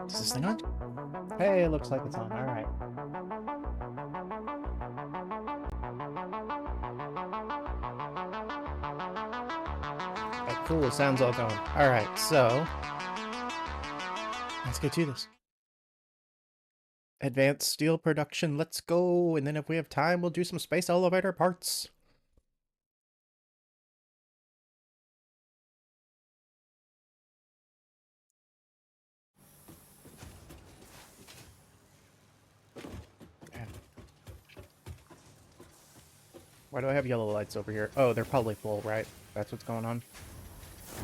Is this thing on? Hey, it looks like it's on. All right. Oh, cool. Sound's all going. All right, so let's get to this. Advanced steel production. Let's go. And then if we have time, we'll do some space elevator parts. Why do I have yellow lights over here? Oh, they're probably full, right? That's what's going on.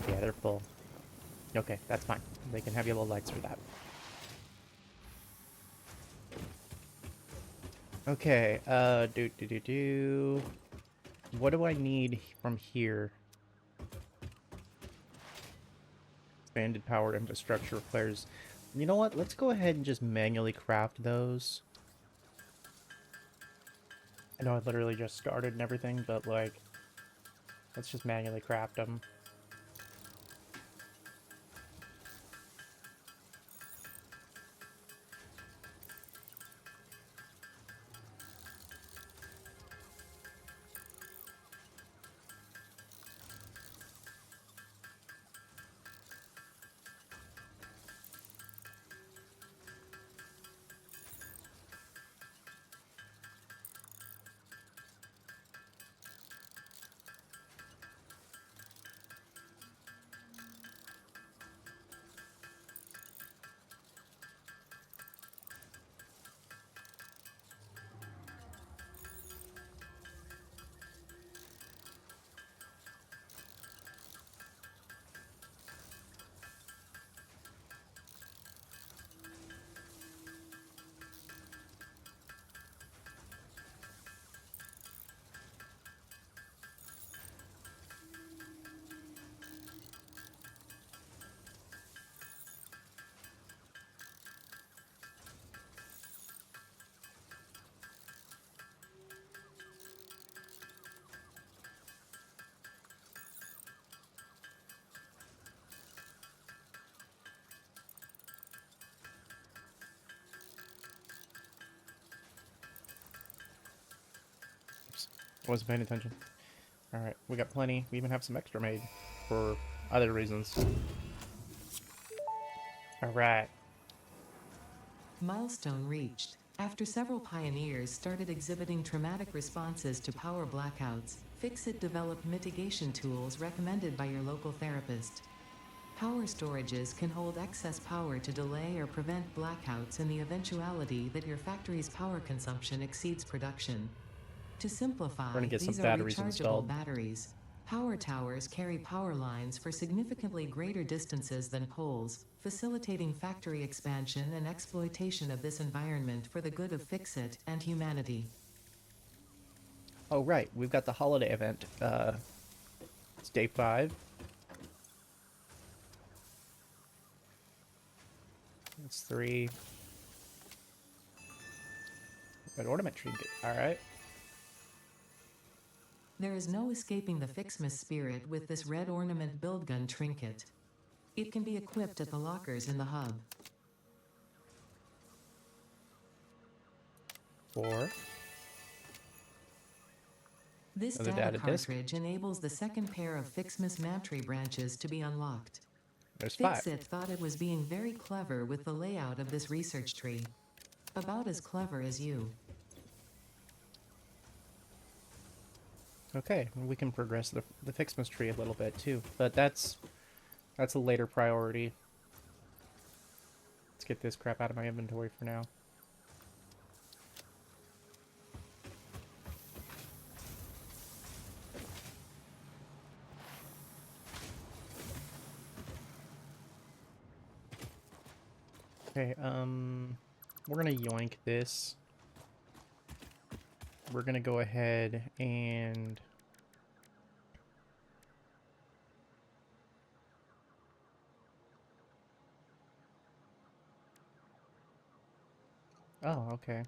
Yeah, they're full. Okay, that's fine. They can have yellow lights for that. Okay, What do I need from here? Expanded power infrastructure requires... You know what? Let's go ahead and just manually craft those. I know I literally just started and everything, but like, let's just manually craft them. Oops, wasn't paying attention. Alright, we got plenty. We even have some extra made for other reasons. Alright. Milestone reached. After several pioneers started exhibiting traumatic responses to power blackouts, Fixit developed mitigation tools recommended by your local therapist. Power storages can hold excess power to delay or prevent blackouts in the eventuality that your factory's power consumption exceeds production. To We're simplify, gonna get some these are batteries rechargeable installed. batteries. Power towers carry power lines for significantly greater distances than poles, facilitating factory expansion and exploitation of this environment for the good of Fixit and humanity. Oh, right. We've got the holiday event. It's day 5. It's 3. Red ornament trinket. Alright. There is no escaping the Fixmas spirit with this red ornament build gun trinket. It can be equipped at the lockers in the hub. 4. This Another data data disk. cartridge enables the second pair of Fixmas Mantry branches to be unlocked. There's 5. Fixit thought it was being very clever with the layout of this research tree. About as clever as you. Okay, we can progress the Fixmas tree a little bit too, but that's a later priority. Let's get this crap out of my inventory for now. Okay, we're gonna yoink this. We're gonna go ahead and oh, okay.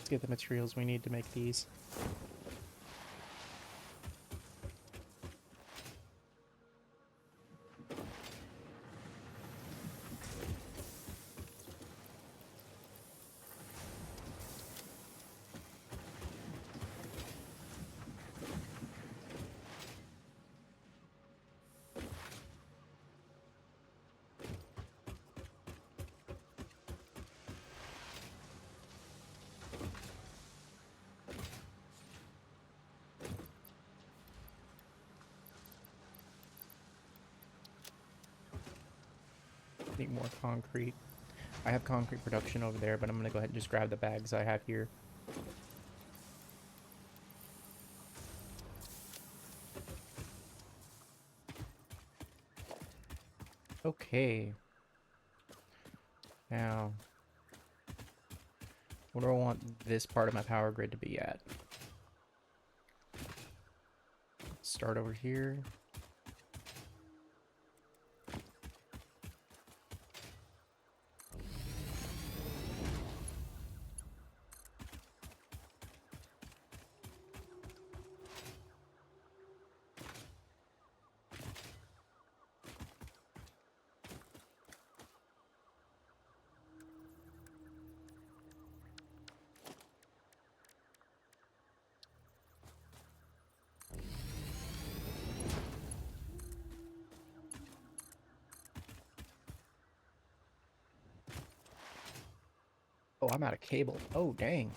get the materials we need to make these. Need more concrete. I have concrete production over there, but I'm gonna go ahead and just grab the bags I have here. Okay. Now, where do I want this part of my power grid to be at? Start over here. Oh, I'm out of cable. Oh, dang.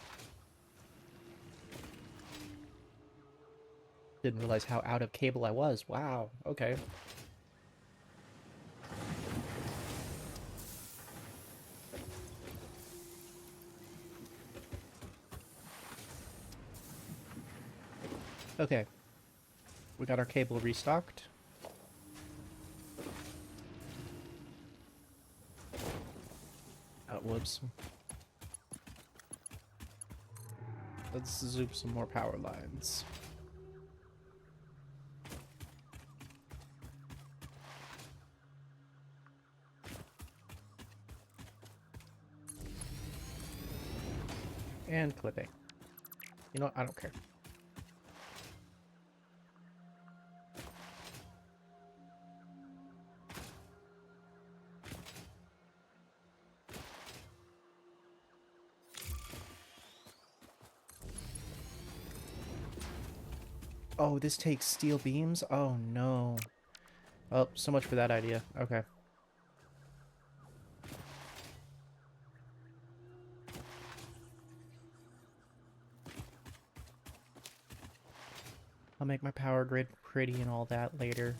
Didn't realize how out of cable I was. Wow. Okay. Okay. We got our cable restocked. Whoops. Let's zoop some more power lines. And clipping. You know what? I don't care. Oh, this takes steel beams? Oh, no. Oh, so much for that idea. Okay. I'll make my power grid pretty and all that later.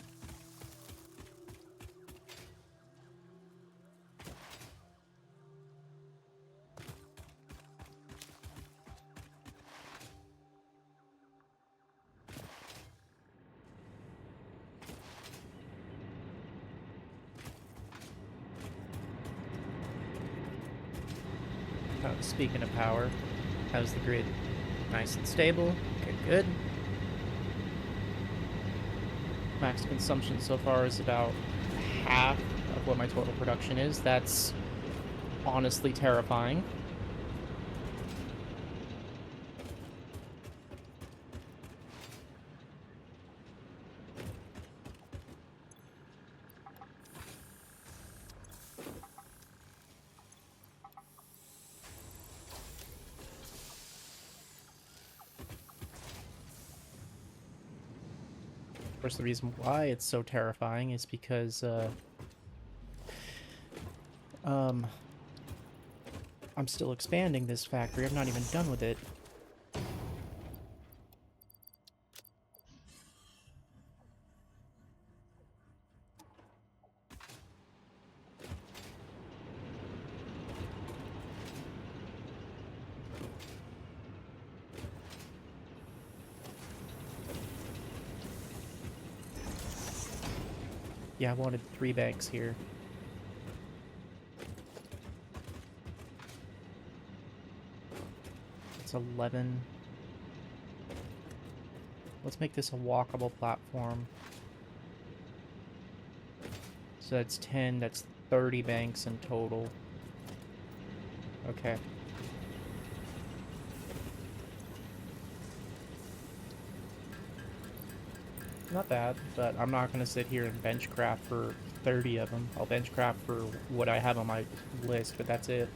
Speaking of power, how's the grid? Nice and stable. Okay, good. Max consumption so far is about half of what my total production is. That's honestly terrifying. Of course, the reason why it's so terrifying is because, I'm still expanding this factory. I'm not even done with it. Yeah, I wanted 3 banks here. It's 11. Let's make this a walkable platform. So that's 10, that's 30 banks in total. Okay. Not bad, but I'm not going to sit here and bench craft for 30 of them. I'll bench craft for what I have on my list, but that's it.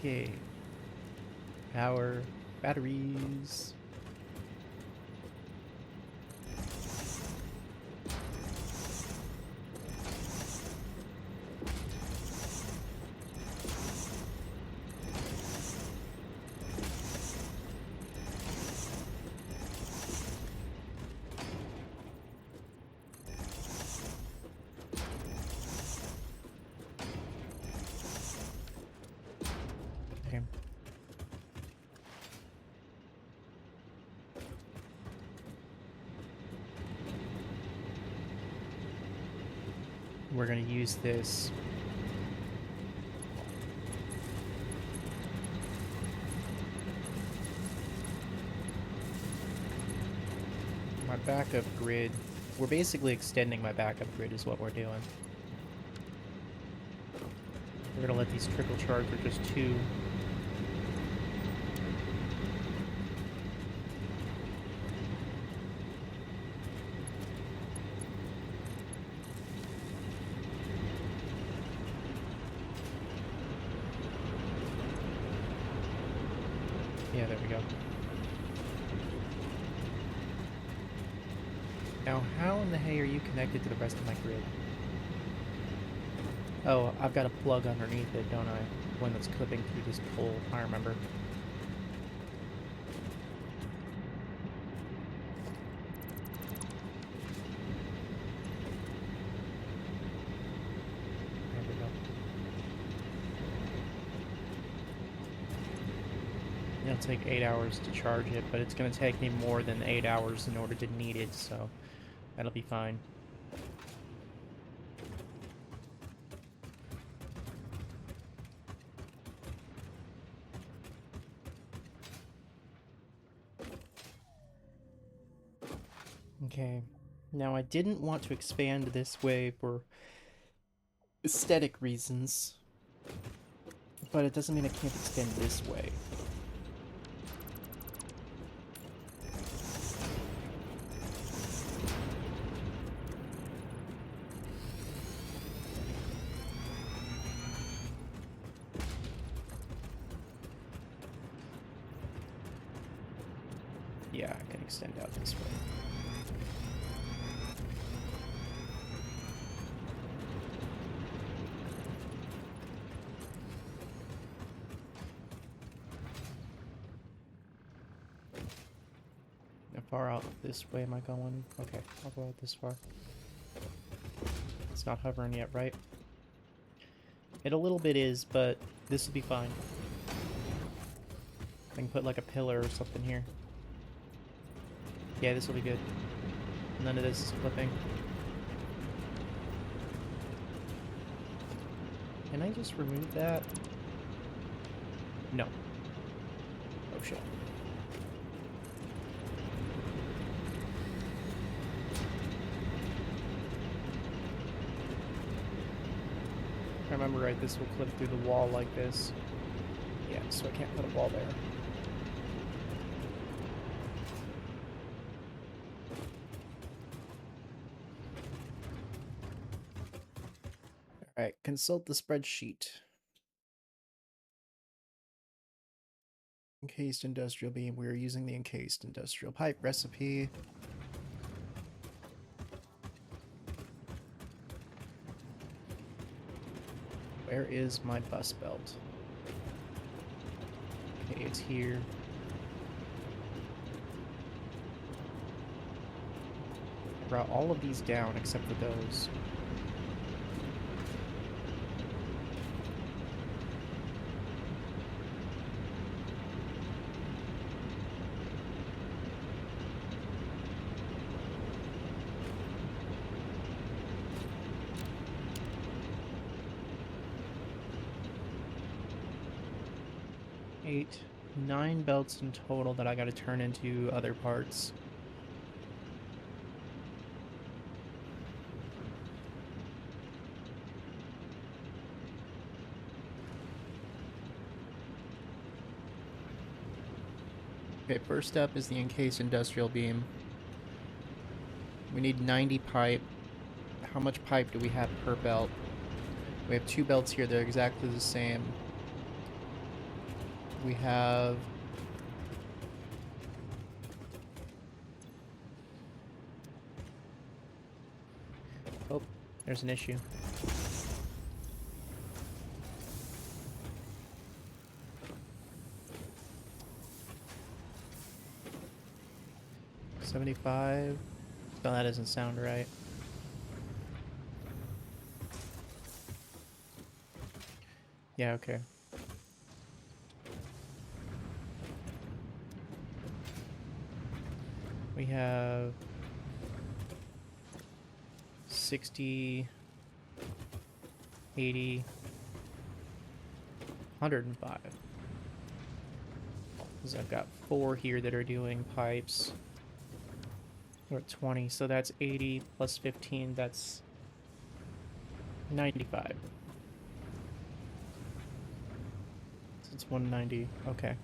Okay. Power, batteries. Okay. We're going to use this. My backup grid. We're basically extending my backup grid is what we're doing. We're going to let these trickle charge for just 2. Yeah, there we go. Now, how in the hay are you connected to the rest of my grid? Oh, I've got a plug underneath it, don't I? One that's clipping through this pole. I remember. There we go. It'll take 8 hours to charge it, but it's going to take me more than 8 hours in order to need it, so that'll be fine. Okay, now I didn't want to expand this way for aesthetic reasons, but it doesn't mean I can't extend this way. Yeah, I can extend out this way. How far out this way am I going? Okay, I'll go out this far. It's not hovering yet, right? It a little bit is, but this will be fine. I can put like a pillar or something here. Yeah, this will be good. None of this is clipping. Can I just remove that? No. Oh shit. If I remember right, this will clip through the wall like this. Yeah, so I can't put a wall there. Alright, consult the spreadsheet. Encased industrial beam. We are using the encased industrial pipe recipe. Where is my bus belt? Okay, it's here. route all of these down except for those. Eight, 9 belts in total that I gotta turn into other parts. Okay, first up is the encased industrial beam. We need 90 pipe. How much pipe do we have per belt? We have 2 belts here, they're exactly the same. We have... Oh, there's an issue. $75. No, that doesn't sound right. Yeah, okay. We have 60, 80, 105. Because I've got 4 here that are doing pipes. We're at 20, so that's 80 plus 15, that's 95. So it's 190, okay.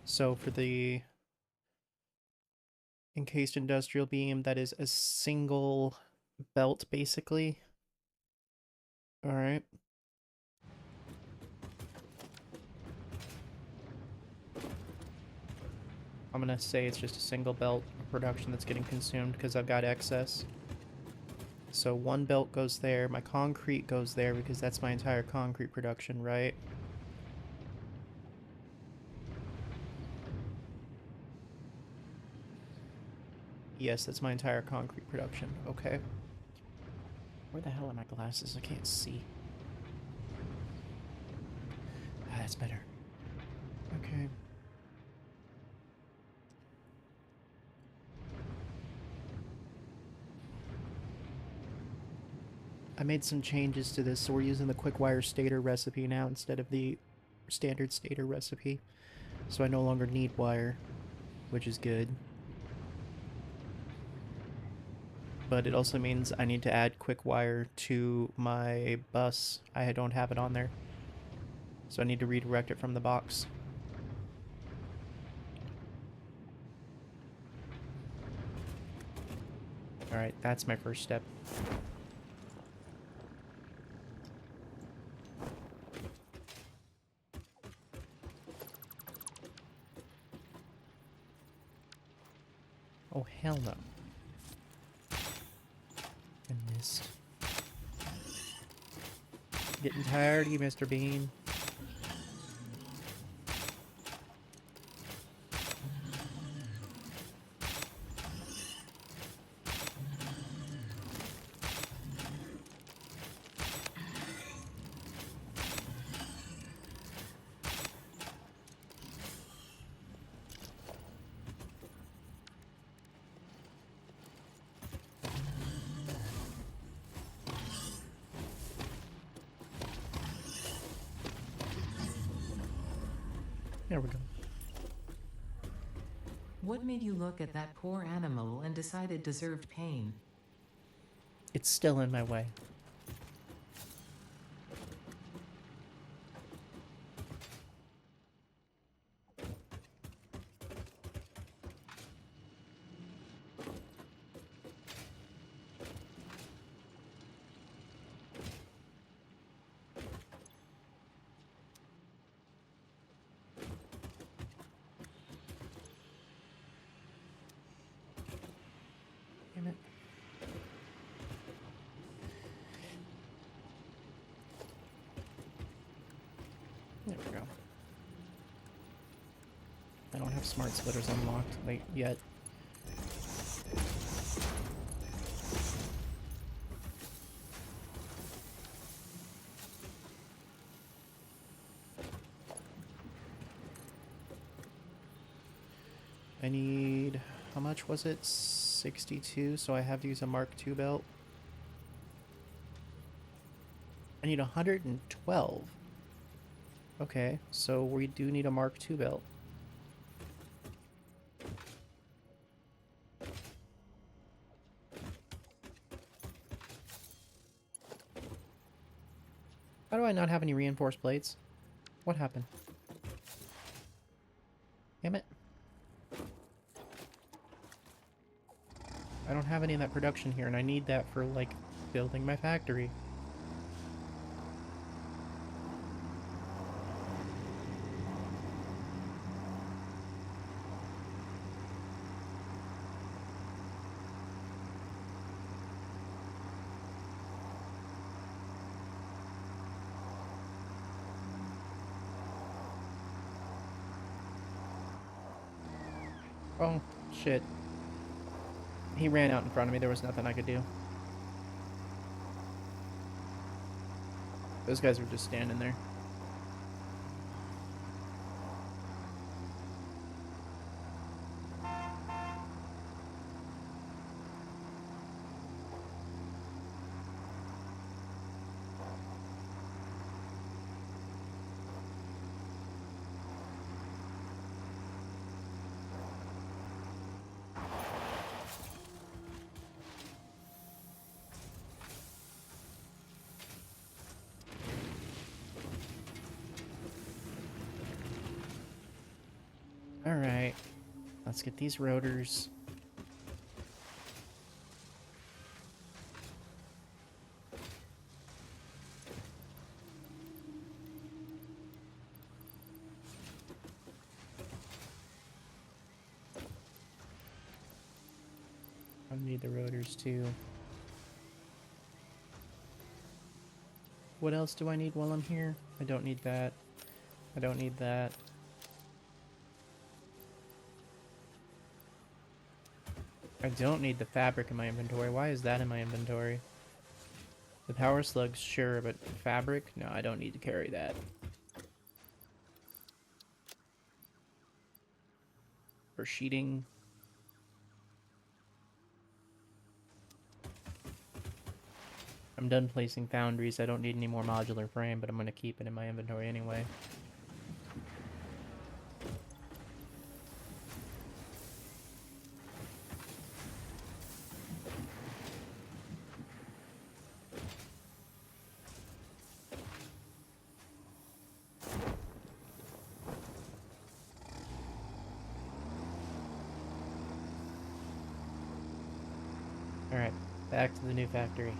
So for the encased industrial beam, that is a single belt, basically. Alright. I'm gonna say it's just a single belt production that's getting consumed because I've got excess. So 1 belt goes there, my concrete goes there because that's my entire concrete production, right? Yes, that's my entire concrete production. Okay. Where the hell are my glasses? I can't see. Ah, that's better. Okay. I made some changes to this, so we're using the QuickWire stator recipe now instead of the standard stator recipe. So I no longer need wire, which is good. But it also means I need to add QuickWire to my bus. I don't have it on there. So I need to redirect it from the box. Alright, that's my first step. Oh, hell no. I missed. Getting tired of you, Mr. Bean. There we go. What made you look at that poor animal and decide it deserved pain? It's still in my way. Damn it. I don't have smart splitters unlocked yet. I need, how much was it? 62, so I have to use a Mark II belt. I need 112. Okay, so we do need a Mark II belt. How do I not have any reinforced plates? What happened? Damn it. I don't have any of that production here, and I need that for, like, building my factory. Oh, shit. He ran out in front of me. There was nothing I could do. Those guys were just standing there. Alright. Let's get these rotors. I need the rotors too. What else do I need while I'm here? I don't need that. I don't need that. I don't need the fabric in my inventory. Why is that in my inventory? The power slugs, sure, but fabric? No, I don't need to carry that. For sheeting. I'm done placing foundries. I don't need any more modular frame, but I'm going to keep it in my inventory anyway. Alright, back to the new factory.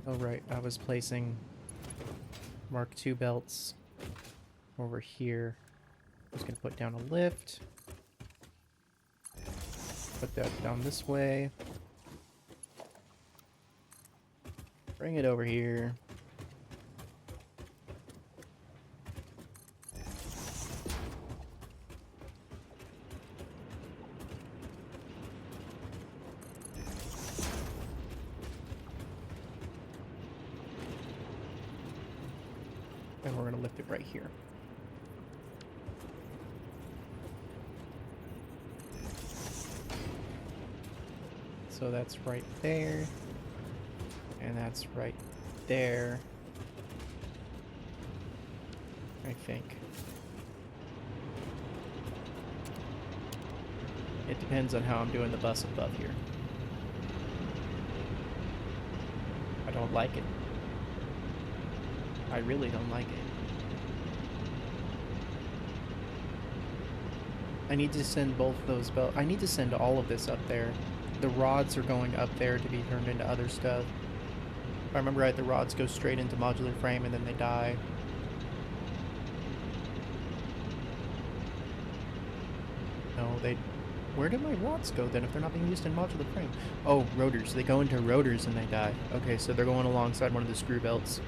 Oh right, I was placing Mark II belts over here. I was going to put down a lift. Put that down this way. Bring it over here. And we're going to lift it right here. So that's right there. And that's right there. I think. It depends on how I'm doing the bus above here. I don't like it. I really don't like it. I need to send both of those belts. I need to send all of this up there. The rods are going up there to be turned into other stuff. If I remember right, the rods go straight into modular frame and then they die. No, they... Where do my rods go then if they're not being used in modular frame? Oh, rotors. They go into rotors and they die. Okay, so they're going alongside one of the screw belts.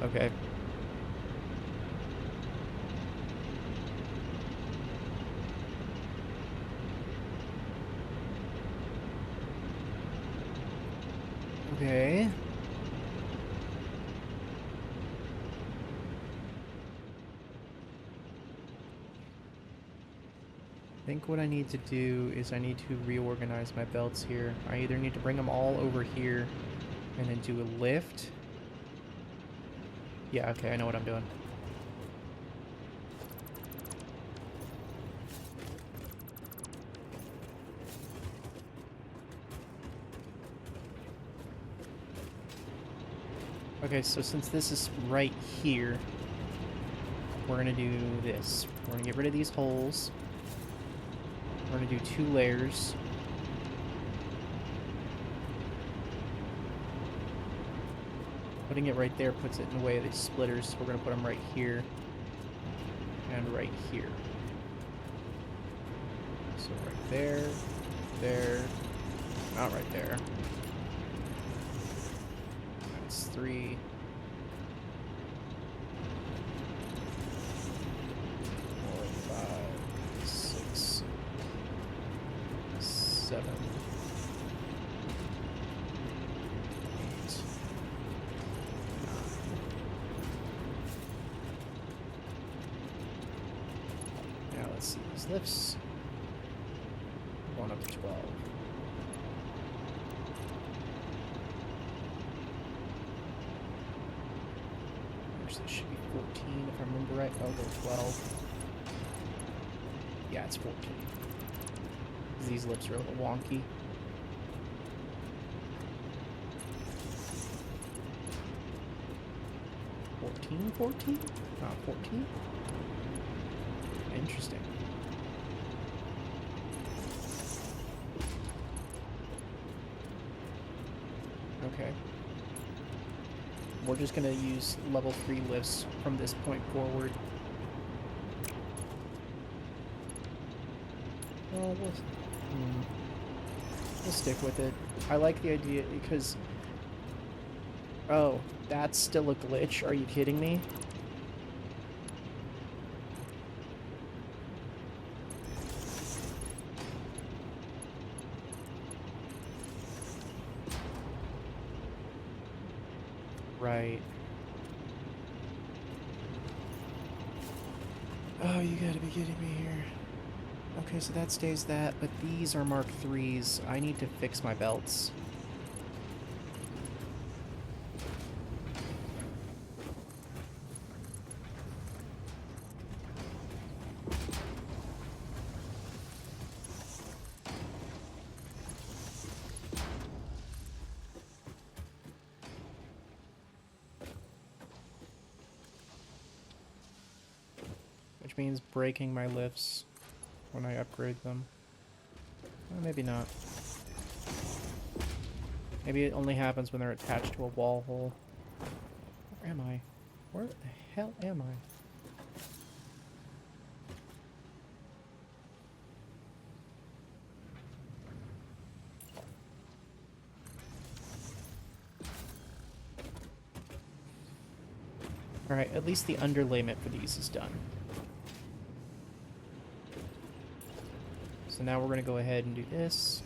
Okay. Okay. I think what I need to do is I need to reorganize my belts here. I either need to bring them all over here and then do a lift. Yeah, okay, I know what I'm doing. Okay, so since this is right here, we're gonna do this. We're gonna get rid of these holes. We're gonna do 2 layers. Putting it right there puts it in the way of these splitters, so we're gonna put them right here and right here. So right there, there, not right there. That's 3. 4, 5, 6, 7, 8, 9. Now let's see these lifts. Going up to 12. Actually, it should be 14 if I remember right. I'll go 12. Yeah, it's 14. These lips are a little wonky. 14? Not 14? Interesting. Okay. We're just gonna use level 3 lifts from this point forward. Well, we'll stick with it. I like the idea because... Oh, that's still a glitch? Are you kidding me? Right. Oh, you gotta be kidding me here. Okay, so that stays that, but these are Mark IIIs. I need to fix my belts. Which means breaking my lifts when I upgrade them. Well, maybe not. Maybe it only happens when they're attached to a wall hole. Where am I? Where the hell am I? Alright, at least the underlayment for these is done. So now we're going to go ahead and do this.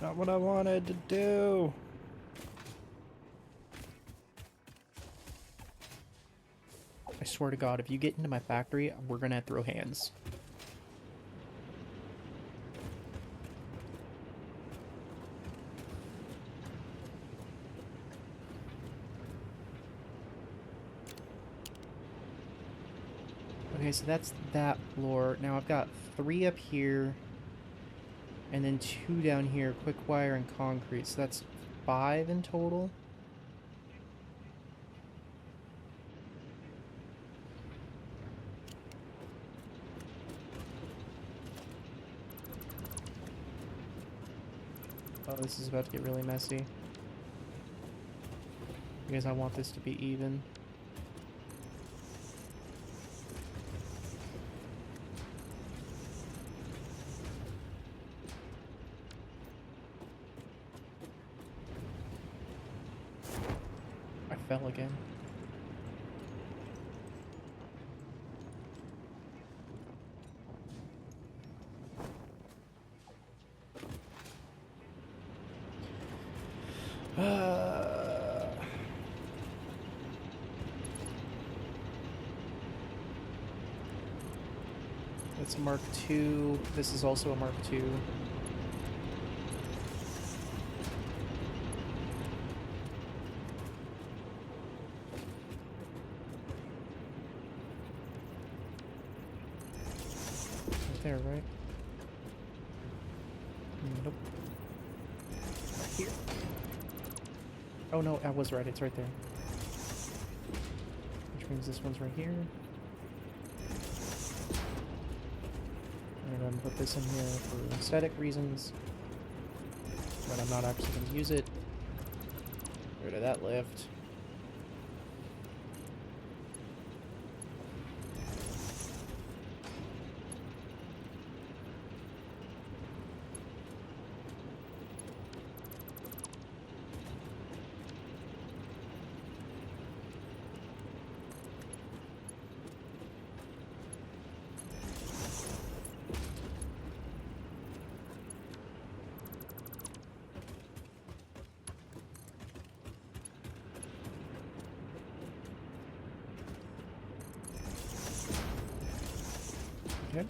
Not what I wanted to do. I swear to God, if you get into my factory, we're gonna throw hands. Okay, so that's that floor. Now I've got 3 up here, and then 2 down here, quick wire and concrete. So that's 5 in total. Oh, this is about to get really messy. Because I want this to be even. I fell again. That's a Mark II. This is also a Mark II. Right there, right? Nope. Right here. Oh no, I was right. It's right there. Which means this one's right here. I'm going to put this in here for aesthetic reasons, but I'm not actually going to use it. Get rid of that lift. Okay.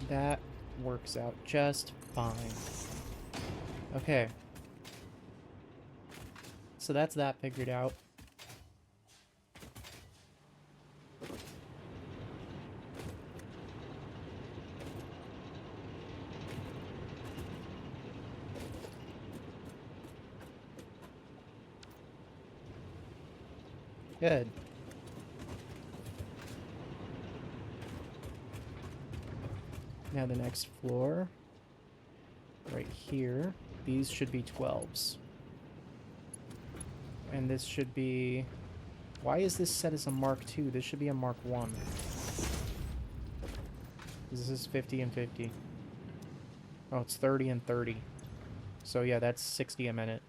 That works out just fine. Okay. So that's that figured out. Good. Now the next floor, right here, these should be 12s. And this should be... Why is this set as a Mark II? This should be a Mark I. This is 50 and 50. Oh, it's 30 and 30. So yeah, that's 60 a minute.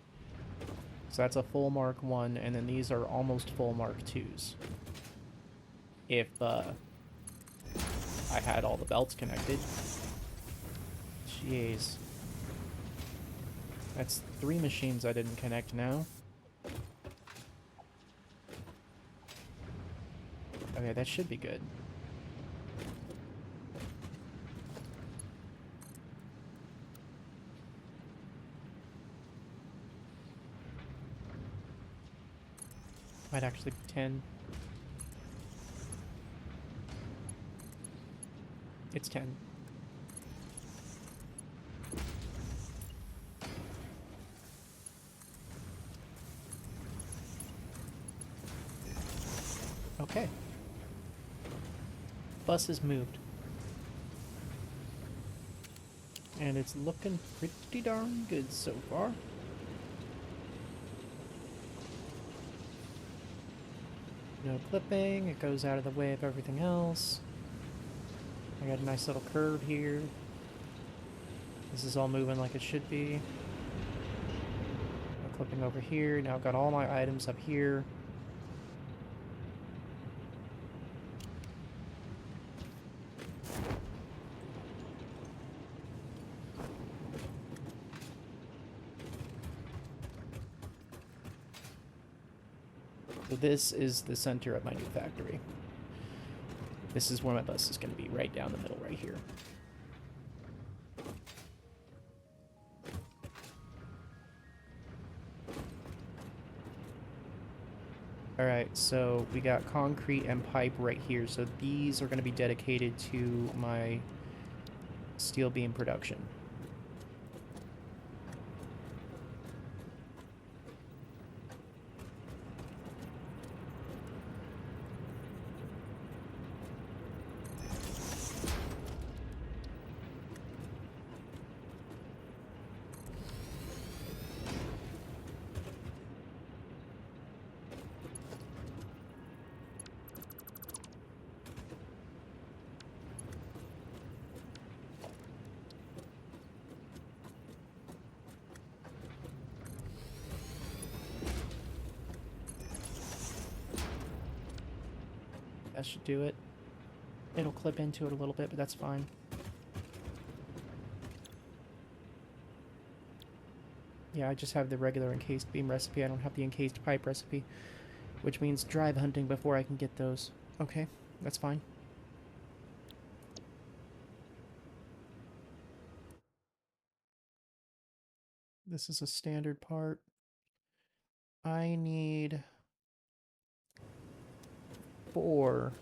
So that's a full Mark I, and then these are almost full Mark IIs. If I had all the belts connected. Jeez. That's 3 machines I didn't connect now. Okay, that should be good. Might actually be 10. It's 10. Okay. Bus is moved. And it's looking pretty darn good so far. No clipping, it goes out of the way of everything else. I got a nice little curve here. This is all moving like it should be. No clipping over here. Now I've got all my items up here. So this is the center of my new factory. This is where my bus is going to be, right down the middle, right here. Alright, so we got concrete and pipe right here. So these are going to be dedicated to my steel beam production. That should do it. It'll clip into it a little bit, but that's fine. Yeah, I just have the regular encased beam recipe. I don't have the encased pipe recipe, which means drive hunting before I can get those. Okay, that's fine. This is a standard part. I need 4.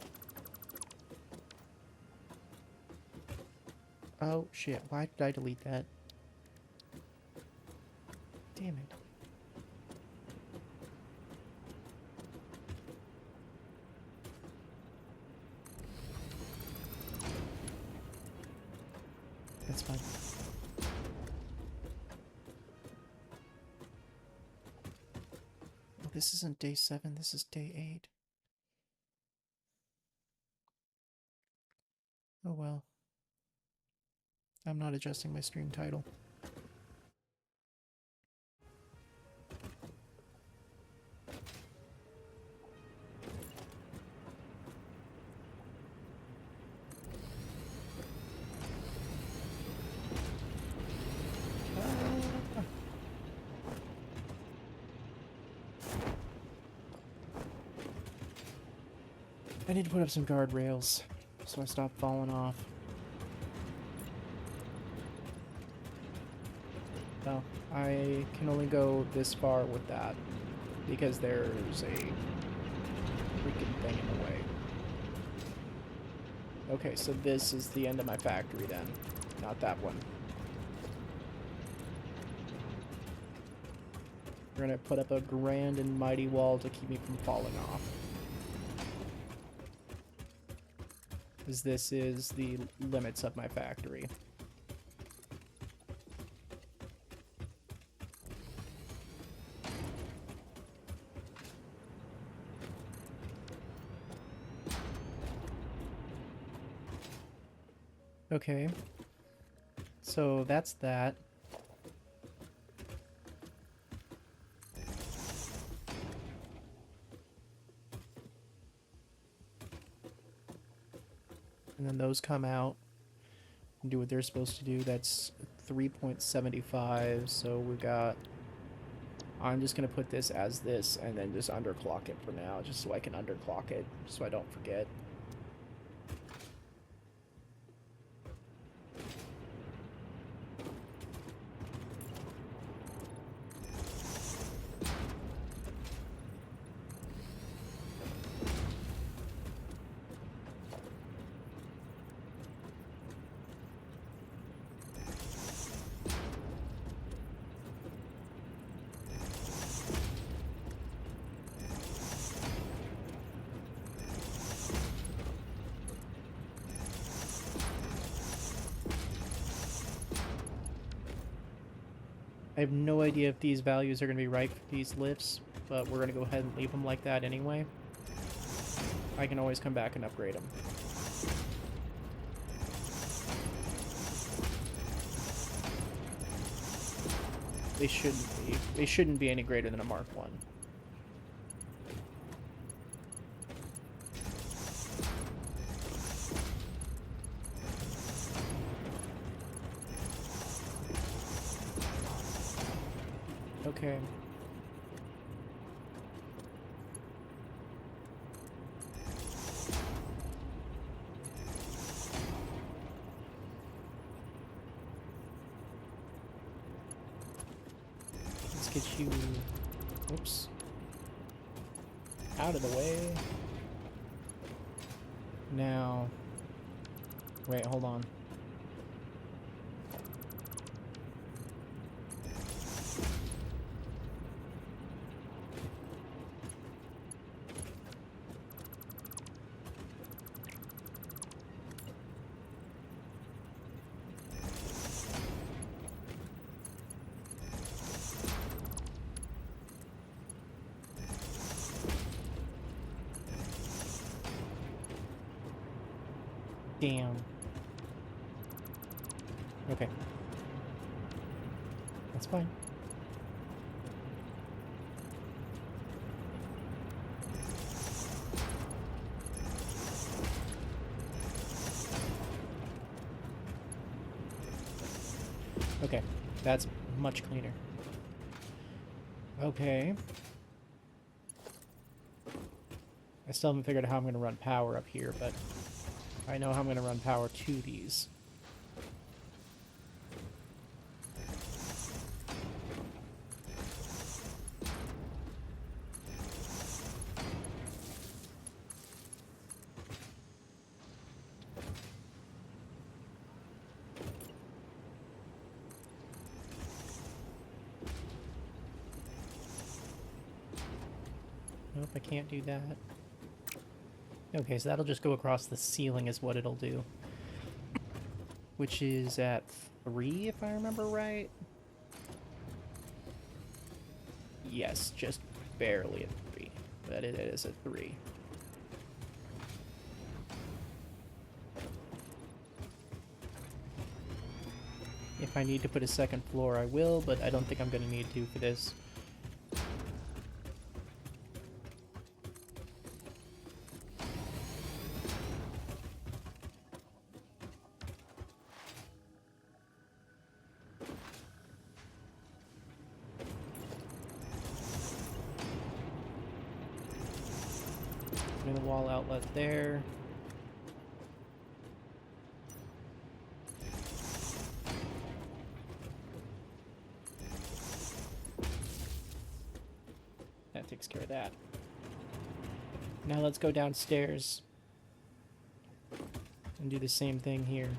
Oh, shit. Why did I delete that? Damn it. That's fine. Oh, this isn't day 7. This is day 8. Oh, well. I'm not adjusting my stream title. I need to put up some guardrails so I stop falling off. No, I can only go this far with that because there's a freaking thing in the way. Okay, so this is the end of my factory then, not that one. We're gonna put up a grand and mighty wall to keep me from falling off. Because this is the limits of my factory. Okay. So that's that. And then those come out and do what they're supposed to do. That's 3.75, so we got... I'm just going to put this as this and then just underclock it for now, just so I can underclock it, so I don't forget. I have no idea if these values are going to be right for these lifts, but we're going to go ahead and leave them like that anyway. I can always come back and upgrade them. They shouldn't be. They shouldn't be any greater than a Mark 1. Okay. get you... Oops. Out of the way. Now... Wait, hold on. Damn. Okay. That's fine. Okay, that's much cleaner. Okay. I still haven't figured out how I'm going to run power up here, but I know how I'm going to run power to these. Nope, I can't do that. Okay, so that'll just go across the ceiling is what it'll do. Which is at 3, if I remember right. Yes, just barely at 3. But it is at 3. If I need to put a second floor, I will, but I don't think I'm going to need to for this. Putting the wall outlet there. That takes care of that. Now let's go downstairs and do the same thing here.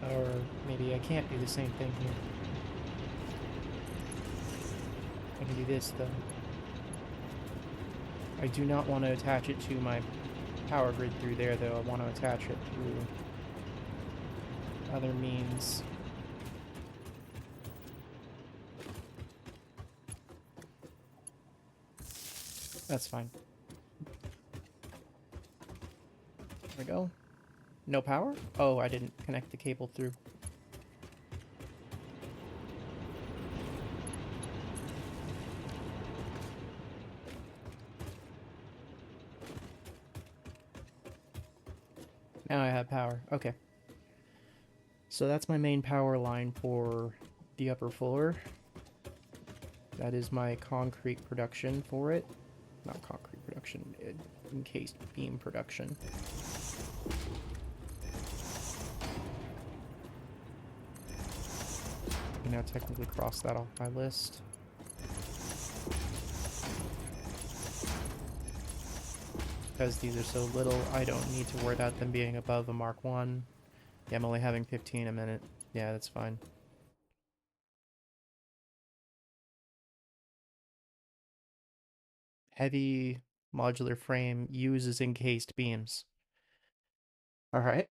Or maybe I can't do the same thing here. I can do this though. I do not want to attach it to my power grid through there though. I want to attach it through other means. That's fine. There we go. No power? Oh, I didn't connect the cable through. Now I have power. Okay. So that's my main power line for the upper floor. That is my concrete production for it. Not concrete production, encased beam production. I can now technically cross that off my list. Because these are so little, I don't need to worry about them being above a Mark 1. Yeah, I'm only having 15 a minute. Yeah, that's fine. Heavy modular frame uses encased beams. Alright.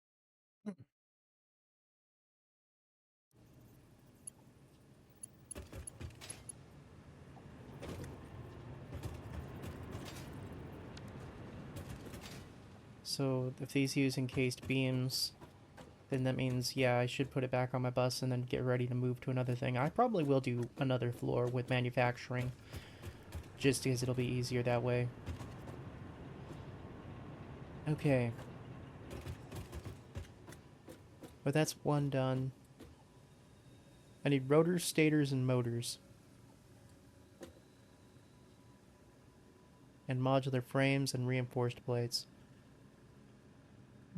So if these use encased beams, then that means, yeah, I should put it back on my bus and then get ready to move to another thing. I probably will do another floor with manufacturing, just because it'll be easier that way. Okay. But that's one done. I need rotors, stators, and motors. And modular frames and reinforced plates.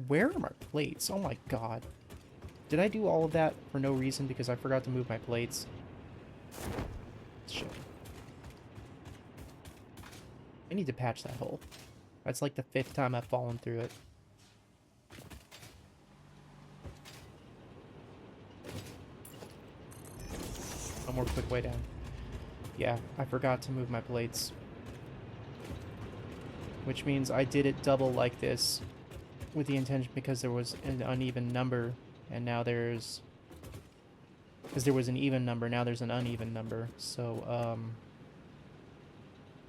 Where are my plates? Oh my god. Did I do all of that for no reason because I forgot to move my plates? Shit. I need to patch that hole. That's like the 5th time I've fallen through it. One more quick way down. Yeah, I forgot to move my plates. Which means I did it double like this with the intention because there was an uneven number, and now there's... Because there was an even number, now there's an uneven number. So,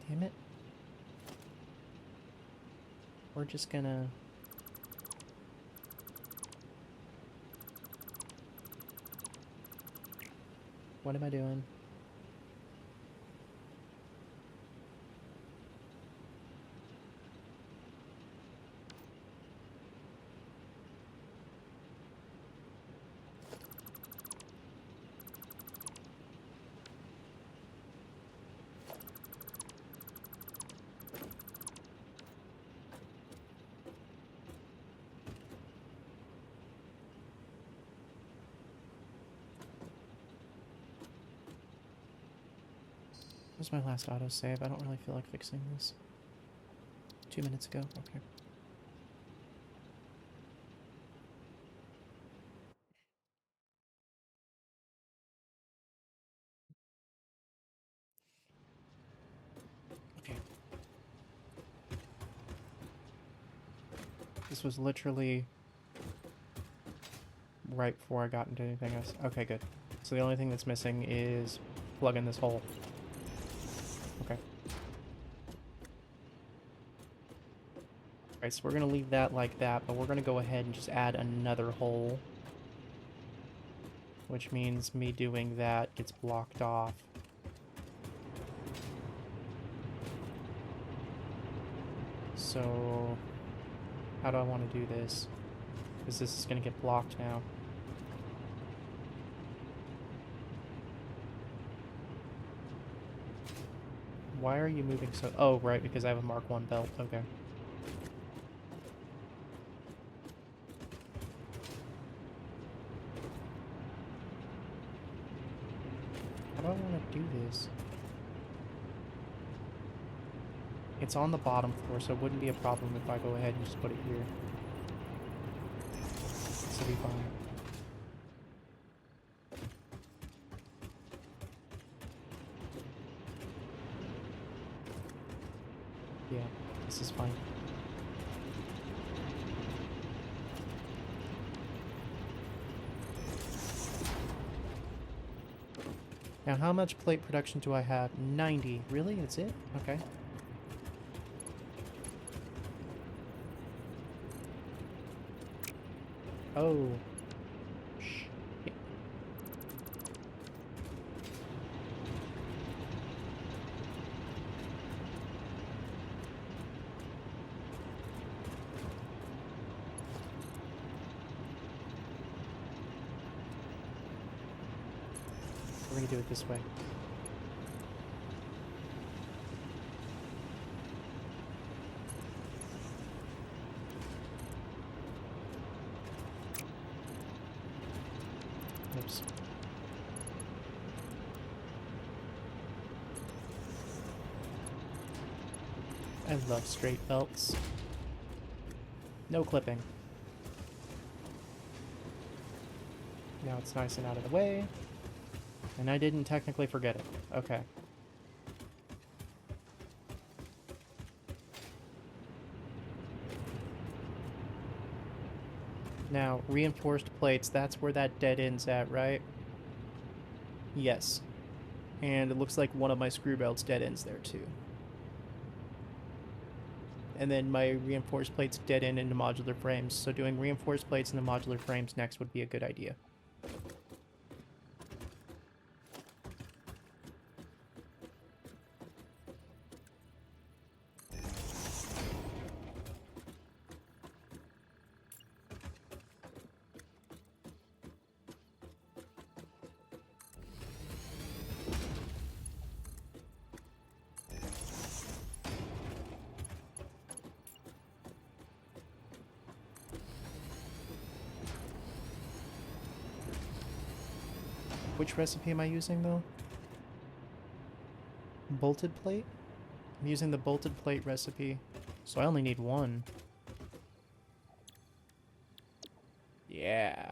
damn it. We're just gonna... What am I doing? What was my last autosave? I don't really feel like fixing this. 2 minutes ago? Okay. Okay. This was literally right before I got into anything else. Okay, good. So the only thing that's missing is plug in this hole. Okay. Alright, so we're going to leave that like that, but we're going to go ahead and just add another hole. Which means me doing that gets blocked off. So, how do I want to do this? Because this is going to get blocked now. Why are you moving so... Oh, right, because I have a Mark 1 belt. Okay. How do I want to do this? It's on the bottom floor, so it wouldn't be a problem if I go ahead and just put it here. This will be fine. Yeah, this is fine. Now, how much plate production do I have? 90. Really? That's it? Okay. Oh. Shit. We're gonna do it this way. Oops. I love straight belts. No clipping. Now it's nice and out of the way. And I didn't technically forget it. Okay. Now, reinforced plates, that's where that dead end's at, right? Yes. And it looks like one of my screw belts dead ends there too. And then my reinforced plates dead end into modular frames, so doing reinforced plates into modular frames next would be a good idea. Which recipe am I using, though? Bolted plate? I'm using the bolted plate recipe, so I only need one. Yeah.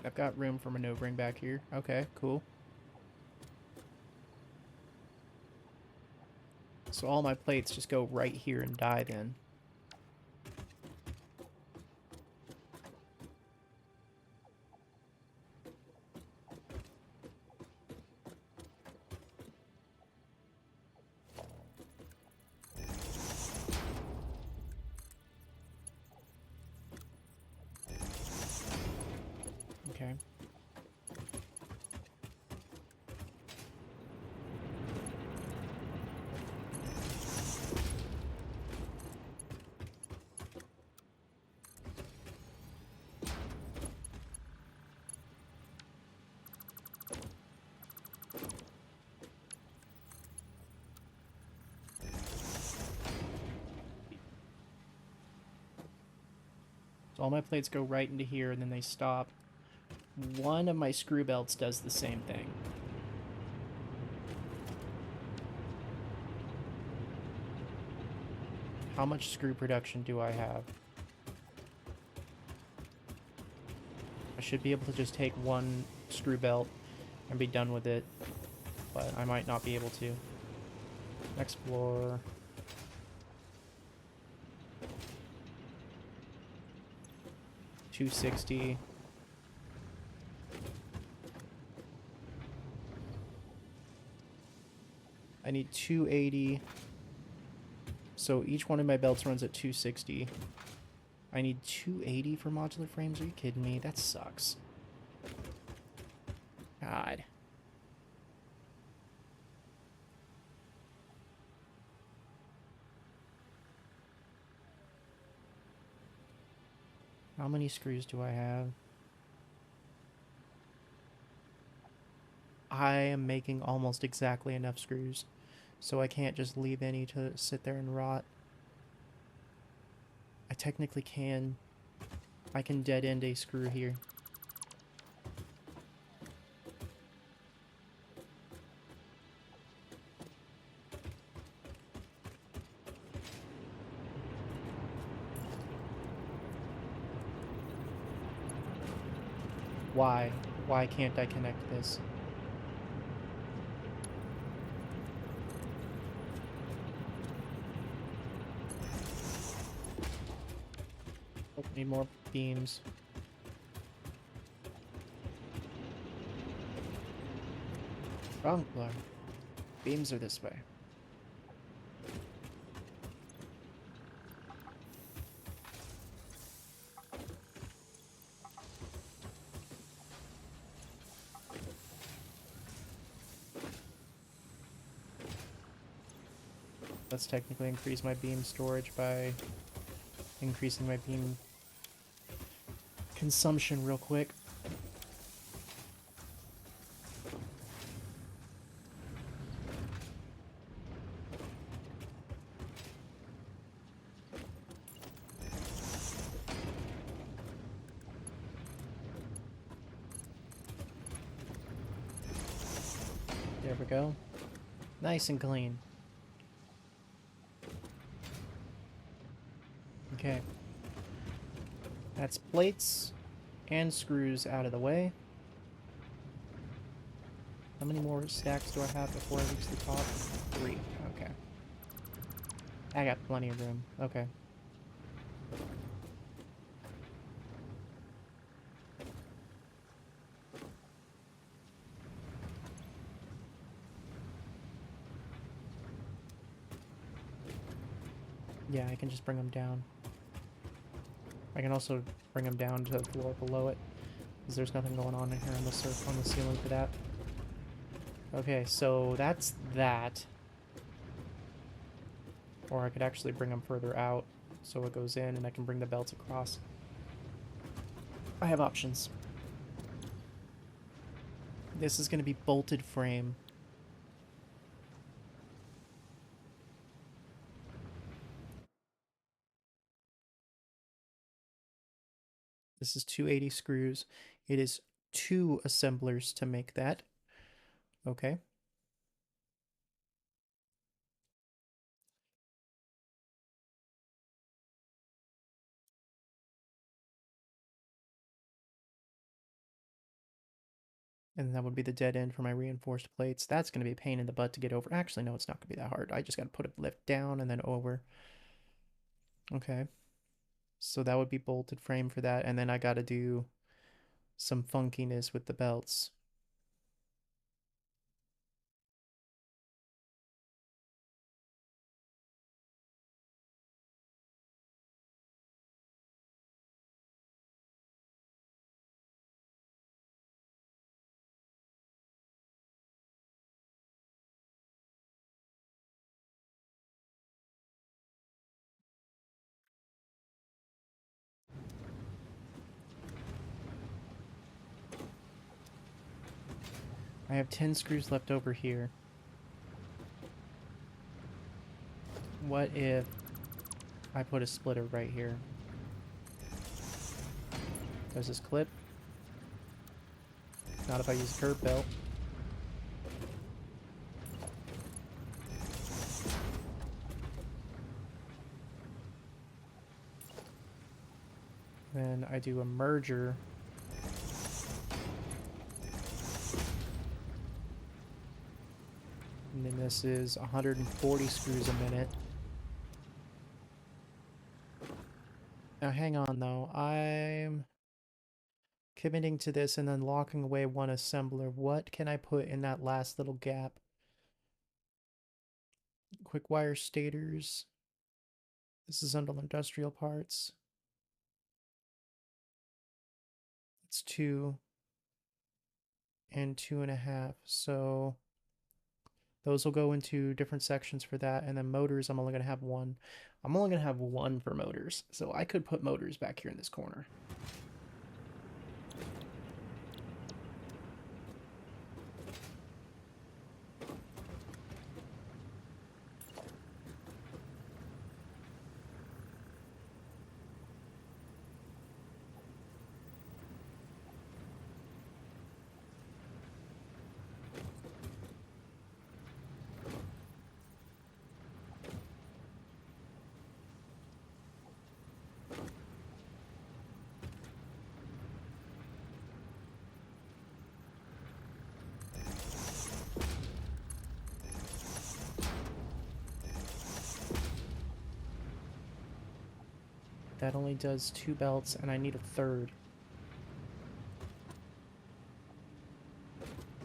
I've got room for maneuvering back here. Okay, cool. So all my plates just go right here and die then. Okay. So all my plates go right into here and then they stop. One of my screw belts does the same thing. How much screw production do I have? I should be able to just take one screw belt and be done with it, but I might not be able to. Next floor. $260. I need 280. So each one of my belts runs at 260. I need 280 for modular frames? Are you kidding me? That sucks. God. How many screws do I have? I am making almost exactly enough screws, so I can't just leave any to sit there and rot. I technically can. I can dead end a screw here. Why? Why can't I connect this? Oh, need more beams. Wrong floor. Beams are this way. Let's technically increase my beam storage by increasing my beam consumption real quick. There we go. Nice and clean. Okay. That's plates and screws out of the way. How many more stacks do I have before I reach the top? 3. Okay. I got plenty of room. Okay. Yeah, I can just bring them down. I can also bring them down to the floor below it, because there's nothing going on in here on the on the ceiling for that. Okay, so that's that. Or I could actually bring them further out, so it goes in and I can bring the belts across. I have options. This is going to be bolted frame. This is 280 screws. It is 2 assemblers to make that. Okay. And that would be the dead end for my reinforced plates. That's going to be a pain in the butt to get over. Actually, no, it's not going to be that hard. I just got to put a lift down and then over. Okay. So that would be bolted frame for that. And then I got to do some funkiness with the belts. I have 10 screws left over here. What if I put a splitter right here? Does this clip? Not if I use a curb belt. Then I do a merger. And then this is 140 screws a minute. Now hang on though, I'm committing to this and then locking away one assembler. What can I put in that last little gap? Quick wire stators. This is under industrial parts. It's 2 and 2.5. So those will go into different sections for that. And then motors, I'm only going to have 1. I'm only going to have 1 for motors. So I could put motors back here in this corner. That only does 2 belts, and I need a third.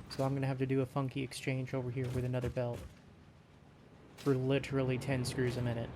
So I'm going to have to do a funky exchange over here with another belt. For literally 10 screws a minute.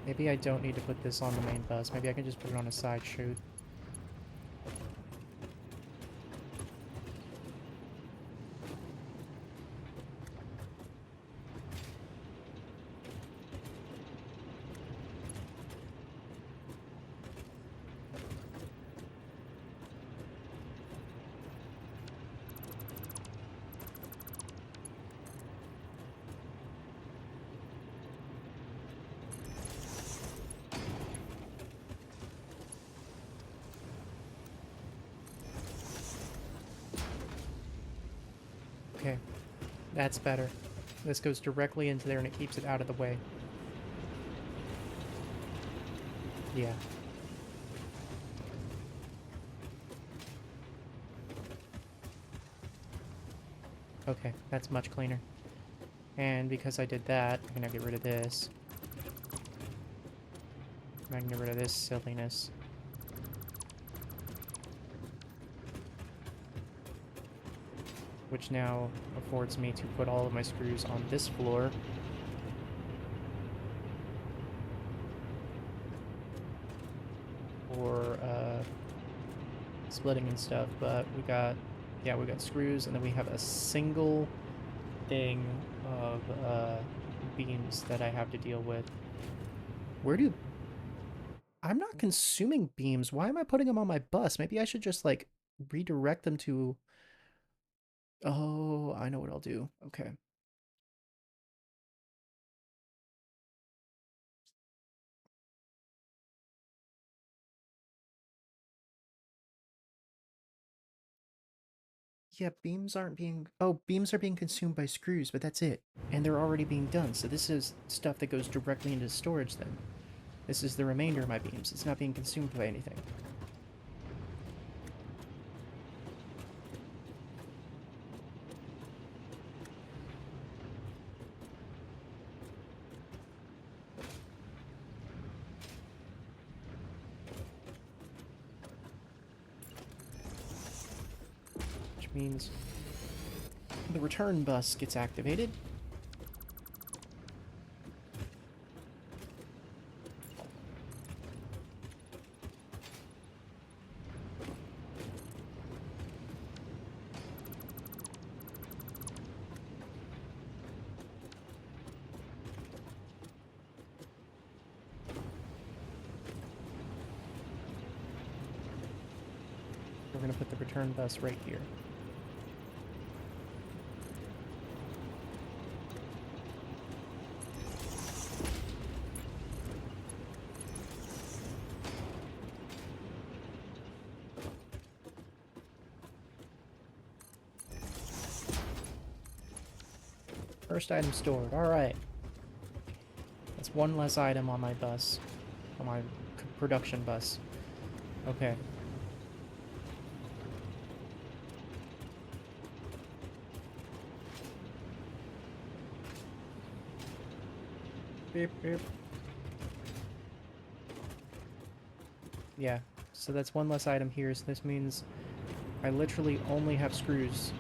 Maybe I don't need to put this on the main bus. Maybe I can just put it on a side chute. Okay, that's better. This goes directly into there and it keeps it out of the way. Yeah. Okay, that's much cleaner. And because I did that, I'm gonna get rid of this. I can get rid of this silliness. Which now affords me to put all of my screws on this floor. for splitting and stuff, but we got screws, and then we have a single thing of beams that I have to deal with. Where do... I'm not consuming beams. Why am I putting them on my bus? Maybe I should just, like, redirect them to... Oh, I know what I'll do. Okay. Yeah, beams aren't being... Oh, beams are being consumed by screws, but that's it. And they're already being done, so this is stuff that goes directly into storage then. This is the remainder of my beams. It's not being consumed by anything. Which means the return bus gets activated. We're going to put the return bus right here. First item stored. Alright. That's one less item on my bus. On my production bus. Okay. Beep, beep. Yeah, so that's one less item here, so this means I literally only have screws.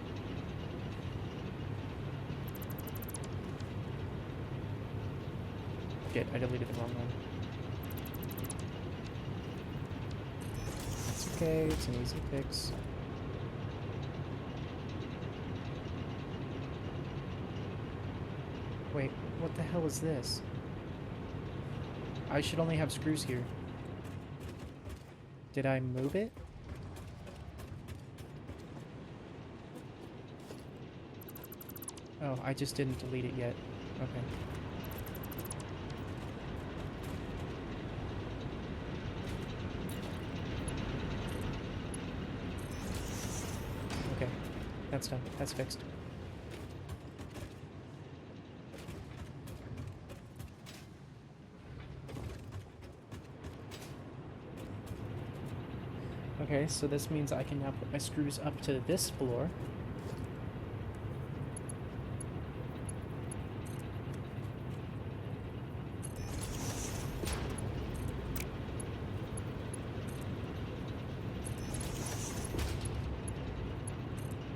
Shit, I deleted the wrong one. It's okay, it's an easy fix. Wait, what the hell is this? I should only have screws here. Did I move it? Oh, I just didn't delete it yet. Okay. Okay, that's done. That's fixed. Okay, so this means I can now put my screws up to this floor.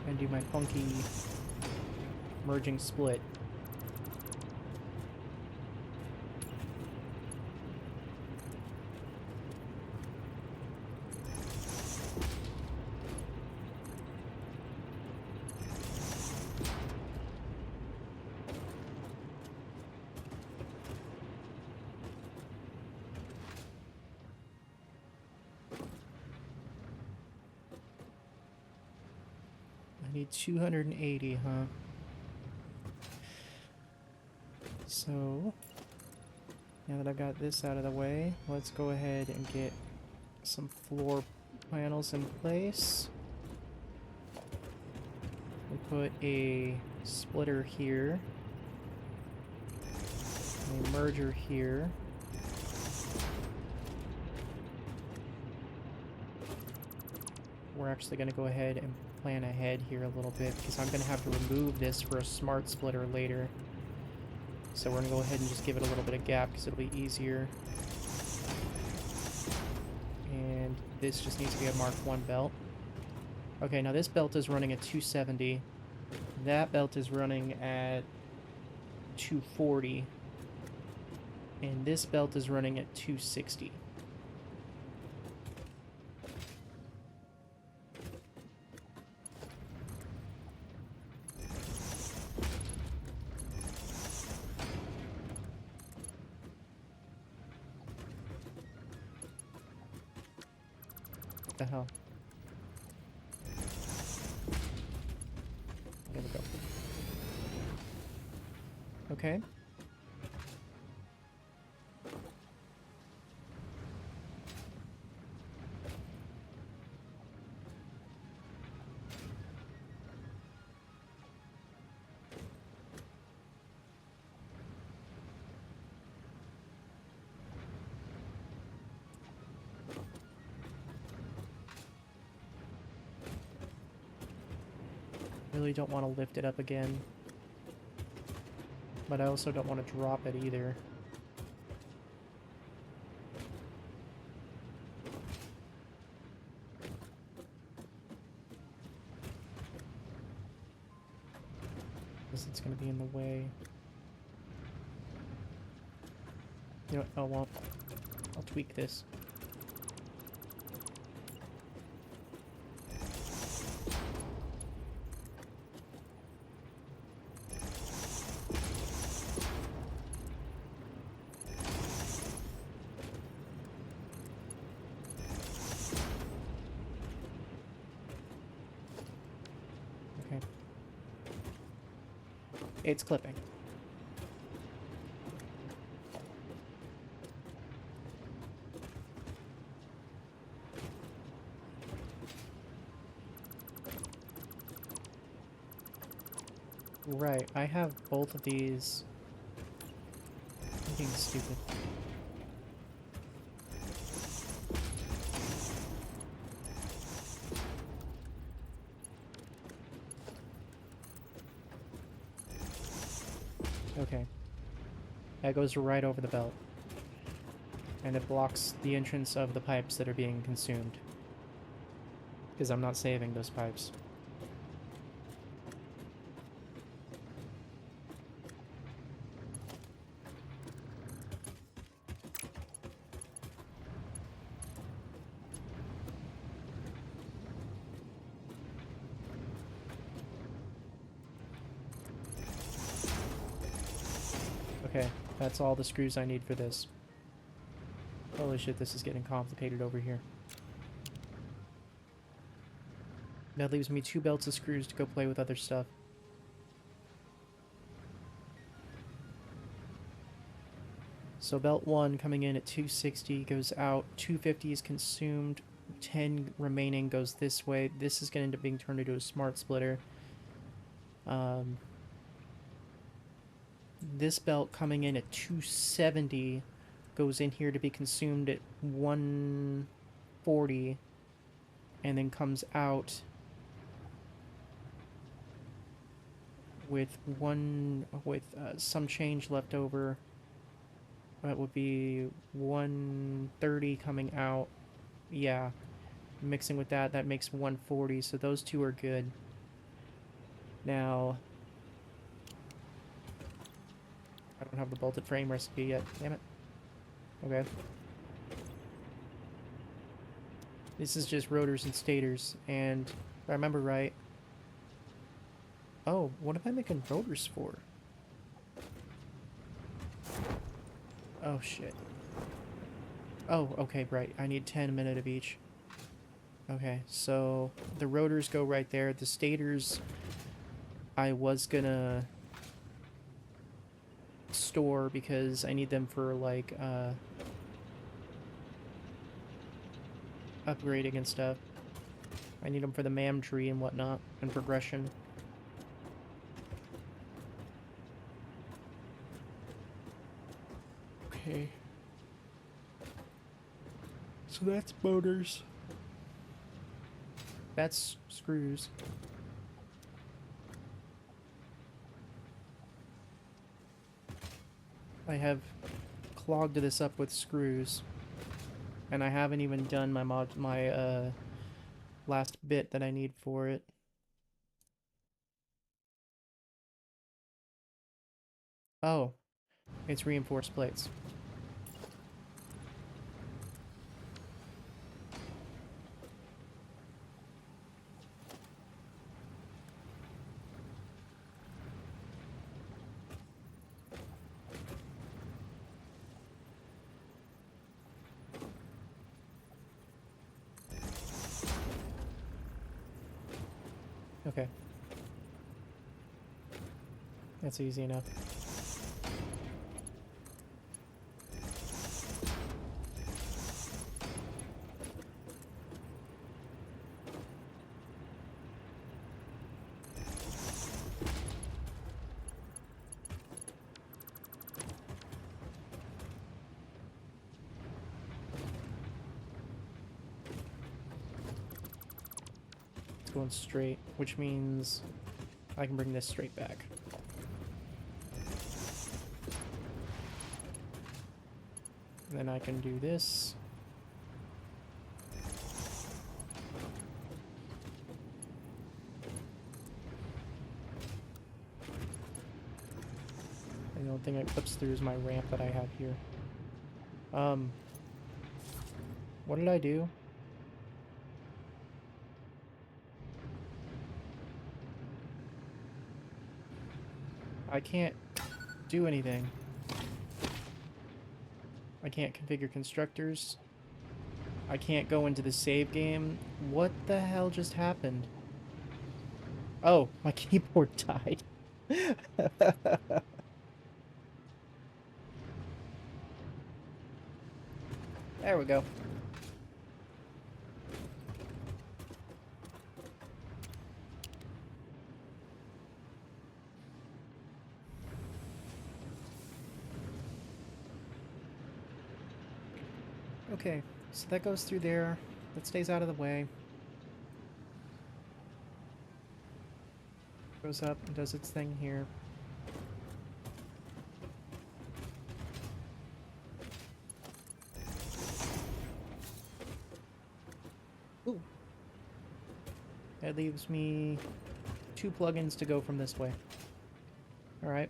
And do my funky merging split. I need 280, huh? So, now that I've got this out of the way, let's go ahead and get some floor panels in place. We put a splitter here, a merger here. We're actually going to go ahead and plan ahead here a little bit because I'm going to have to remove this for a smart splitter later. So we're going to go ahead and just give it a little bit of gap because it'll be easier. And this just needs to be a Mark 1 belt. Okay, now this belt is running at 270. That belt is running at 240. And this belt is running at 260. The hell? There we go. Okay. Really don't want to lift it up again. But I also don't want to drop it either. Because it's going to be in the way. You know what? Oh, well. I'll tweak this. Okay. It's clipping. Right, I have both of these. I'm being stupid. Okay. That goes right over the belt. And it blocks the entrance of the pipes that are being consumed. Because I'm not saving those pipes. Okay, that's all the screws I need for this. Holy shit, this is getting complicated over here. That leaves me 2 belts of screws to go play with other stuff. So belt 1 coming in at 260 goes out, 250 is consumed, 10 remaining goes this way. This is going to end up being turned into a smart splitter. This belt coming in at 270 goes in here to be consumed at 140 and then comes out with some change left over. That would be 130 coming out. Yeah, mixing with that makes 140, so those two are good. Now, I don't have the bolted frame recipe yet, damn it. Okay. This is just rotors and stators, and if I remember right... Oh, what am I making rotors for? Oh, shit. Oh, okay, right. I need 10 a minute of each. Okay, so the rotors go right there. The stators, I was gonna store because I need them for, like, upgrading and stuff. I need them for the MAM tree and whatnot, and progression. Okay. So that's motors. That's screws. I have clogged this up with screws. And I haven't even done my last bit that I need for it. Oh, it's reinforced plates. Okay. That's easy enough. It's going straight, which means I can bring this straight back. And then I can do this. And the only thing that clips through is my ramp that I have here. What did I do? I can't do anything. I can't configure constructors. I can't go into the save game. What the hell just happened? Oh, my keyboard died. There we go. Okay, so that goes through there. That stays out of the way. Goes up and does its thing here. Ooh. That leaves me 2 plugins to go from this way. Alright.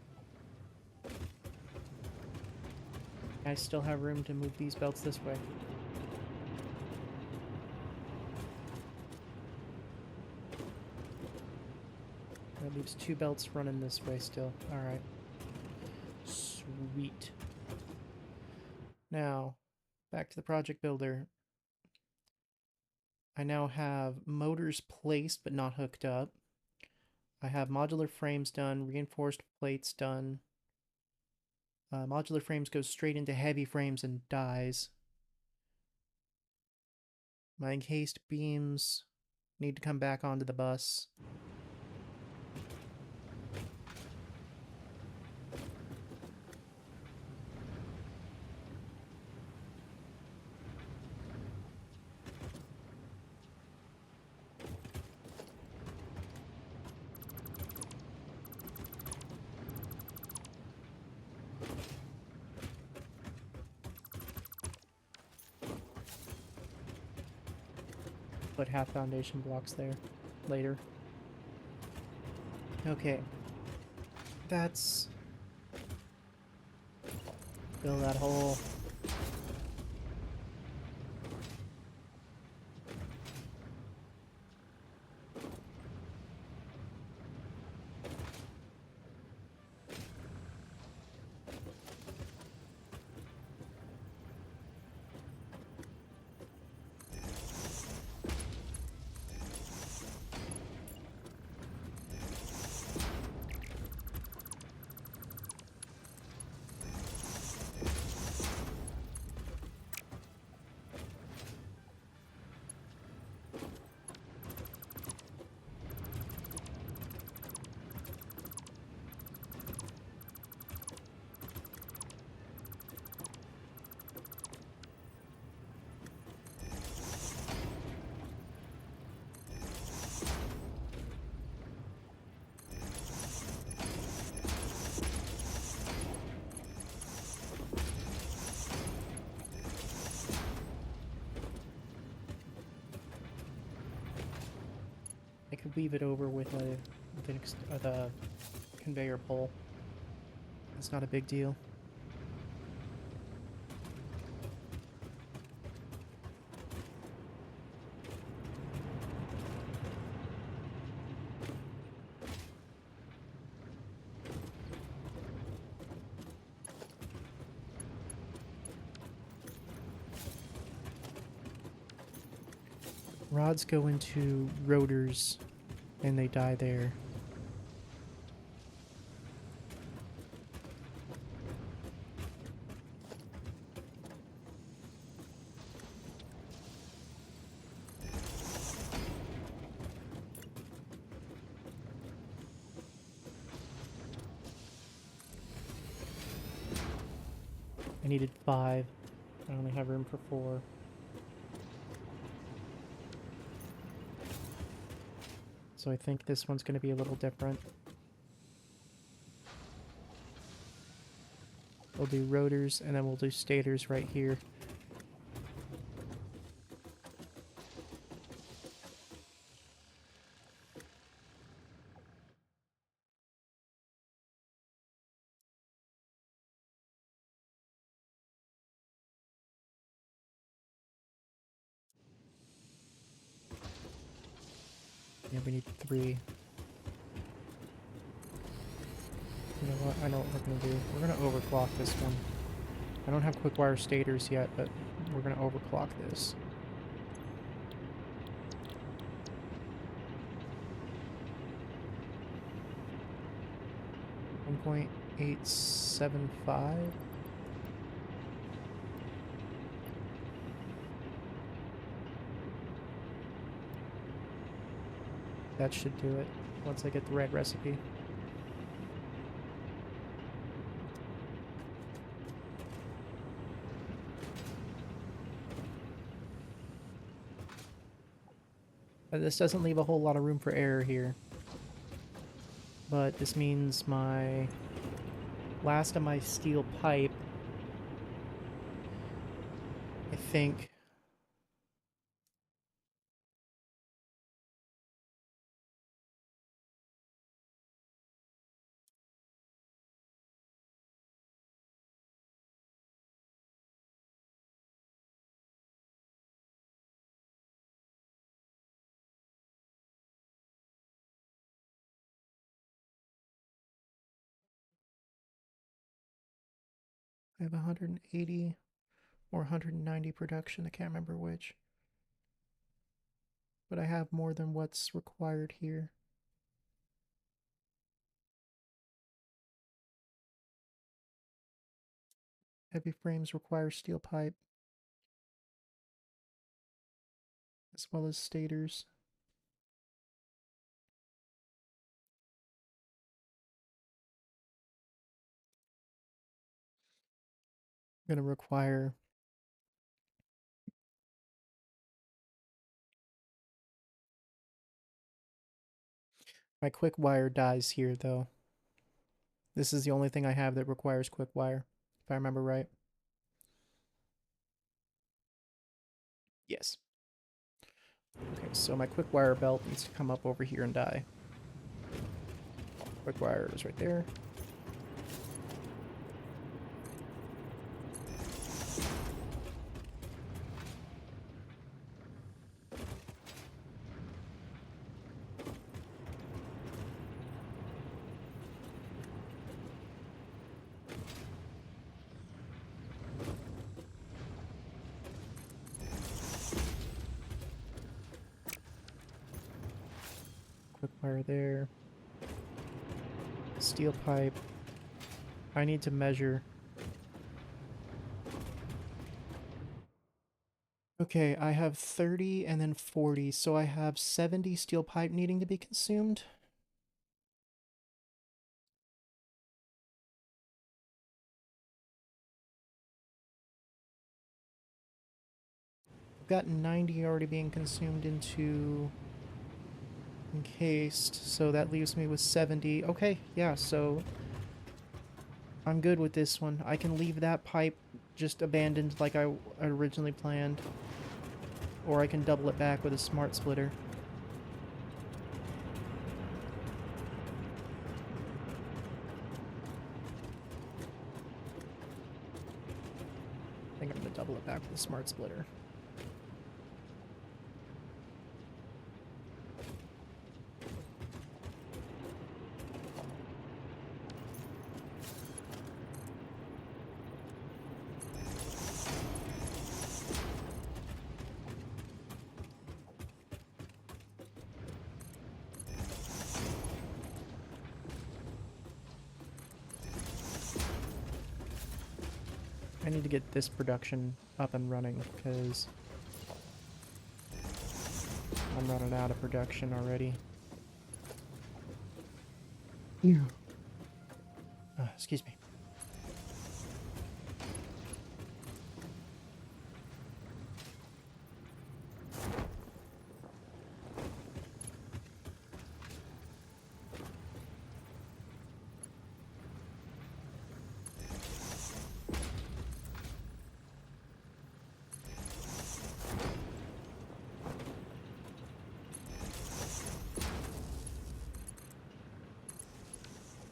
I still have room to move these belts this way. That leaves 2 belts running this way still. Alright. Sweet. Now, back to the project builder. I now have motors placed but not hooked up. I have modular frames done, reinforced plates done. Modular frames go straight into heavy frames and dies. My encased beams need to come back onto the bus. Put half foundation blocks there later. Okay. That's... Fill that hole. I could weave it over with the conveyor pole. It's not a big deal. Rods go into rotors And they die there. I needed 5. I only have room for 4. So I think this one's going to be a little different. We'll do rotors, and then we'll do stators right here. Yeah, we need 3. You know what? I know what we're going to do. We're going to overclock this one. I don't have quick wire stators yet, but we're going to overclock this. .875. That should do it once I get the right recipe. This doesn't leave a whole lot of room for error here. But this means my last of my steel pipe, I think, I have 180 or 190 production, I can't remember which. But I have more than what's required here. Heavy frames require steel pipe, as well as stators. I'm going to require my quick wire dies here, though. This is the only thing I have that requires quick wire, if I remember right. Yes. Okay, so my quick wire belt needs to come up over here and die. Quick wire is right there. Quick wire there. Steel pipe. I need to measure. Okay, I have 30 and then 40, so I have 70 steel pipe needing to be consumed. I've got 90 already being consumed into encased, so that leaves me with 70. Okay, yeah, so I'm good with this one. I can leave that pipe just abandoned like I originally planned. Or I can double it back with a smart splitter. I think I'm going to double it back with a smart splitter. I need to get this production up and running because I'm running out of production already. Yeah. Excuse me.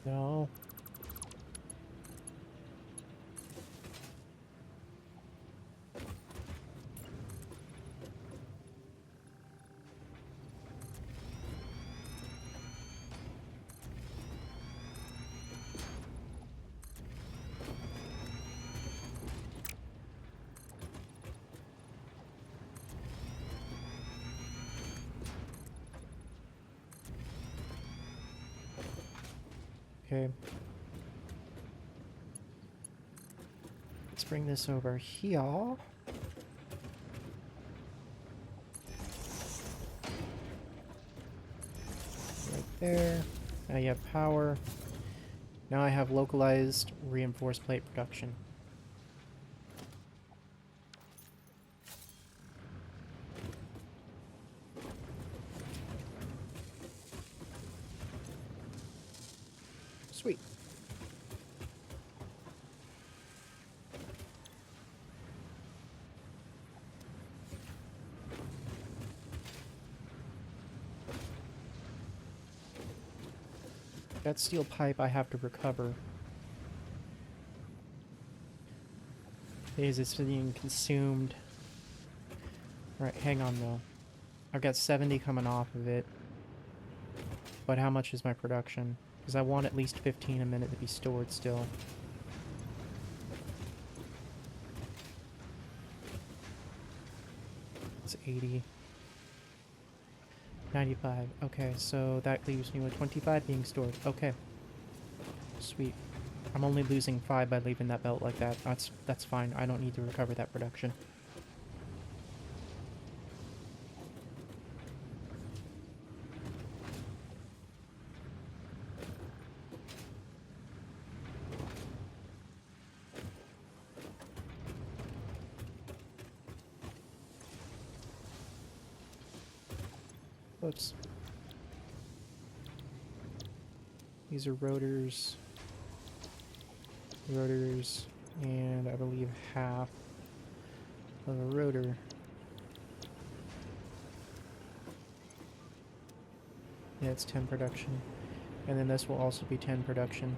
No. Okay. Let's bring this over here. Right there. Now you have power. Now I have localized reinforced plate production. Sweet. That steel pipe I have to recover. Because it's being consumed. Alright, hang on though. I've got 70 coming off of it. But how much is my production? Because I want at least 15 a minute to be stored still. It's 80. 95. Okay, so that leaves me with 25 being stored. Okay. Sweet. I'm only losing 5 by leaving that belt like that. That's fine. I don't need to recover that production. Oops. These are rotors. Rotors, and I believe half of a rotor. Yeah, it's 10 production. And then this will also be 10 production.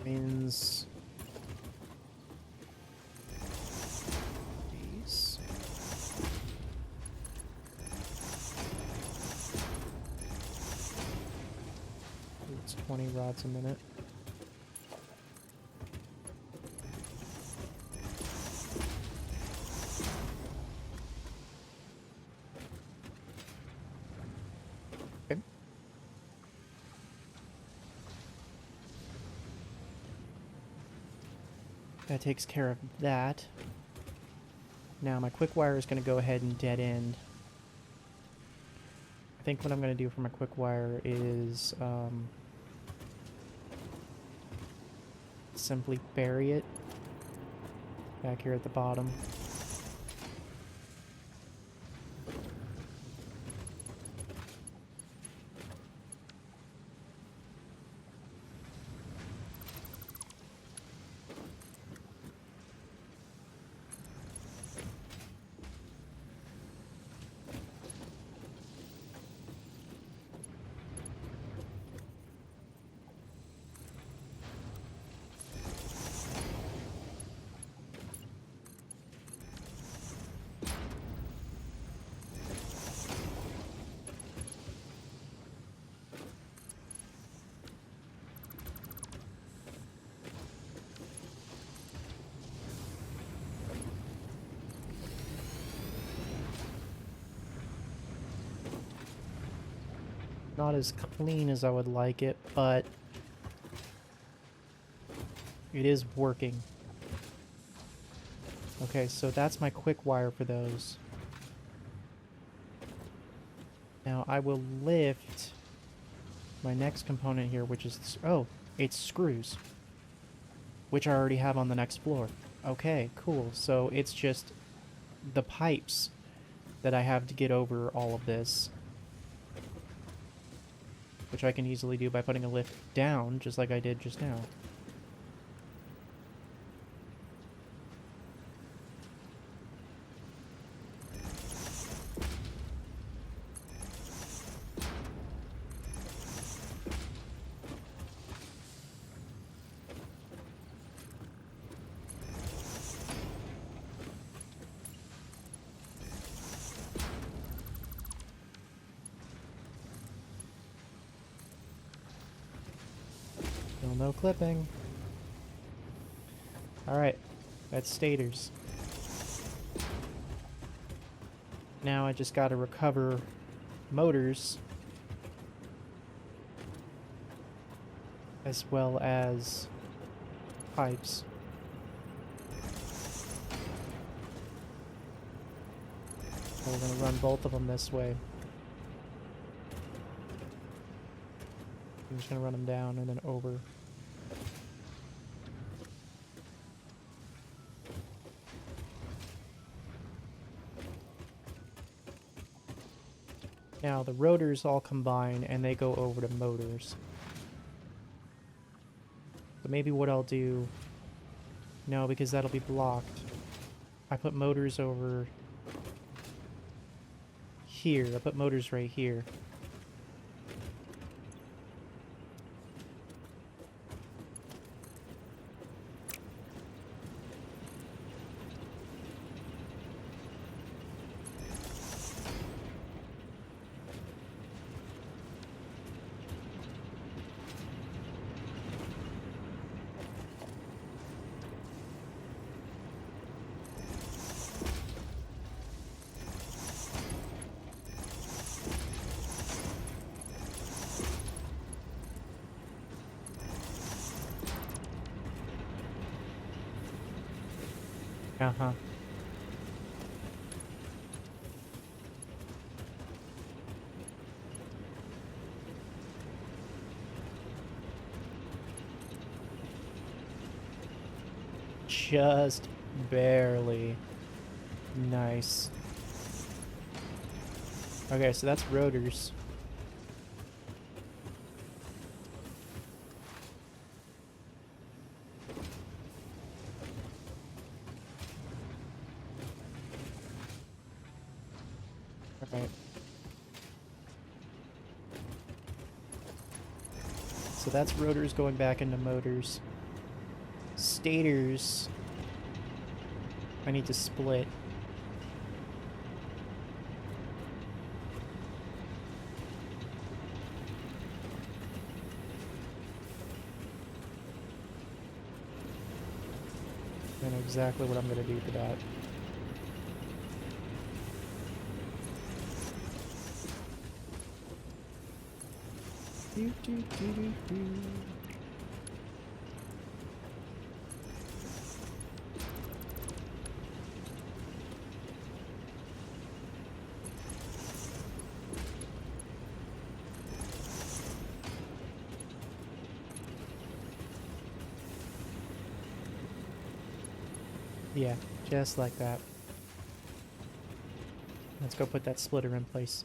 Means these. It's 20 rods a minute. Okay. That takes care of that. Now my quick wire is going to go ahead and dead end. I think what I'm going to do for my quick wire is simply bury it back here at the bottom. Not as clean as I would like it, but It is working. Okay, so that's my quick wire for those. Now I will lift my next component here, which is... Oh, it's screws. Which I already have on the next floor. Okay, cool. So it's just the pipes that I have to get over all of this. Which I can easily do by putting a lift down, just like I did just now. Still no clipping. Alright, that's stators. Now I just gotta recover motors as well as pipes. So we're gonna run both of them this way. I'm just gonna run them down and then over. Now the rotors all combine and they go over to motors. But maybe what I'll do... No, because that'll be blocked. I put motors over here. I put motors right here. Uh-huh. Just barely. Nice. Okay, so that's rotors. Alright. So that's rotors going back into motors. Stators, I need to split. I know exactly what I'm going to do for that. Do, do, do, do, do. Yeah, just like that. Let's go put that splitter in place.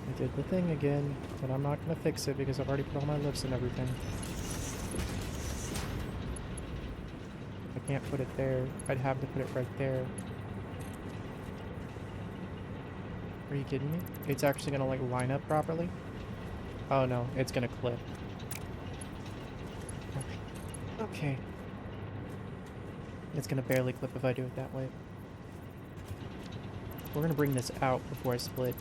I did the thing again, but I'm not going to fix it because I've already put all my lifts and everything. I can't put it there. I'd have to put it right there. Are you kidding me? It's actually gonna like line up properly? Oh no, it's gonna clip. Okay. It's gonna barely clip if I do it that way. We're gonna bring this out before I split.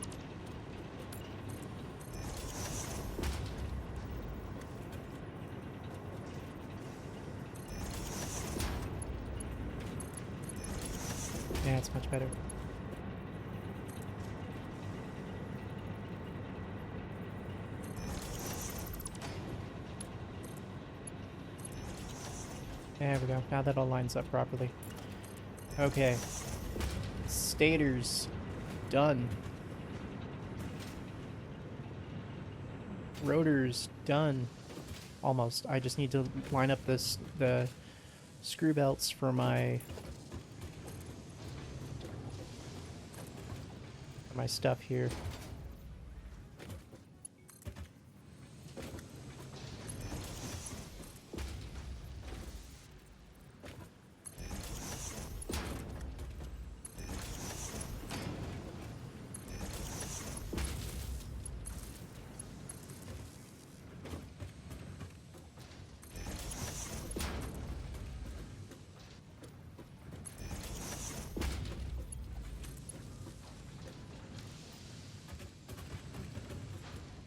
That's much better. There we go. Now that all lines up properly. Okay. Stators. Done. Rotors. Done. Almost. I just need to line up the screw belts for my stuff here.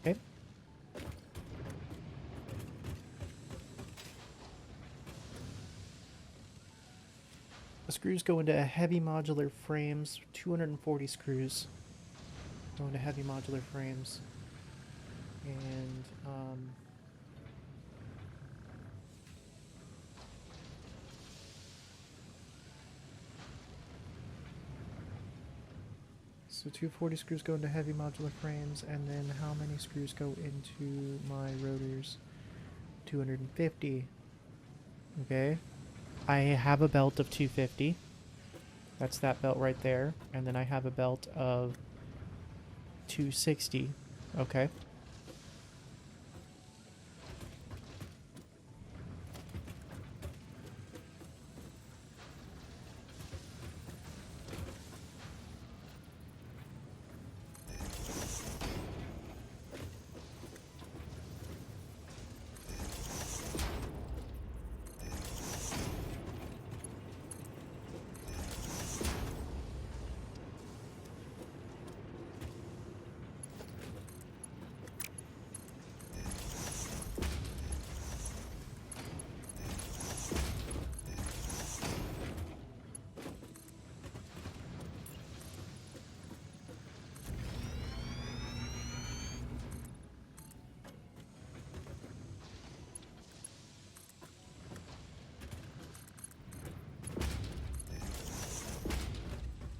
Okay. The screws go into heavy modular frames. 240 screws go into heavy modular frames. And, so 240 screws go into heavy modular frames, and then how many screws go into my rotors? 250. Okay. I have a belt of 250. That's that belt right there. And then I have a belt of 260. Okay.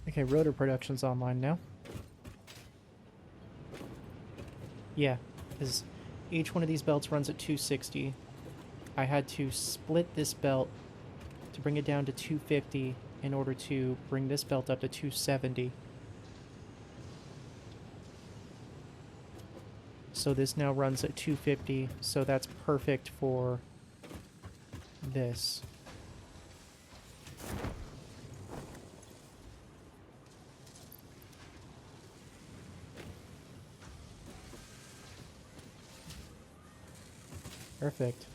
Okay, rotor production's online now. Yeah, because each one of these belts runs at 260. I had to split this belt to bring it down to 250 in order to bring this belt up to 270. So this now runs at 250, so that's perfect for this. Perfect.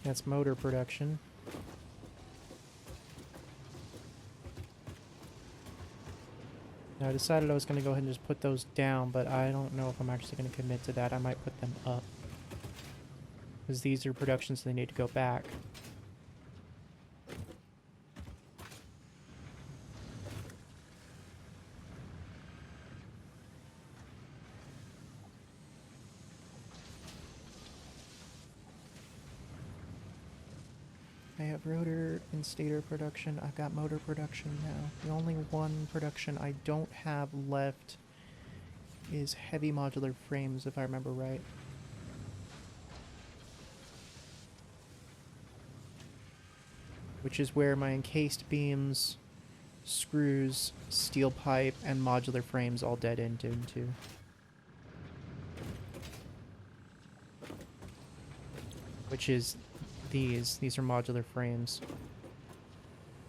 That's motor production. Now I decided I was going to go ahead and just put those down, but I don't know if I'm actually going to commit to that. I might put them up, because these are productions, so they need to go back. I have rotor and stator production. I've got motor production now. The only one production I don't have left is heavy modular frames, if I remember right. Which is where my encased beams, screws, steel pipe, and modular frames all dead end into. Which is these. These are modular frames.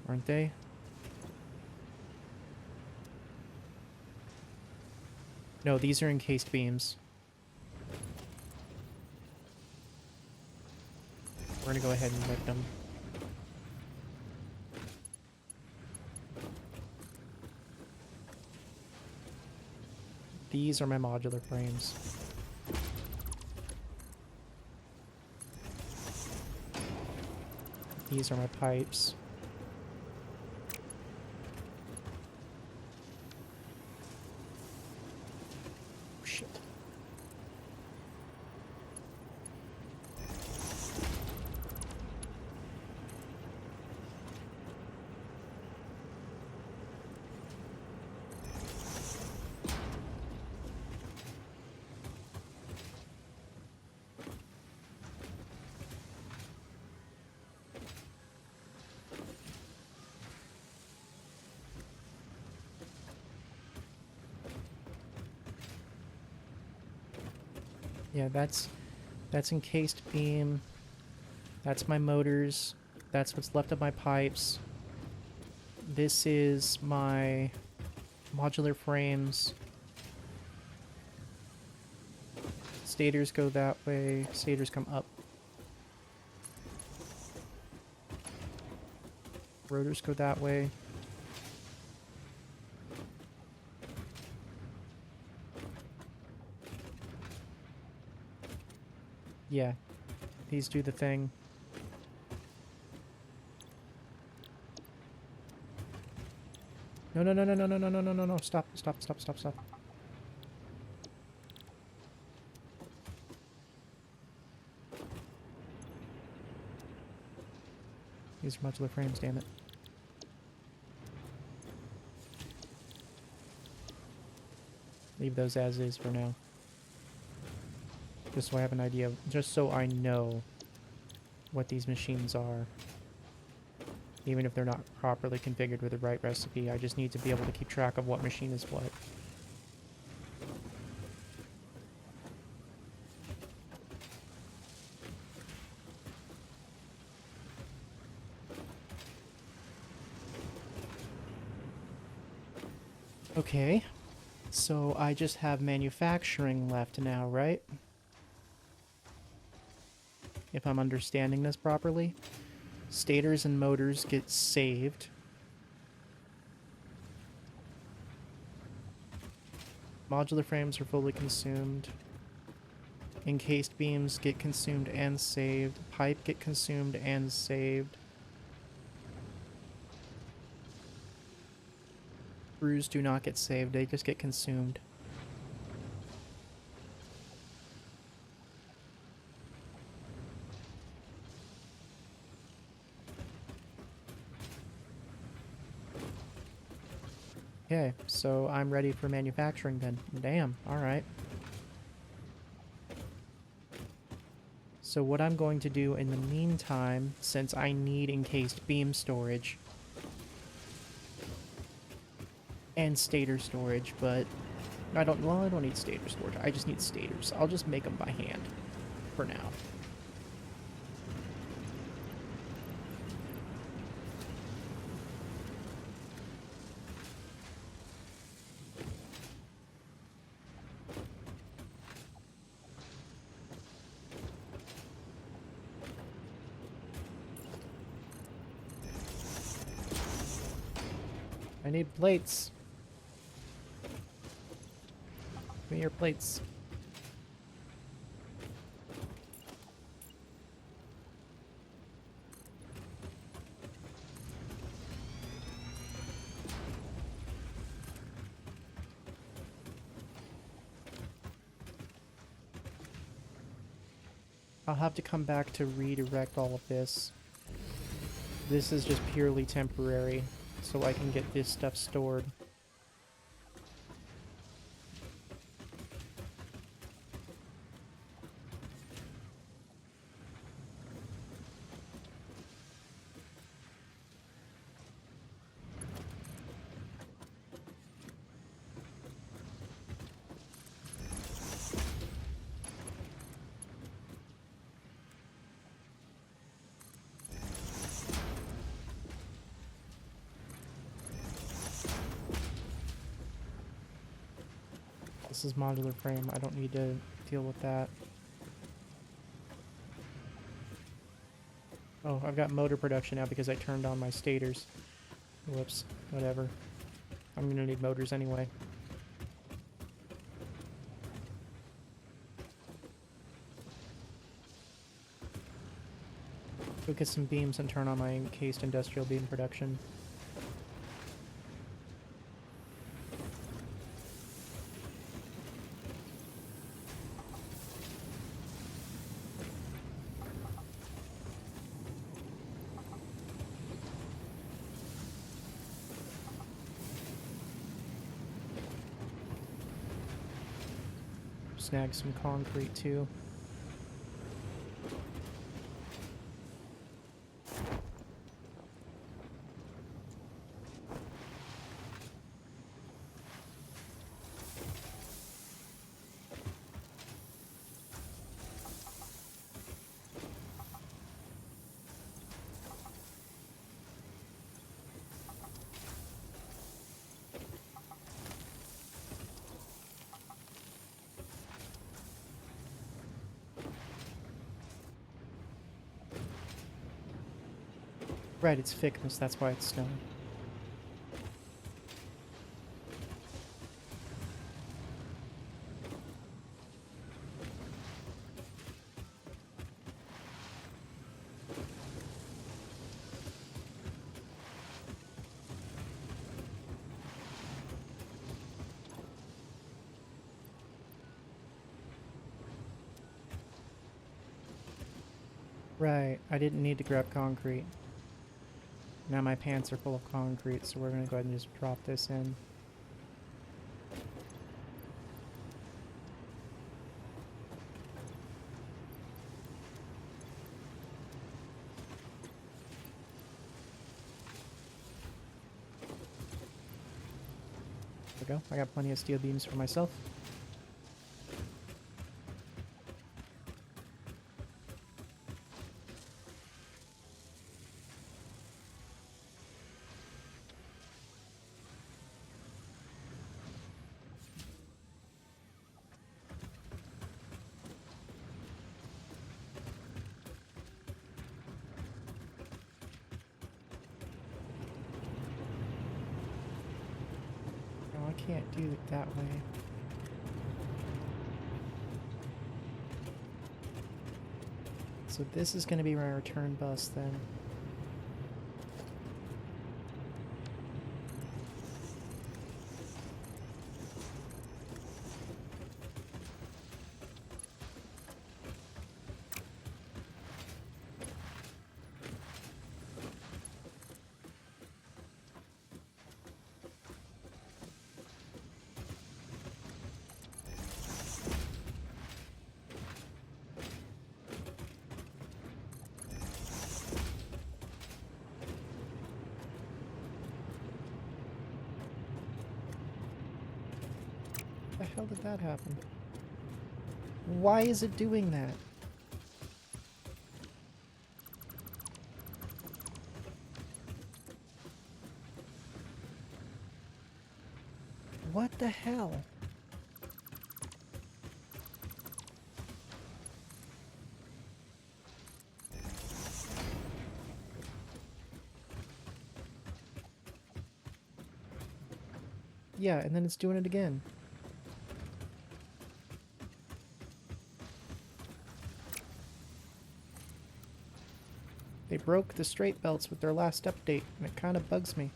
Aren't they? No, these are encased beams. We're gonna go ahead and lift them. These are my modular frames. These are my pipes. Shit. Yeah, that's encased beam. That's my motors. That's what's left of my pipes. This is my modular frames. Stators go that way. Stators come up. Rotors go that way. Yeah, these do the thing. No, no, no, no, no, no, no, no, no, no, no, stop, stop, stop, stop, stop. These are modular frames, damn it. Leave those as is for now. Just so I have an idea, just so I know what these machines are. Even if they're not properly configured with the right recipe, I just need to be able to keep track of what machine is what. Okay, so I just have manufacturing left now, right? If I'm understanding this properly. Stators and motors get saved. Modular frames are fully consumed. Encased beams get consumed and saved. Pipe get consumed and saved. Screws do not get saved, they just get consumed. Okay, so I'm ready for manufacturing then. Damn, alright. So what I'm going to do in the meantime, since I need encased beam storage and stator storage, but I don't need stator storage. I just need stators. I'll just make them by hand for now. I need plates. Give me your plates. I'll have to come back to redirect all of this. This is just purely temporary, so I can get this stuff stored. This is modular frame. I don't need to deal with that. Oh, I've got motor production now because I turned on my stators. Whoops. Whatever. I'm gonna need motors anyway. Go get some beams and turn on my encased industrial beam production. Snag some concrete too. Right, it's thickness, that's why it's stone. Right, I didn't need to grab concrete. Now my pants are full of concrete, so we're gonna go ahead and just drop this in. There we go. I got plenty of steel beams for myself. No, I can't do it that way. So this is going to be my return bus then. The hell did that happen? Why is it doing that? What the hell? Yeah, and then it's doing it again. They broke the straight belts with their last update, and it kind of bugs me.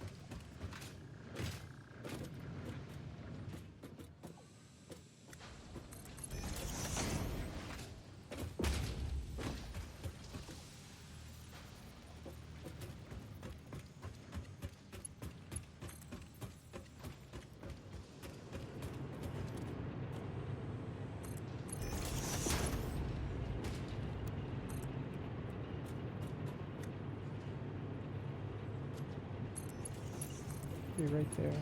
Be right there.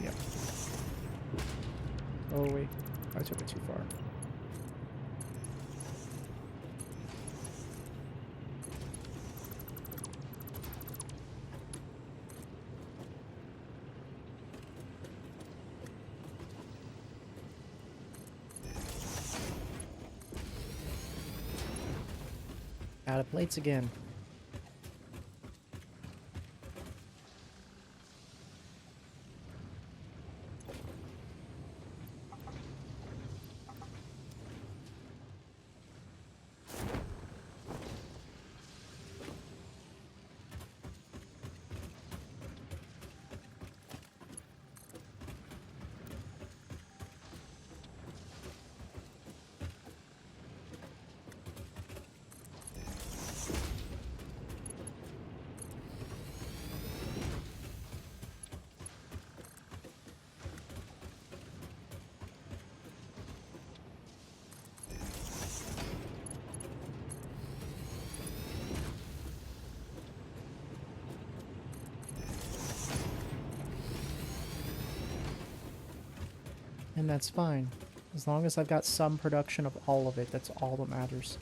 Yep. Oh wait, I took it too far. Out of plates again. And that's fine. As long as I've got some production of all of it, that's all that matters.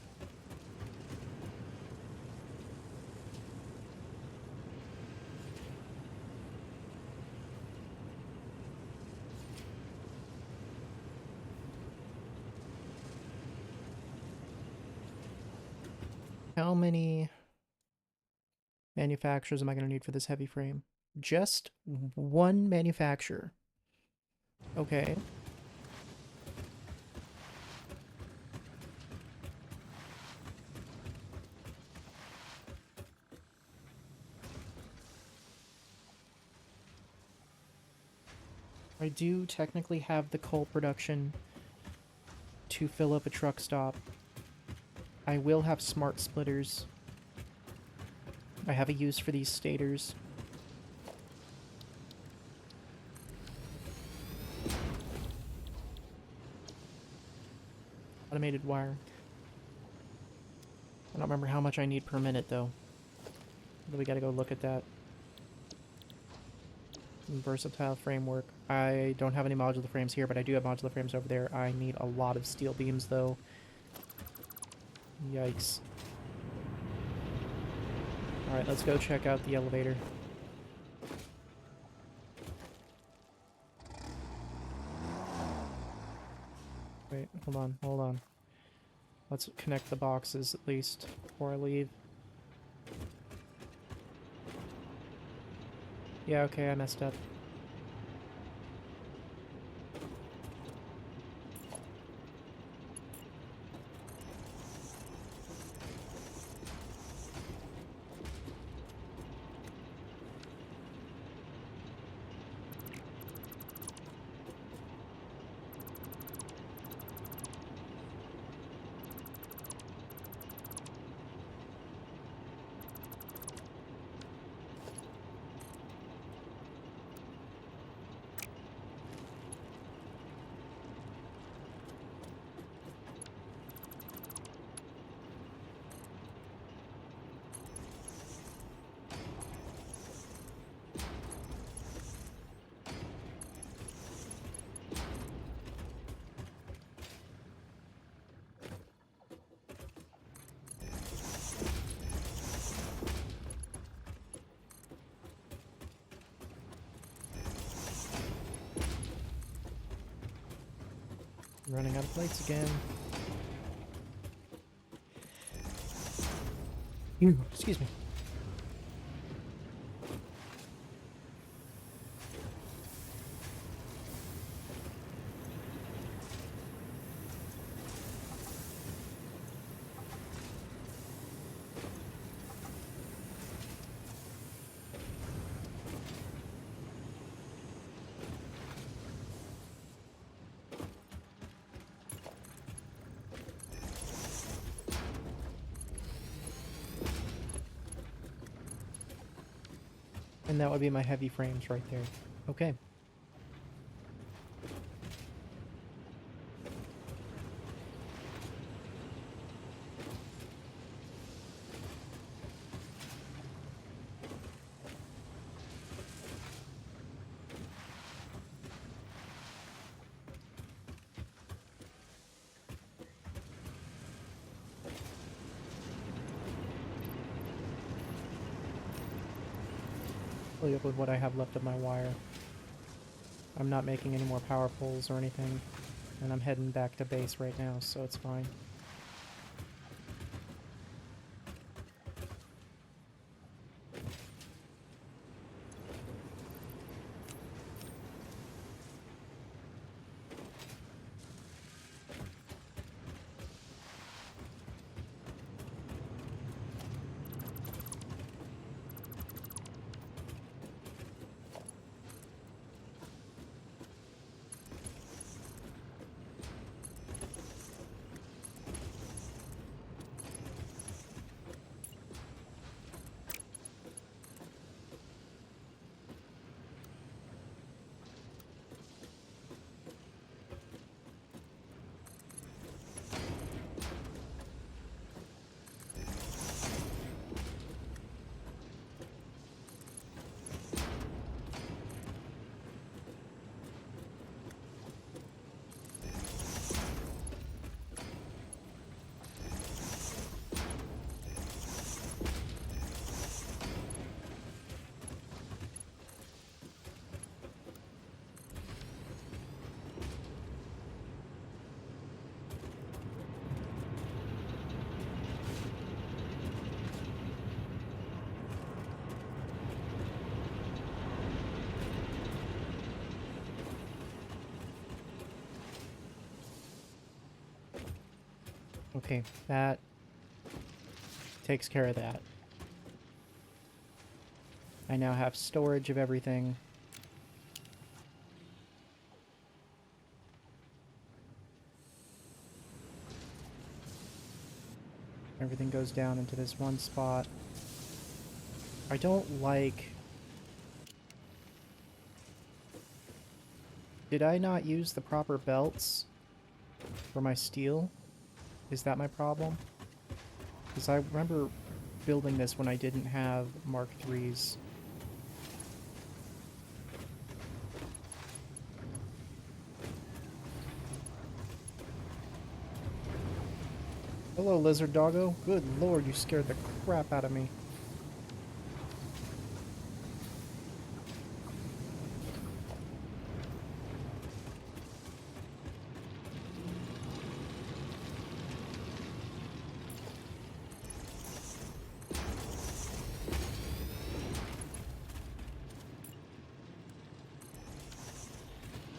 How many manufacturers am I going to need for this heavy frame? Just one manufacturer. Okay. I do technically have the coal production to fill up a truck stop. I will have smart splitters. I have a use for these stators. Automated wire. I don't remember how much I need per minute, though. But we gotta go look at that. Versatile framework. I don't have any modular frames here, but I do have modular frames over there. I need a lot of steel beams, though. Yikes. Alright, let's go check out the elevator. Wait, hold on. Let's connect the boxes, at least, before I leave. Yeah, okay, I messed up. I'm running out of plates again. Excuse me. And that would be my heavy frames right there. Okay. Up with what I have left of my wire. I'm not making any more power poles or anything, and I'm heading back to base right now, so it's fine. Okay, that takes care of that. I now have storage of everything. Everything goes down into this one spot. I don't like... Did I not use the proper belts for my steel? Is that my problem? Because I remember building this when I didn't have Mark III's. Hello, lizard doggo. Good lord, you scared the crap out of me.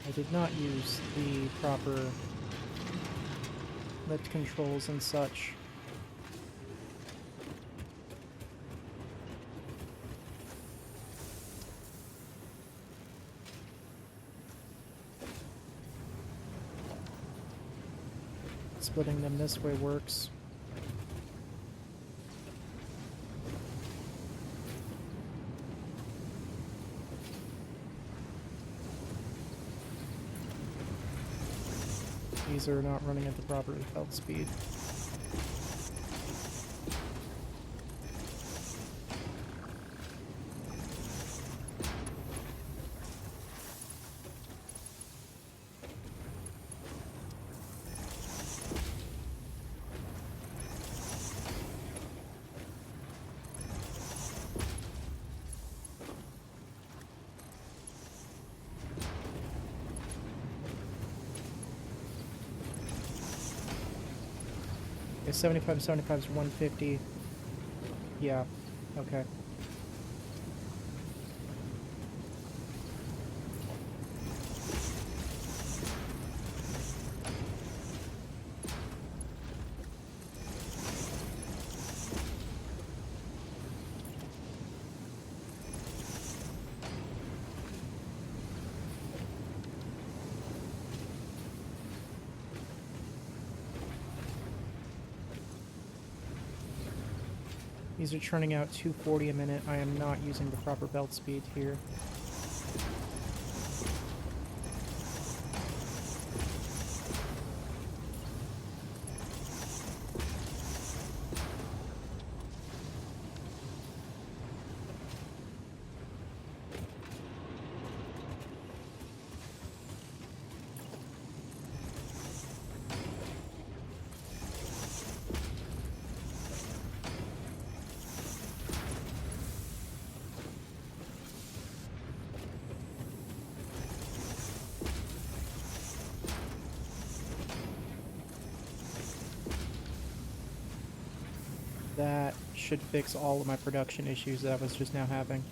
I did not use the proper lift controls and such. Splitting them this way works. These are not running at the proper belt speed. Okay, 75 is 150. Yeah, okay. These are churning out 240 a minute. I am not using the proper belt speed here. That should fix all of my production issues that I was just now having.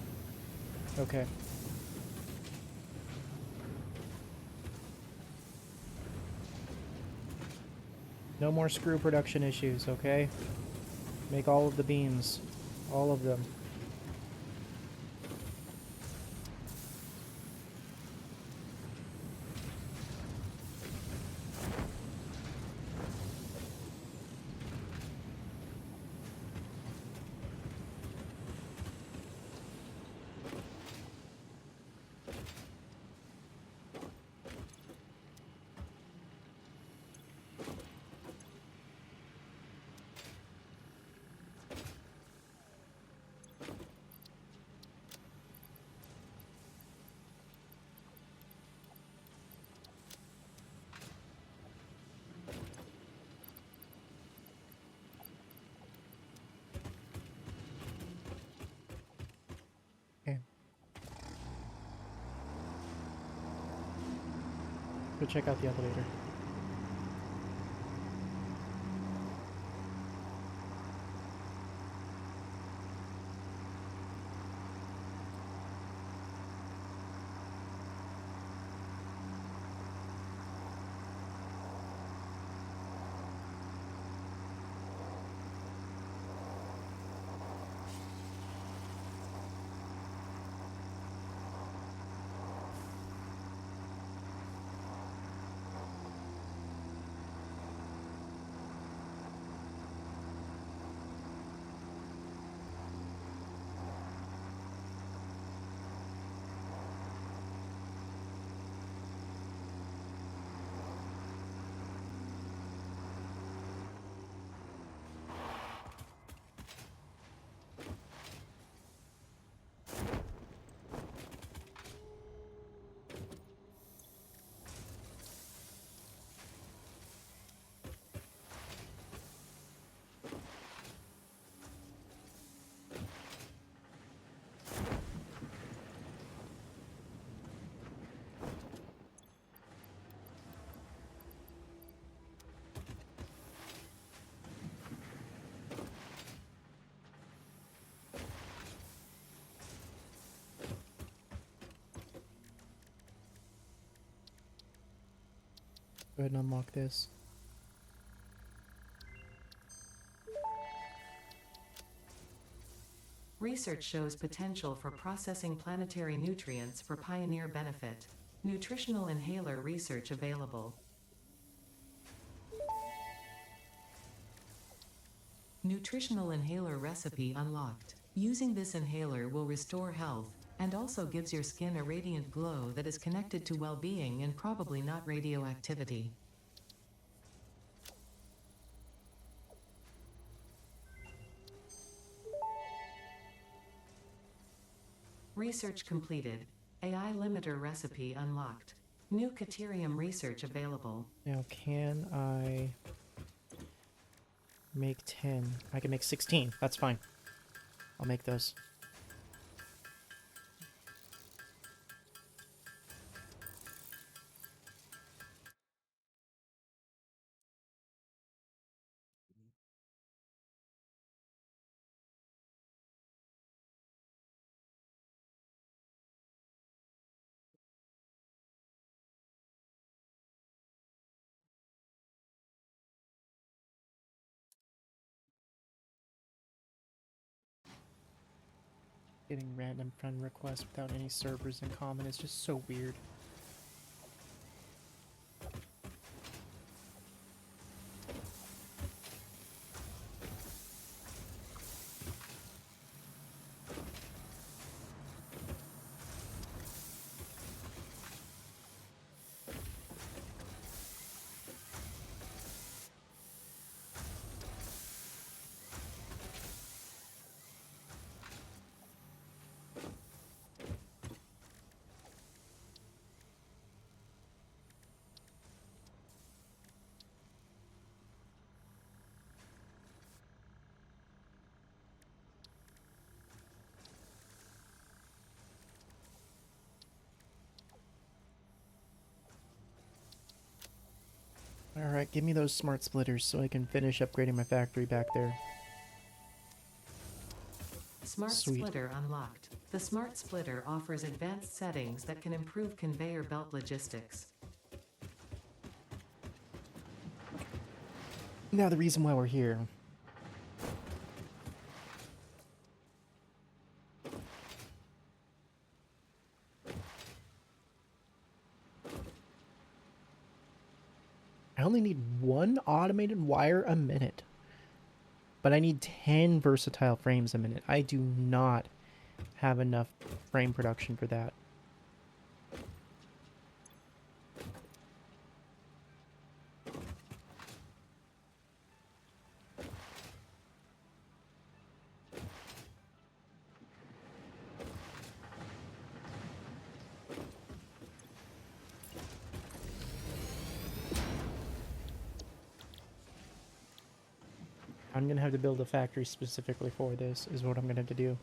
Okay. No more screw production issues, okay? Make all of the beams. All of them. Okay. Go check out the elevator. Go ahead and unlock this. Research shows potential for processing planetary nutrients for pioneer benefit. Nutritional inhaler research available. Nutritional inhaler recipe unlocked. Using this inhaler will restore health, and also gives your skin a radiant glow that is connected to well-being and probably not radioactivity. Research completed. AI limiter recipe unlocked. New Caterium research available. Now, can I make 10? I can make 16. That's fine. I'll make those. Getting random friend requests without any servers in common is just so weird. Alright, give me those smart splitters so I can finish upgrading my factory back there. Smart Sweet. Splitter unlocked. The Smart Splitter offers advanced settings that can improve conveyor belt logistics. Now the reason why we're here. I only need 1 automated wire a minute. But I need 10 versatile frames a minute. I do not have enough frame production for that. I'm going to have to build a factory specifically for this, is what I'm going to have to do.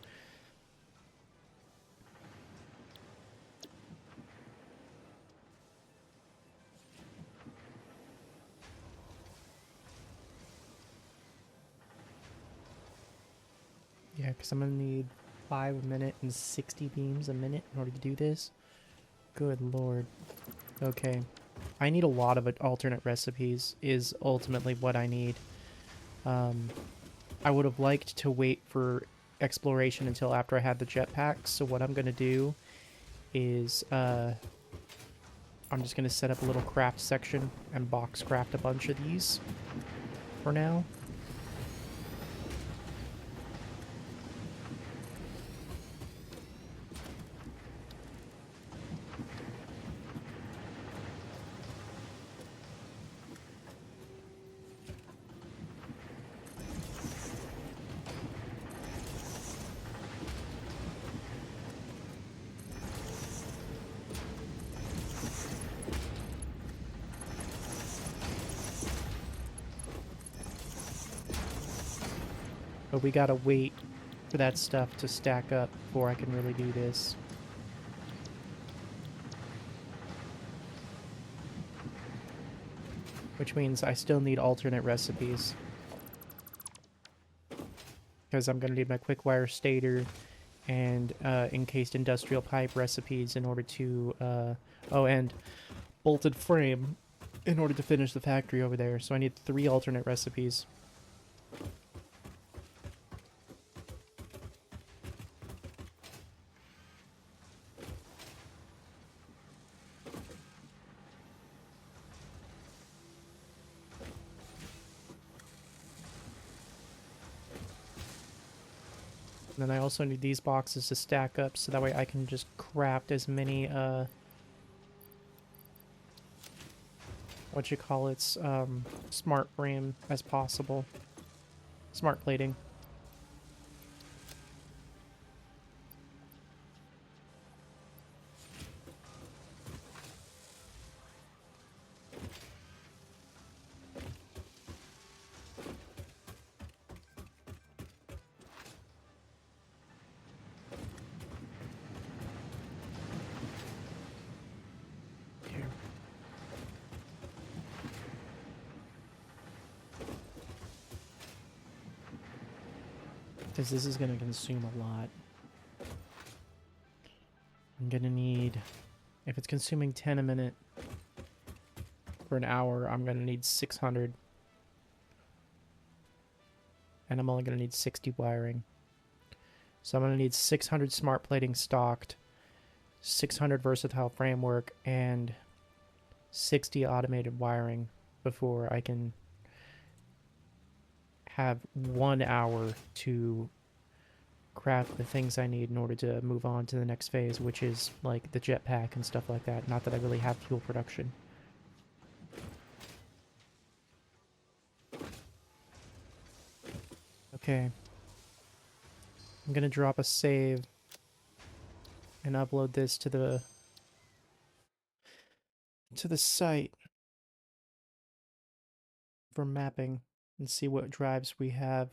Yeah, because I'm going to need 5 a minute and 60 beams a minute in order to do this. Good lord. Okay. I need a lot of alternate recipes, is ultimately what I need. I would have liked to wait for exploration until after I had the jetpacks, so what I'm going to do is I'm just going to set up a little craft section and box craft a bunch of these for now. But we gotta wait for that stuff to stack up before I can really do this. Which means I still need alternate recipes. Because I'm gonna need my quick wire stator and encased industrial pipe recipes in order to... oh, and bolted frame in order to finish the factory over there. So I need 3 alternate recipes. And then I also need these boxes to stack up so that way I can just craft as many, smart frame as possible. Smart plating. Here. Because this is going to consume a lot. I'm going to need... If it's consuming 10 a minute for an hour, I'm going to need 600. And I'm only going to need 60 wiring. So I'm going to need 600 smart plating stocked, 600 versatile framework, and 60 automated wiring before I can have 1 hour to craft the things I need in order to move on to the next phase, which is like the jetpack and stuff like that. Not that I really have fuel production. Okay. I'm gonna drop a save and upload this to the site for mapping and see what drives we have.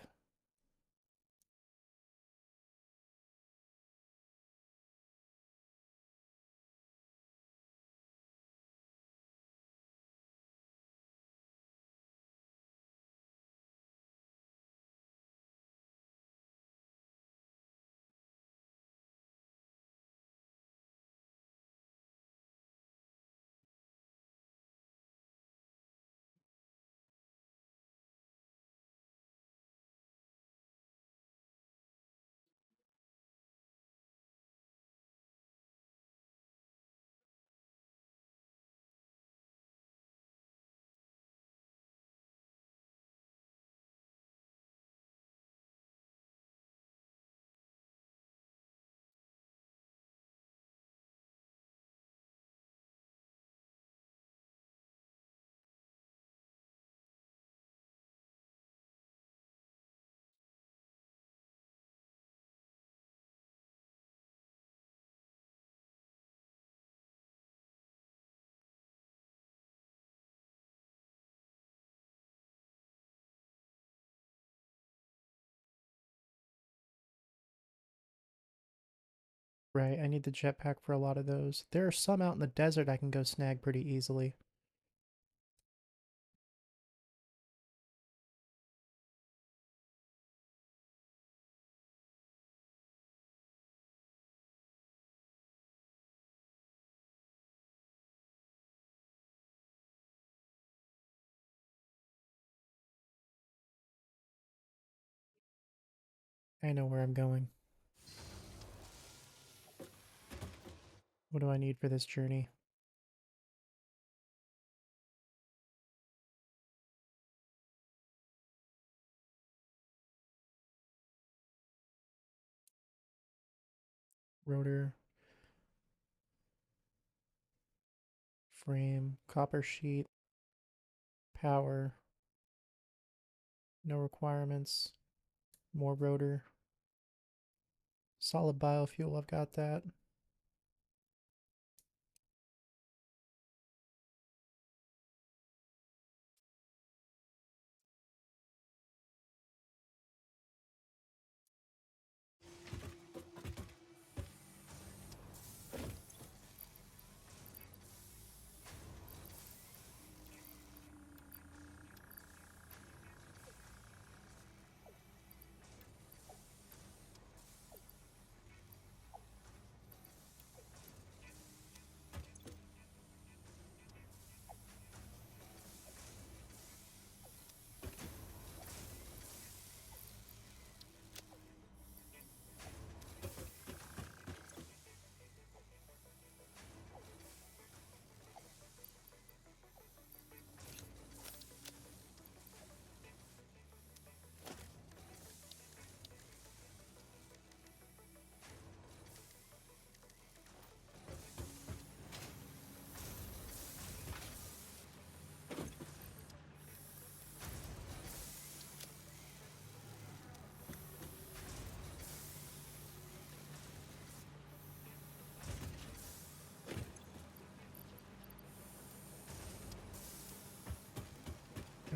Right, I need the jetpack for a lot of those. There are some out in the desert I can go snag pretty easily. I know where I'm going. What do I need for this journey? Rotor, frame, copper sheet, power, no requirements, more rotor, solid biofuel, I've got that.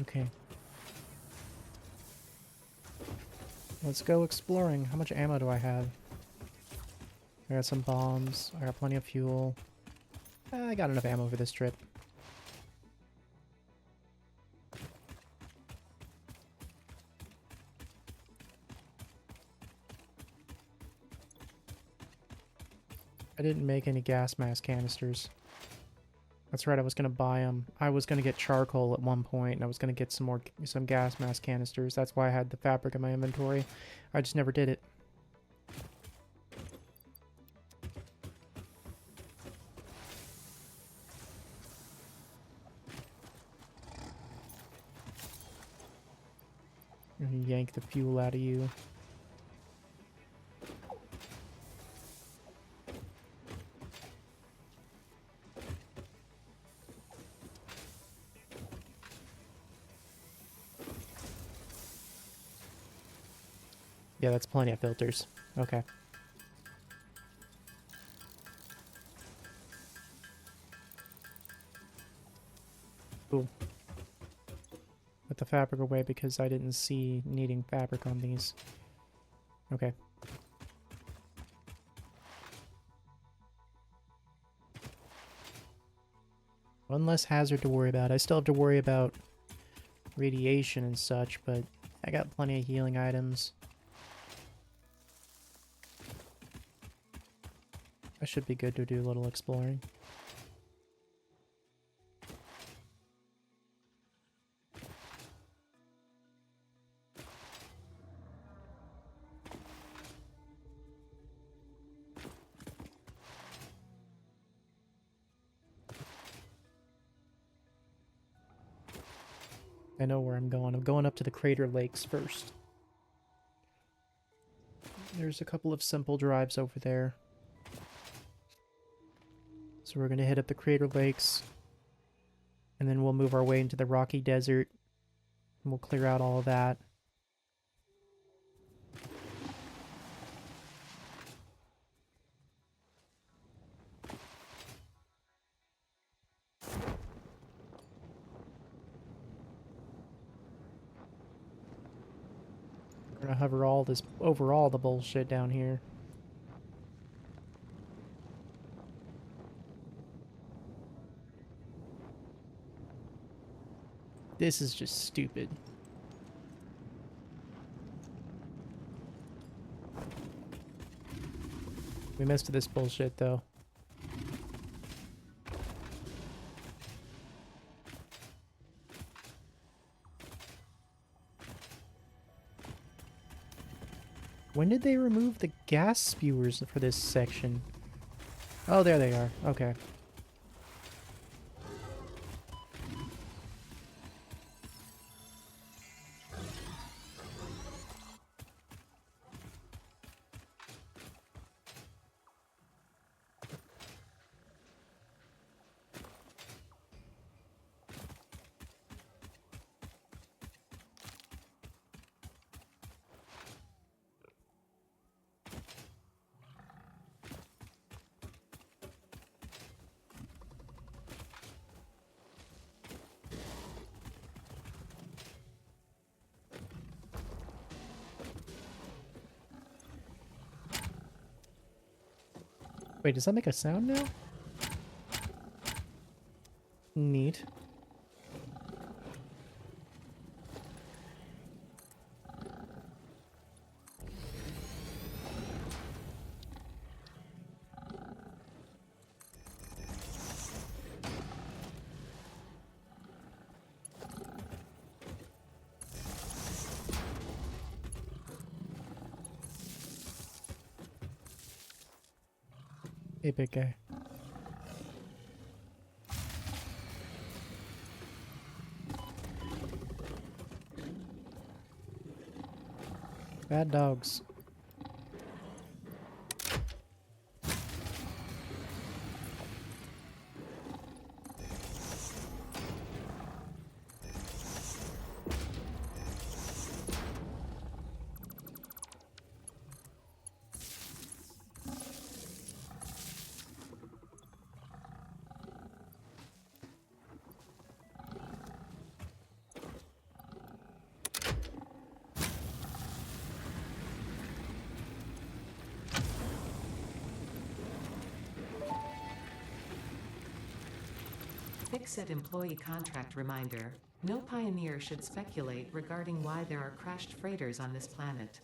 Okay. Let's go exploring. How much ammo do I have? I got some bombs. I got plenty of fuel. I got enough ammo for this trip. I didn't make any gas mask canisters. That's right, I was gonna buy them. I was gonna get charcoal at one point, and I was gonna get some gas mask canisters. That's why I had the fabric in my inventory. I just never did it. And yank the fuel out of you. Yeah, that's plenty of filters. Okay. Cool. Put the fabric away because I didn't see needing fabric on these. Okay. One less hazard to worry about. I still have to worry about radiation and such, but I got plenty of healing items. I should be good to do a little exploring. I know where I'm going. I'm going up to the Crater Lakes first. There's a couple of simple drives over there. So we're going to hit up the Crater Lakes. And then we'll move our way into the Rocky Desert. And we'll clear out all of that. We're going to hover over all the bullshit down here. This is just stupid. We missed this bullshit, though. When did they remove the gas spewers for this section? Oh, there they are. Okay. Wait, does that make a sound now? Neat. Hey, big guy. Bad dogs. Fix-It employee contract reminder. No pioneer should speculate regarding why there are crashed freighters on this planet.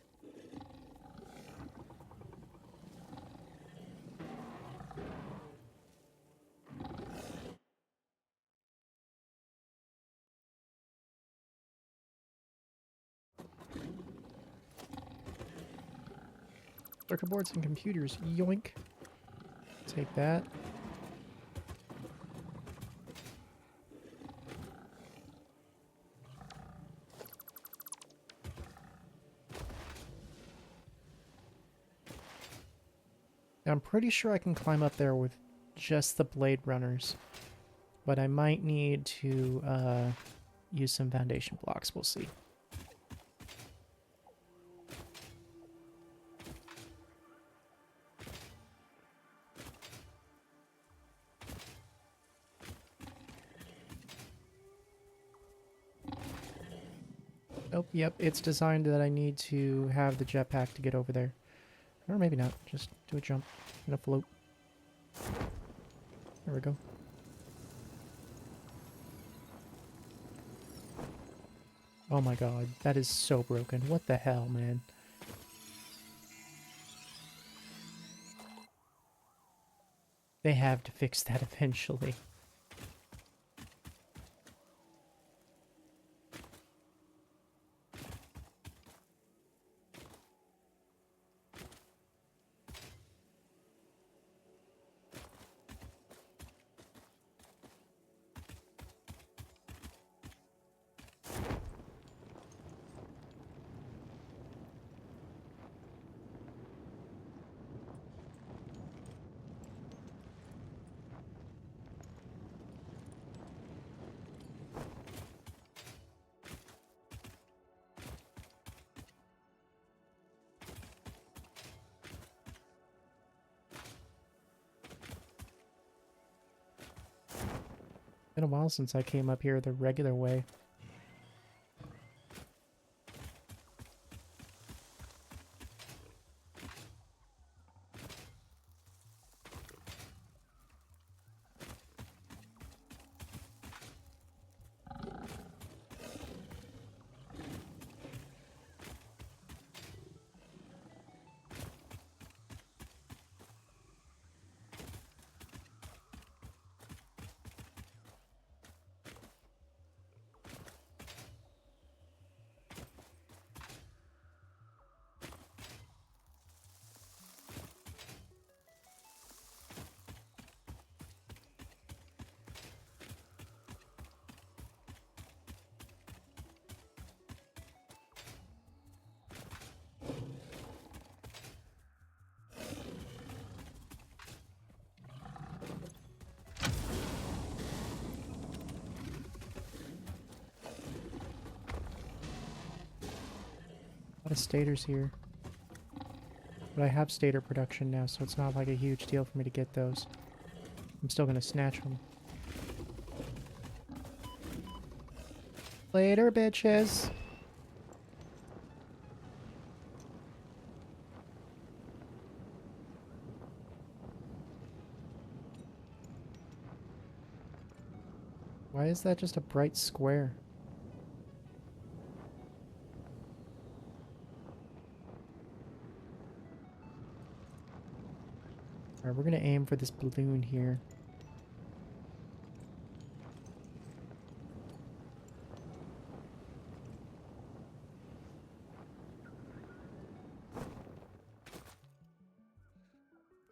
Circuit boards and computers. Yoink. Take that. Now, I'm pretty sure I can climb up there with just the blade runners, but I might need to use some foundation blocks. We'll see. Oh, yep, it's designed that I need to have the jetpack to get over there. Or maybe not, just do a jump and a float. There we go. Oh my god, that is so broken. What the hell, man? They have to fix that eventually. Been a while since I came up here the regular way. A lot of stators here. But I have stator production now, so it's not like a huge deal for me to get those. I'm still gonna snatch them. Later, bitches! Why is that just a bright square? Alright, we're gonna aim for this balloon here.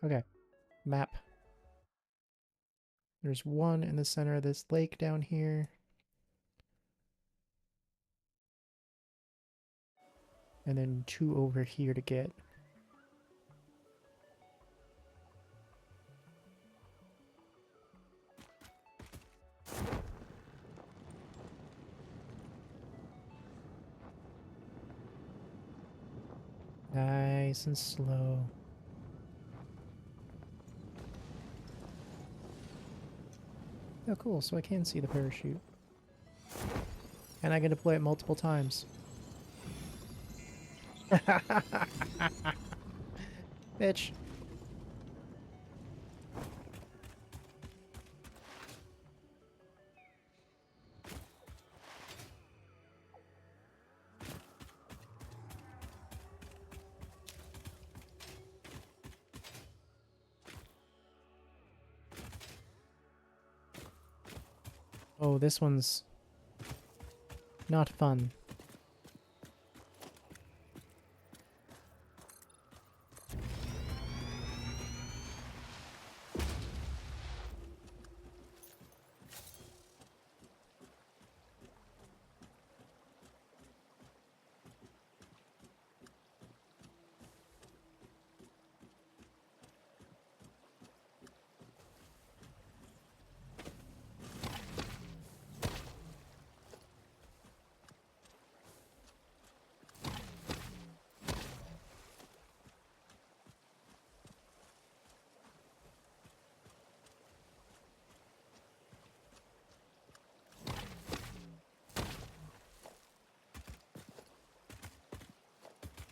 Okay, map. There's one in the center of this lake down here. And then two over here to get. Nice and slow. Oh, cool. So I can see the parachute. And I can deploy it multiple times. Bitch. Oh, this one's not fun.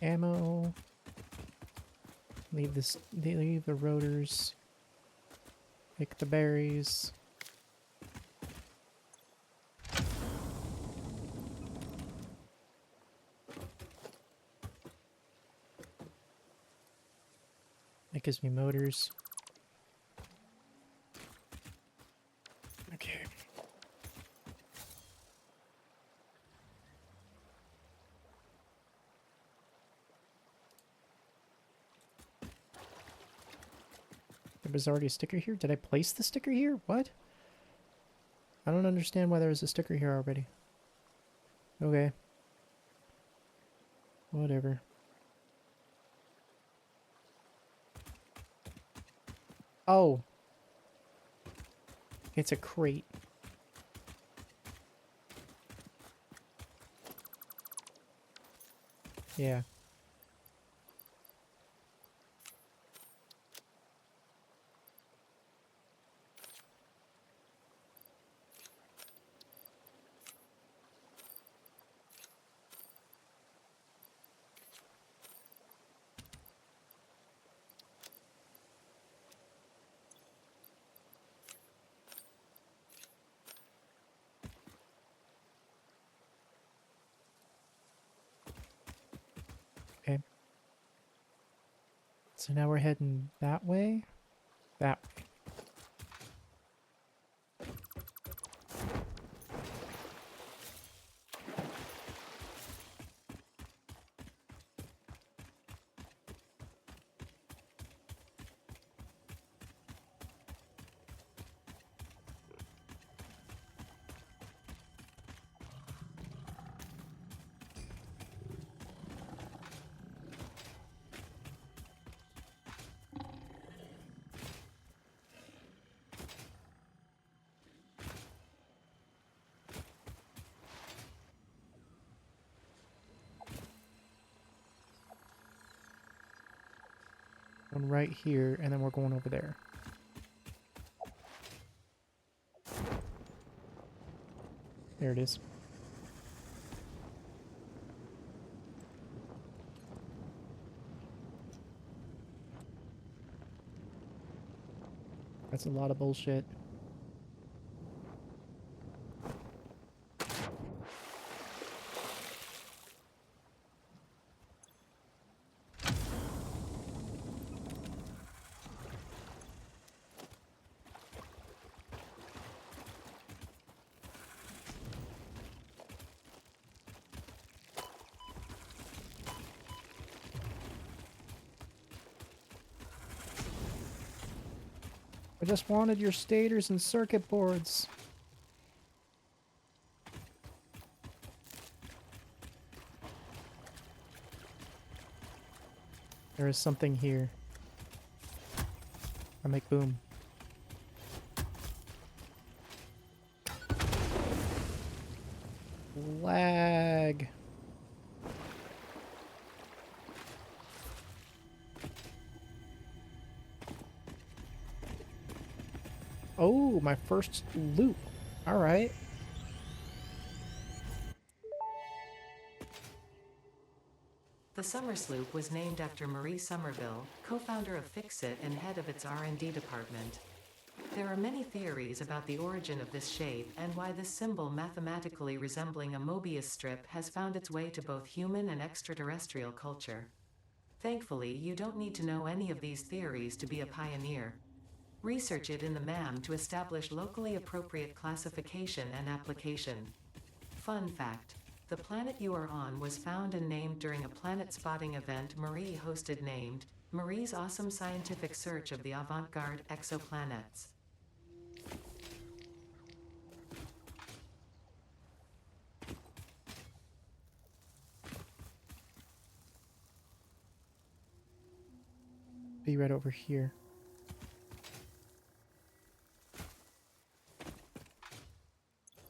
Ammo. Leave this. Leave the rotors. Pick the berries. That gives me motors. Okay. There was already a sticker here? Did I place the sticker here? What? I don't understand why there was a sticker here already. Okay. Whatever. Oh. It's a crate. Yeah. Okay. So now we're heading that way? That way. One right here, and then we're going over there. There it is. That's a lot of bullshit. I just wanted your stators and circuit boards. There is something here. I make boom. Lag. Oh, my first loop. All right. The Summer Sloop was named after Marie Somerville, co-founder of Fixit and head of its R&D department. There are many theories about the origin of this shape and why this symbol mathematically resembling a Mobius strip has found its way to both human and extraterrestrial culture. Thankfully, you don't need to know any of these theories to be a pioneer. Research it in the MAM to establish locally appropriate classification and application. Fun fact. The planet you are on was found and named during a planet spotting event Marie hosted named Marie's Awesome Scientific Search of the Avant-Garde Exoplanets. Be right over here.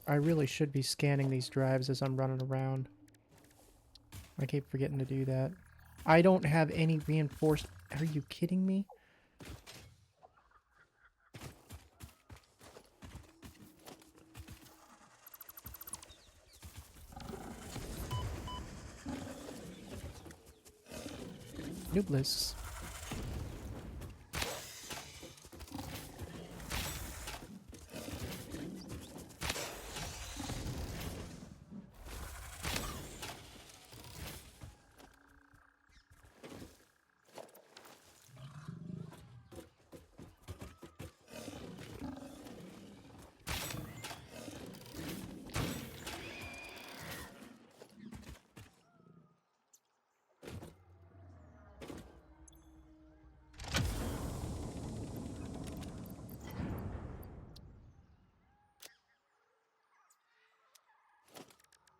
I really should be scanning these drives as I'm running around. I keep forgetting to do that. I don't have any reinforced... Are you kidding me? Nublis.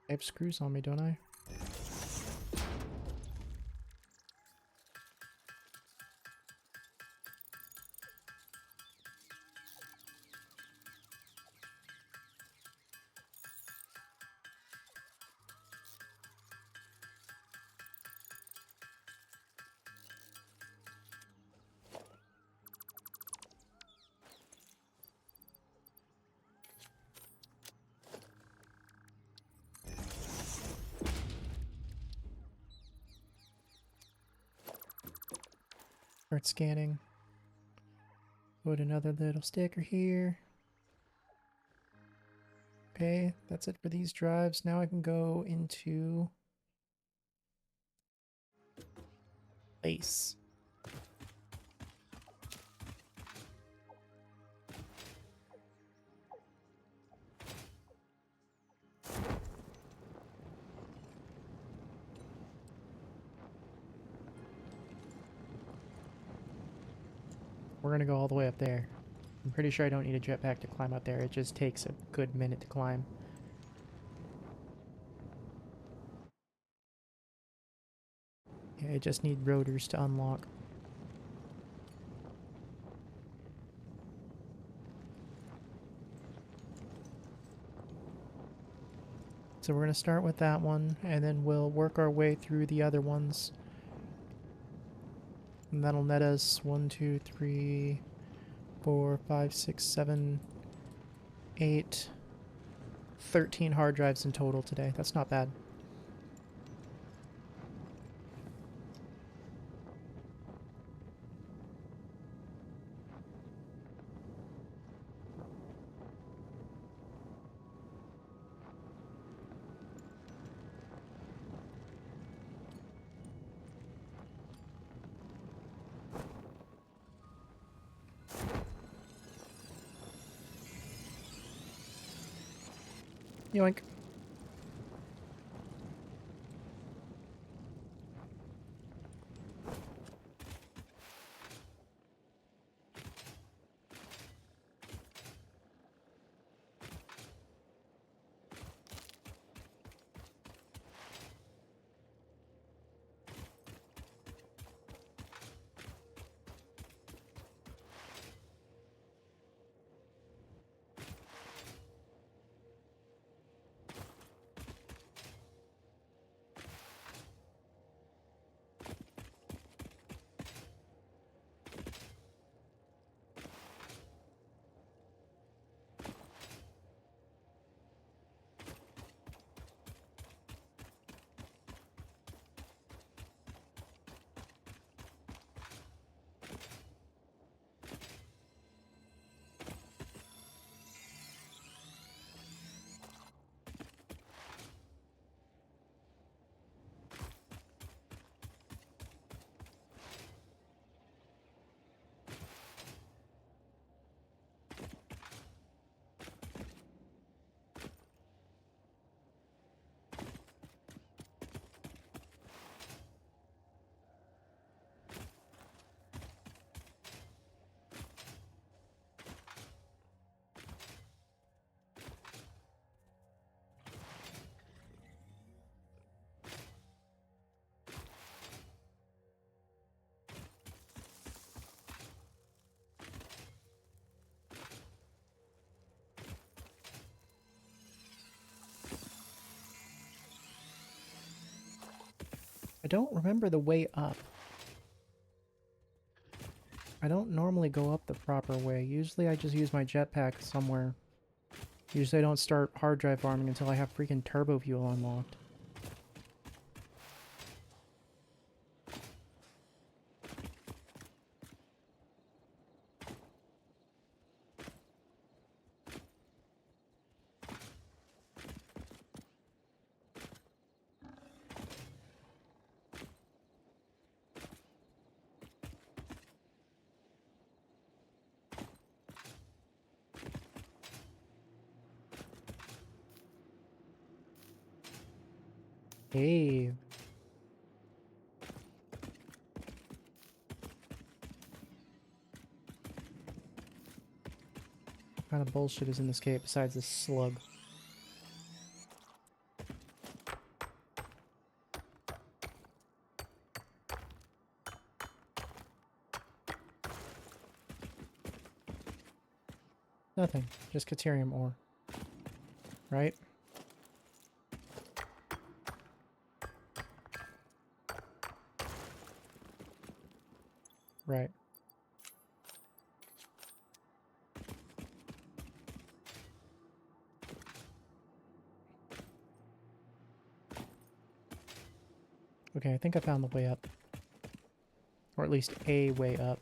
I have screws on me, don't I? Start scanning. Put another little sticker here. Okay, that's it for these drives. Now I can go into base. We're gonna go all the way up there. I'm pretty sure I don't need a jetpack to climb up there. It just takes a good minute to climb. Yeah, I just need rotors to unlock. So we're going to start with that one, and then we'll work our way through the other ones. And that'll net us 1, 2, 3, 4, 5, 6, 7, 8, 13 hard drives in total today. That's not bad. Yoink. I don't remember the way up. I don't normally go up the proper way. Usually I just use my jetpack somewhere. Usually I don't start hard drive farming until I have freaking turbo fuel unlocked. Hey. What kind of bullshit is in this cave besides this slug? Nothing. Just Caterium ore. Right? Right. Okay, I think I found the way up. Or at least a way up.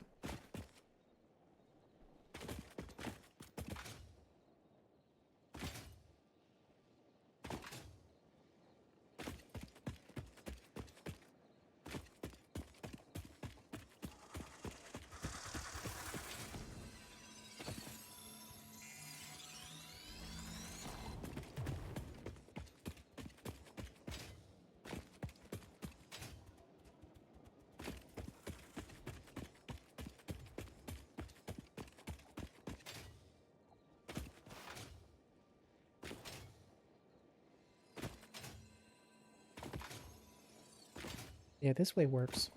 Yeah, this way works.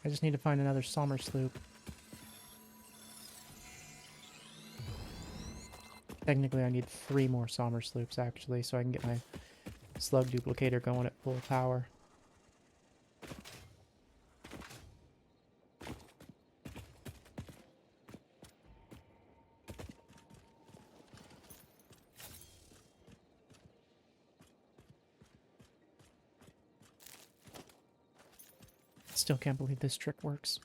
I just need to find another Sommer sloop. Technically, I need 3 more Sommer sloops, actually, so I can get my slug duplicator going at full power. Still can't believe this trick works.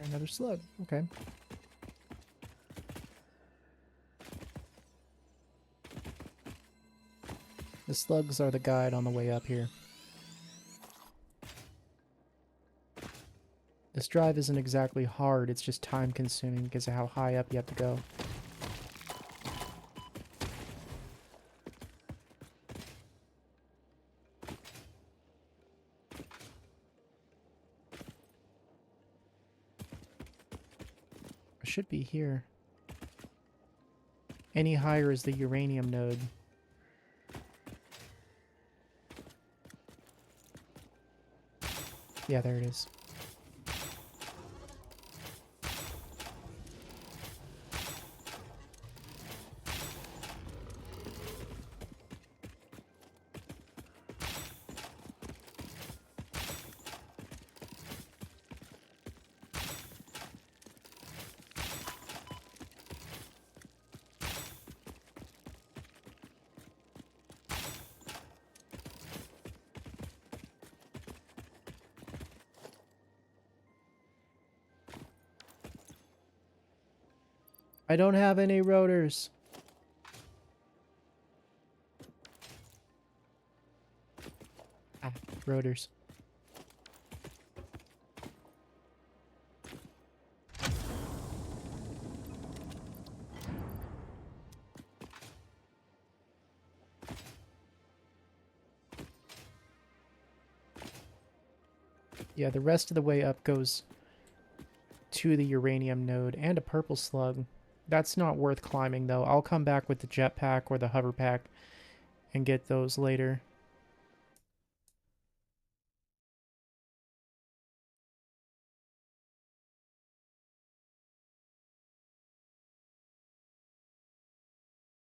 Another slug. Okay. The slugs are the guide on the way up here. This drive isn't exactly hard, it's just time consuming because of how high up you have to go. I should be here. Any higher is the uranium node. Yeah, there it is. I don't have any rotors. Ah, rotors. Yeah, the rest of the way up goes to the uranium node and a purple slug. That's not worth climbing, though. I'll come back with the jetpack or the hover pack and get those later.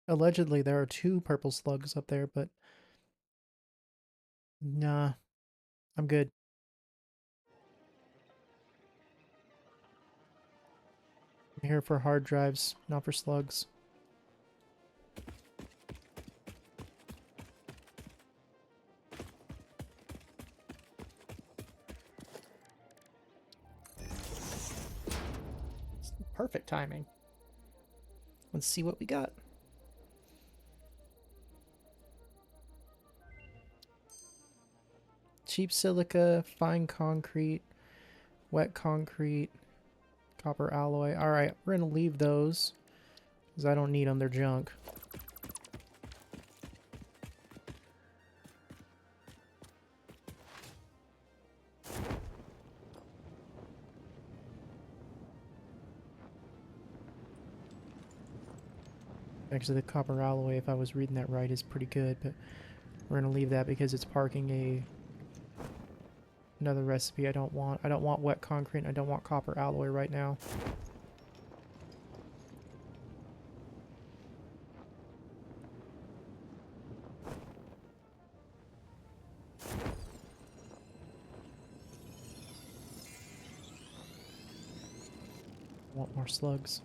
Allegedly, there are 2 purple slugs up there, but nah, I'm good. I'm here for hard drives, not for slugs. It's perfect timing. Let's see what we got. Cheap silica, fine concrete, wet concrete, copper alloy. Alright, we're going to leave those because I don't need them. They're junk. Actually, the copper alloy, if I was reading that right, is pretty good, but we're going to leave that because it's parking another recipe I don't want. I don't want wet concrete, and I don't want copper alloy right now. I want more slugs.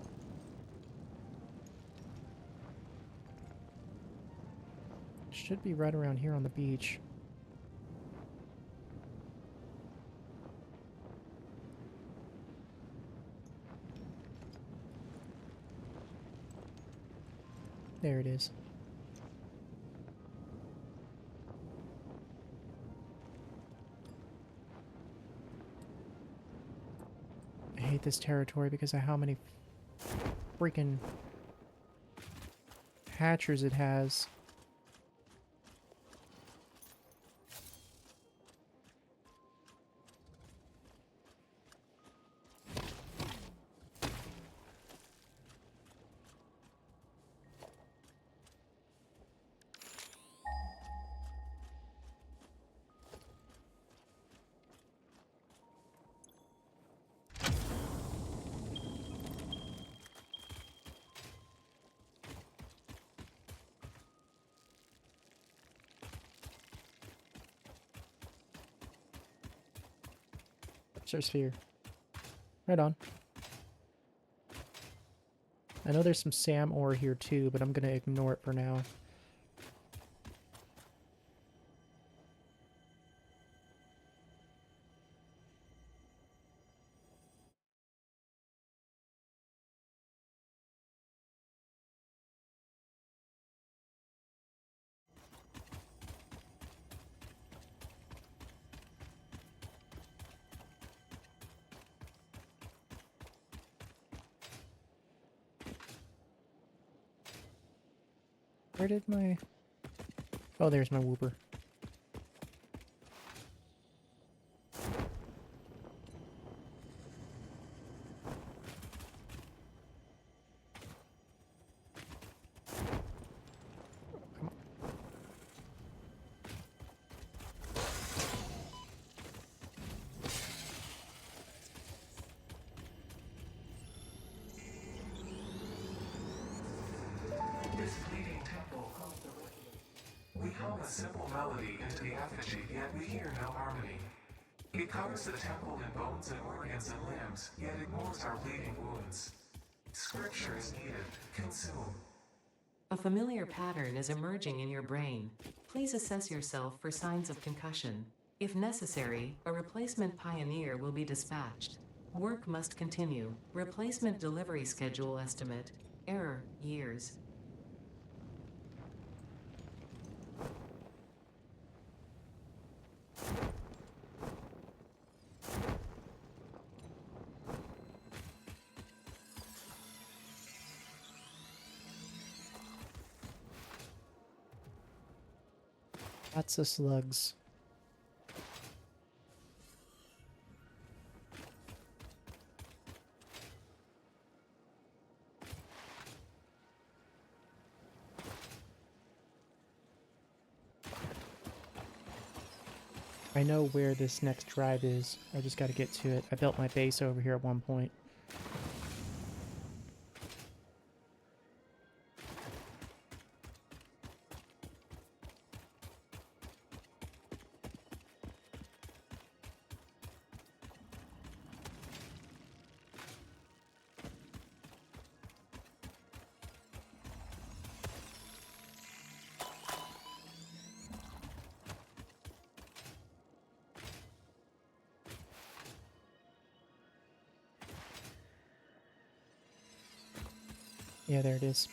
Should be right around here on the beach. There it is. I hate this territory because of how many freaking hatchers it has. Sphere. Right on. I know there's some SAM ore here too, but I'm gonna ignore it for now. Where did my... Oh, there's my whooper. Come on. This bleeding temple, we hum a simple melody into the effigy, yet we hear no harmony. It covers the temple in bones and organs and limbs, yet ignores our bleeding wounds. Scripture is needed. Consume. A familiar pattern is emerging in your brain. Please assess yourself for signs of concussion. If necessary, a replacement pioneer will be dispatched. Work must continue. Replacement delivery schedule estimate. Error, years. Lots of slugs. I know where this next drive is. I just gotta get to it. I built my base over here at one point. Yeah, there it is.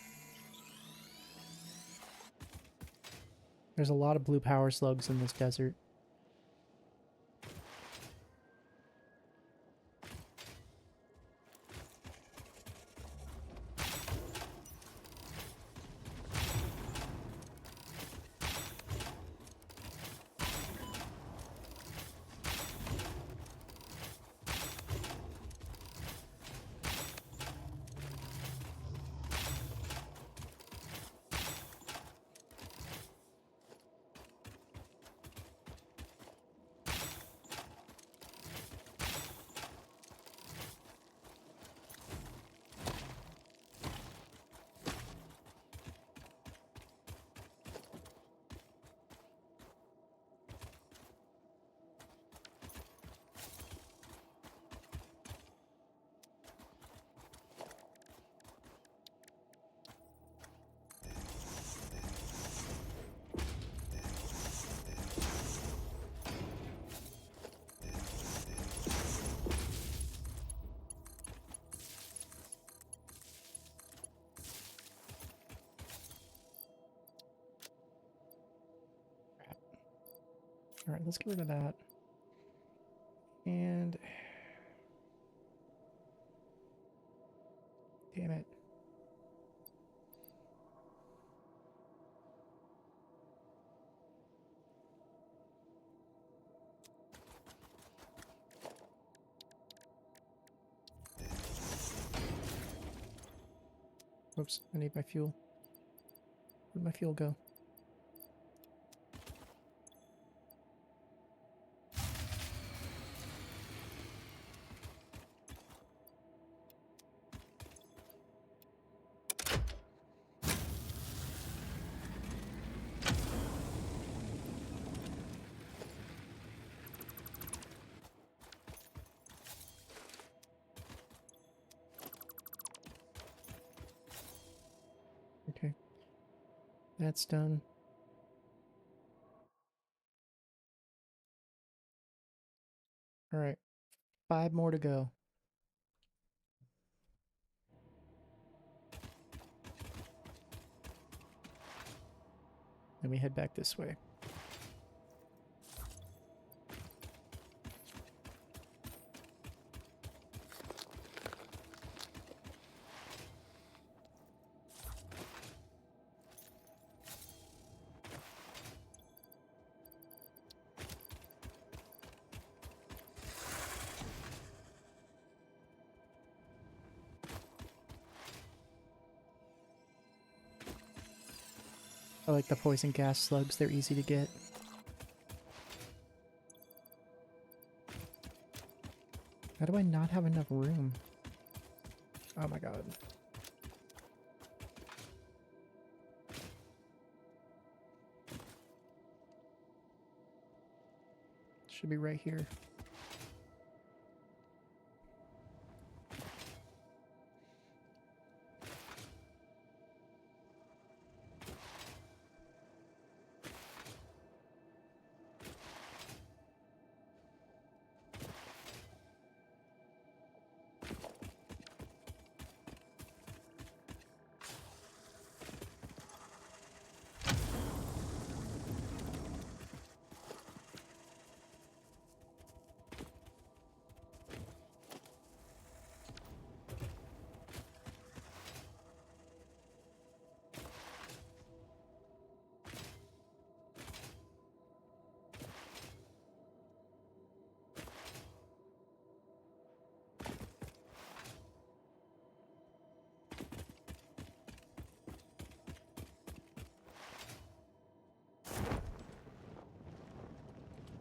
There's a lot of blue power slugs in this desert. Alright, let's get rid of that. And... damn it. Oops, I need my fuel. Where'd my fuel go? Okay. That's done. Alright. 5 more to go. Then we head back this way. I like the poison gas slugs, they're easy to get. How do I not have enough room? Oh my god. Should be right here.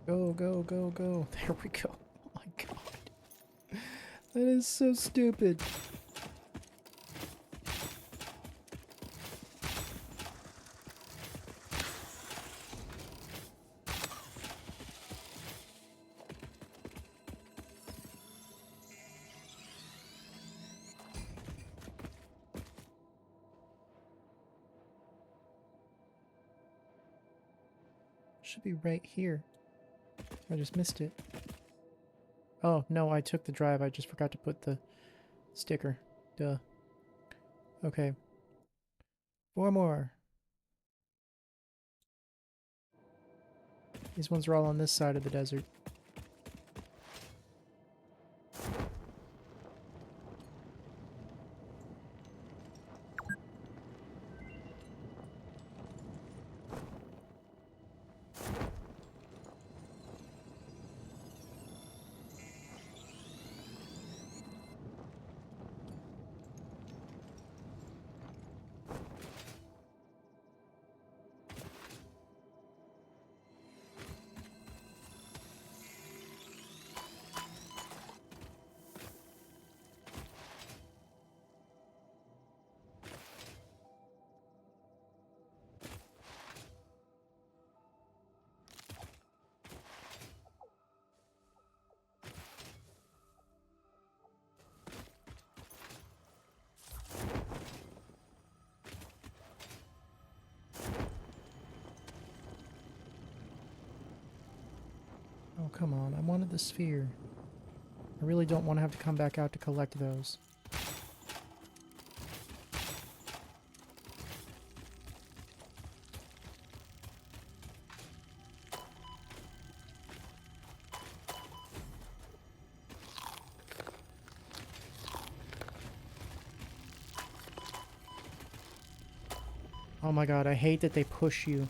Go, go, go, go. There we go. Oh my god. That is so stupid. Should be right here. I just missed it. Oh, no, I took the drive. I just forgot to put the sticker. Duh. Okay. 4 more. These ones are all on this side of the desert. Oh, come on. I wanted the sphere. I really don't want to have to come back out to collect those. Oh my god, I hate that they push you.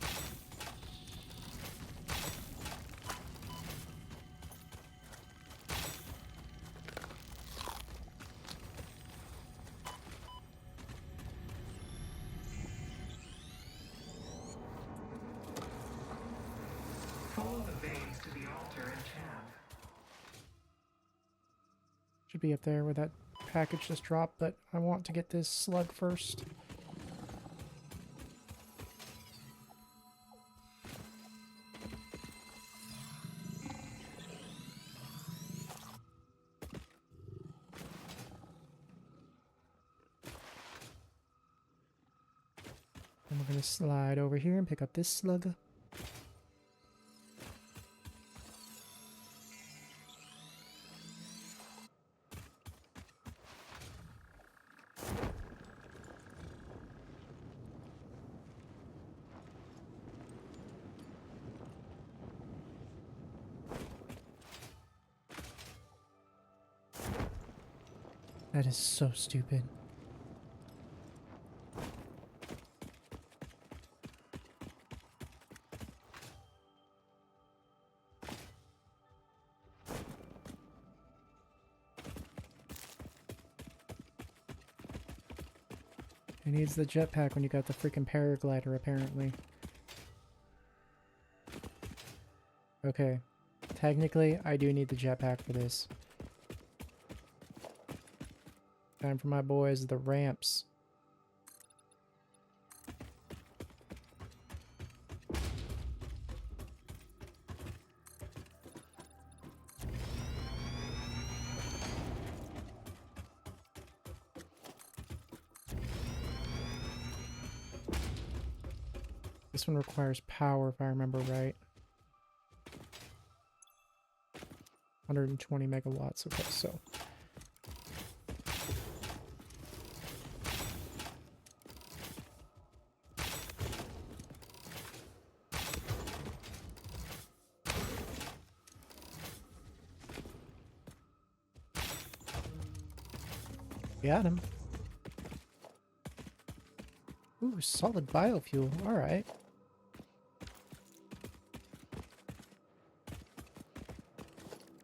Follow the veins to the altar and chant. Should be up there where that package just dropped, but I want to get this slug first. And we're going to slide over here and pick up this slug. That is so stupid. It needs the jetpack when you got the freaking paraglider, apparently. Okay. Technically, I do need the jetpack for this. Time for my boys, the ramps. This one requires power, if I remember right. 120 megawatts. Okay, so. Got him. Ooh, solid biofuel. Alright.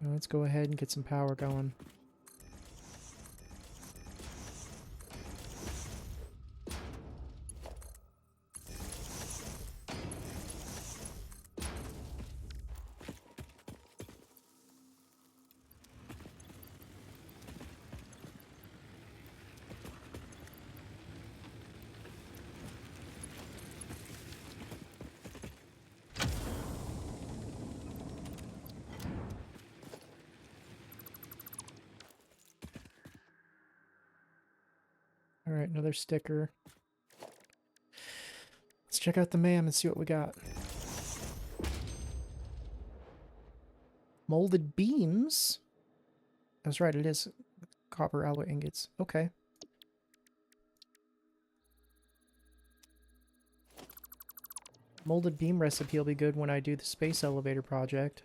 Let's go ahead and get some power going. Alright, another sticker. Let's check out the MAM and see what we got. Molded beams? That's right, it is copper alloy ingots. Okay. Molded beam recipe will be good when I do the space elevator project.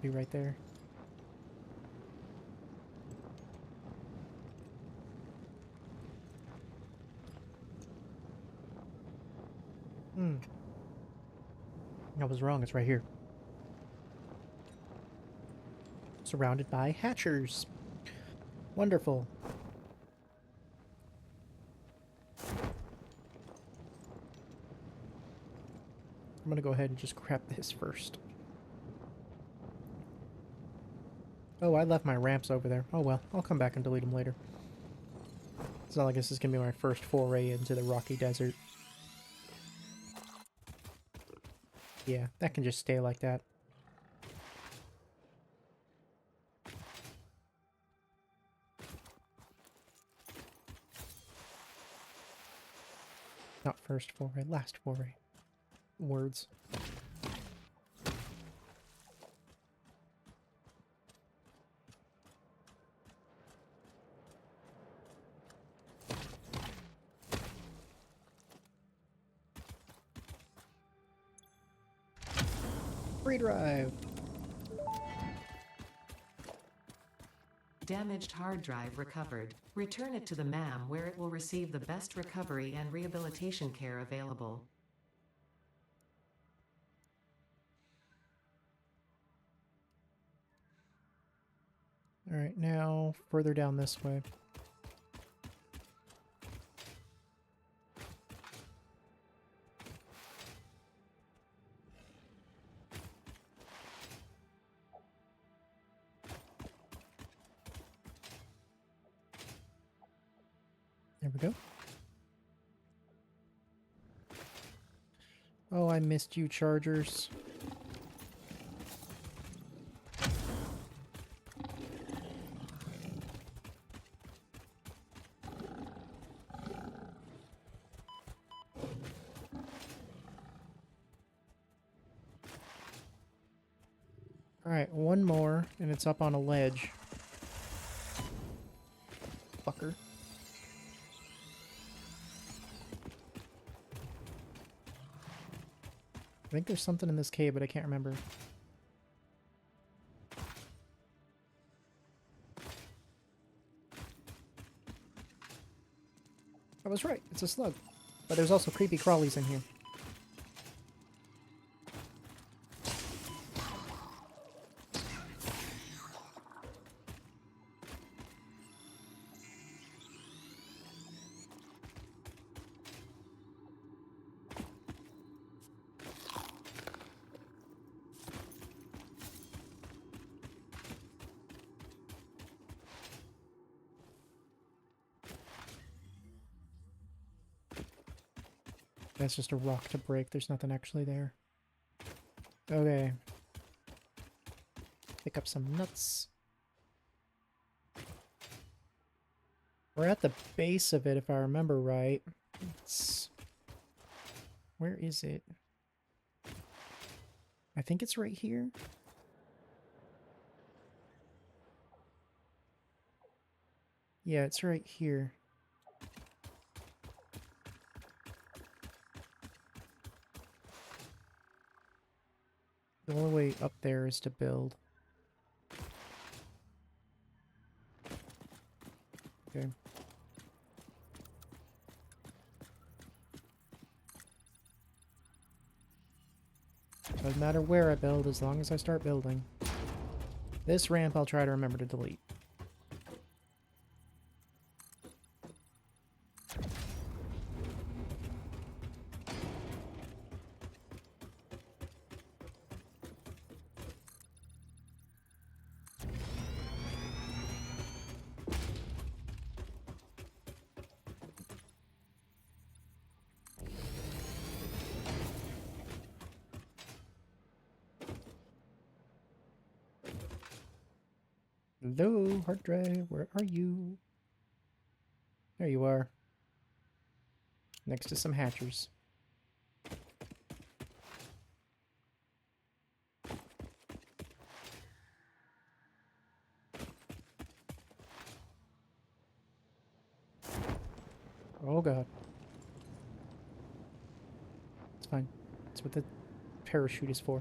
Be right there. I was wrong, it's right here. Surrounded by hatchers. Wonderful. I'm gonna go ahead and just grab this first. Oh, I left my ramps over there. Oh well, I'll come back and delete them later. It's not like this is gonna be my first foray into the rocky desert. Yeah, that can just stay like that. Not first foray, last foray. Words. Free drive. Damaged hard drive recovered. Return it to the MAM where it will receive the best recovery and rehabilitation care available. Alright, now further down this way. There we go. Oh, I missed you, Chargers. Alright, one more, and it's up on a ledge. Fucker. I think there's something in this cave, but I can't remember. I was right, it's a slug. But there's also creepy crawlies in here. That's just a rock to break. There's nothing actually there. Okay. Pick up some nuts. We're at the base of it, if I remember right. It's... Where is it? I think it's right here. Yeah, it's right here. The only way up there is to build. Okay. Doesn't matter where I build as long as I start building. This ramp I'll try to remember to delete. Hello, hard drive, where are you? There you are. Next to some hatchers. Oh god. It's fine. That's what the parachute is for.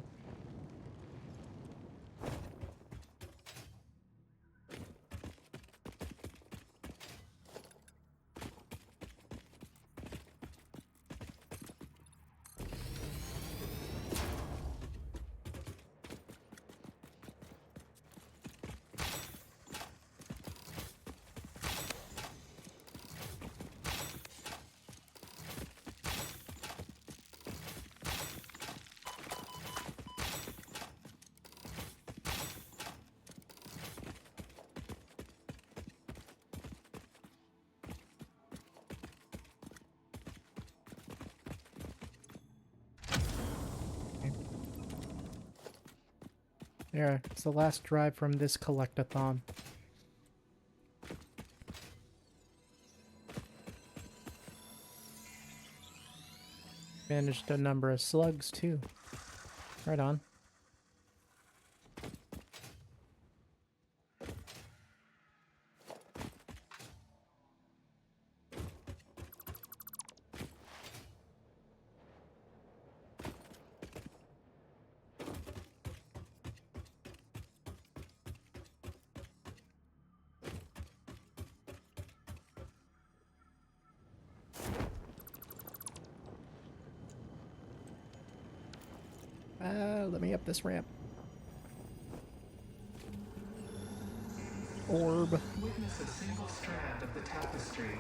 There, it's the last drive from this collectathon. Managed a number of slugs, too. Right on. Let me up this ramp. Orb. Witness a single strand of the tapestry.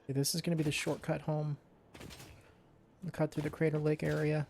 Okay, this is going to be the shortcut home. We'll cut through the Crater Lake area.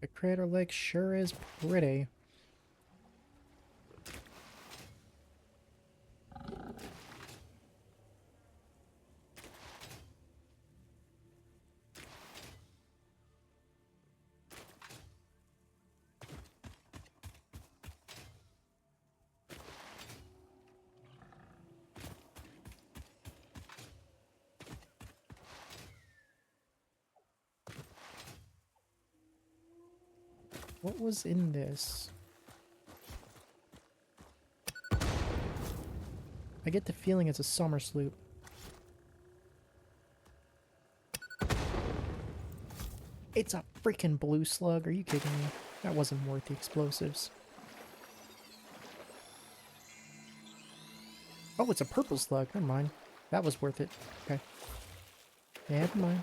The Crater Lake sure is pretty. What was in this? I get the feeling it's a summer sloop. It's a freaking blue slug. Are you kidding me? That wasn't worth the explosives. Oh, it's a purple slug. Never mind. That was worth it. Okay. Never mind.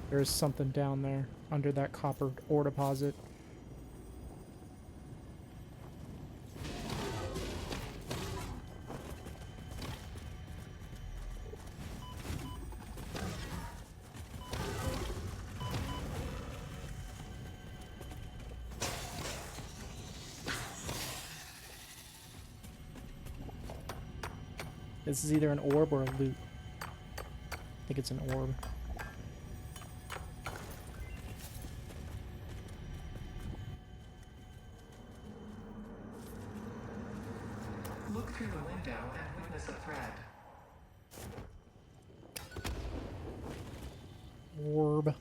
There's something down there under that copper ore deposit. This is either an orb or a loot. I think it's an orb. Look through the window and witness a threat. Orb.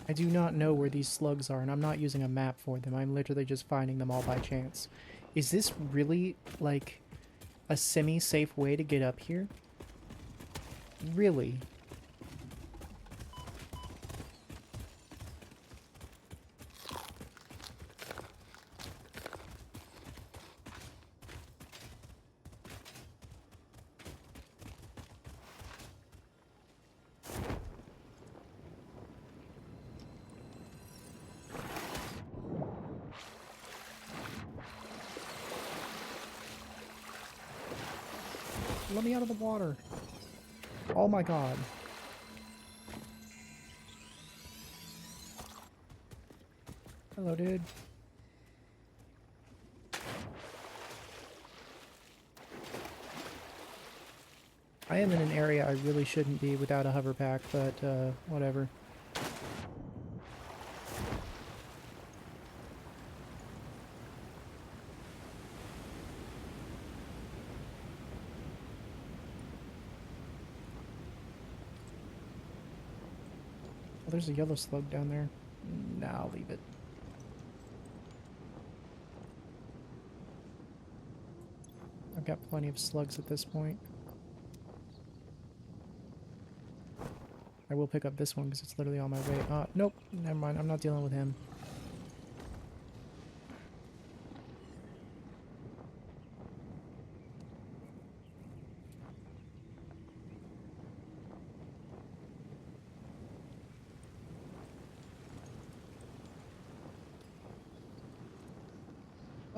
I do not know where these slugs are, and I'm not using a map for them. I'm literally just finding them all by chance. Is this really, like, a semi-safe way to get up here? Really? Let me out of the water. Oh my god. Hello, dude. I am in an area I really shouldn't be without a hover pack, but whatever. Oh, there's a yellow slug down there. Nah, I'll leave it. I've got plenty of slugs at this point. I will pick up this one because it's literally on my way. Nope, never mind. I'm not dealing with him.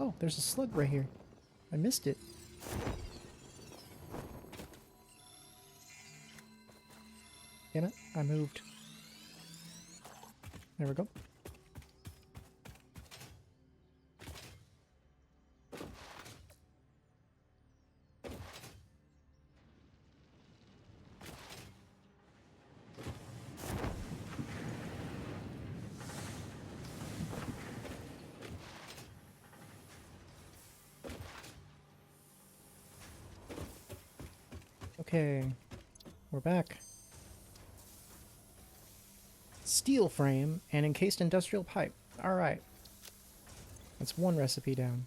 Oh, there's a slug right here. I missed it. Damn it, I moved. There we go. Okay, we're back. Steel frame and encased industrial pipe. Alright. That's one recipe down.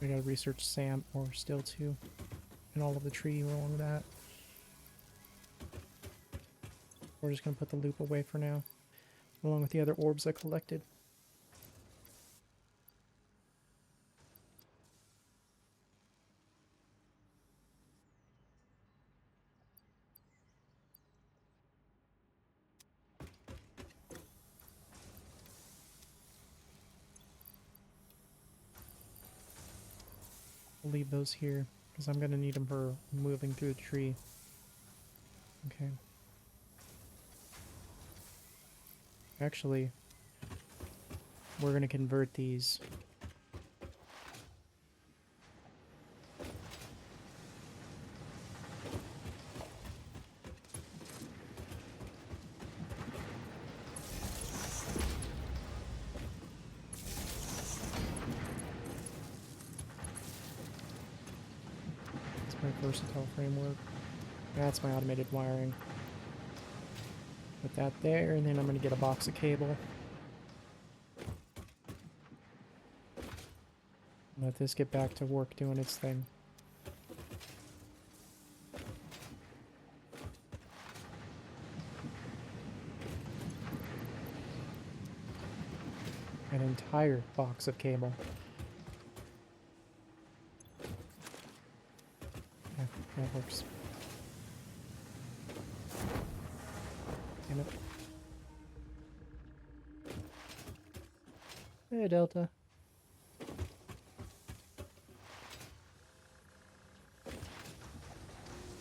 We gotta research Sam or still too. And all of the tree along that. We're just gonna put the loop away for now. Along with the other orbs I collected. I'll leave those here because I'm gonna need them for moving through the tree. Okay. Actually, we're going to convert these. That's my versatile framework. That's my automated wiring. Put that there, and then I'm going to get a box of cable. Let this get back to work doing its thing. An entire box of cable. Yeah, that works. Damn it. Hey, Delta.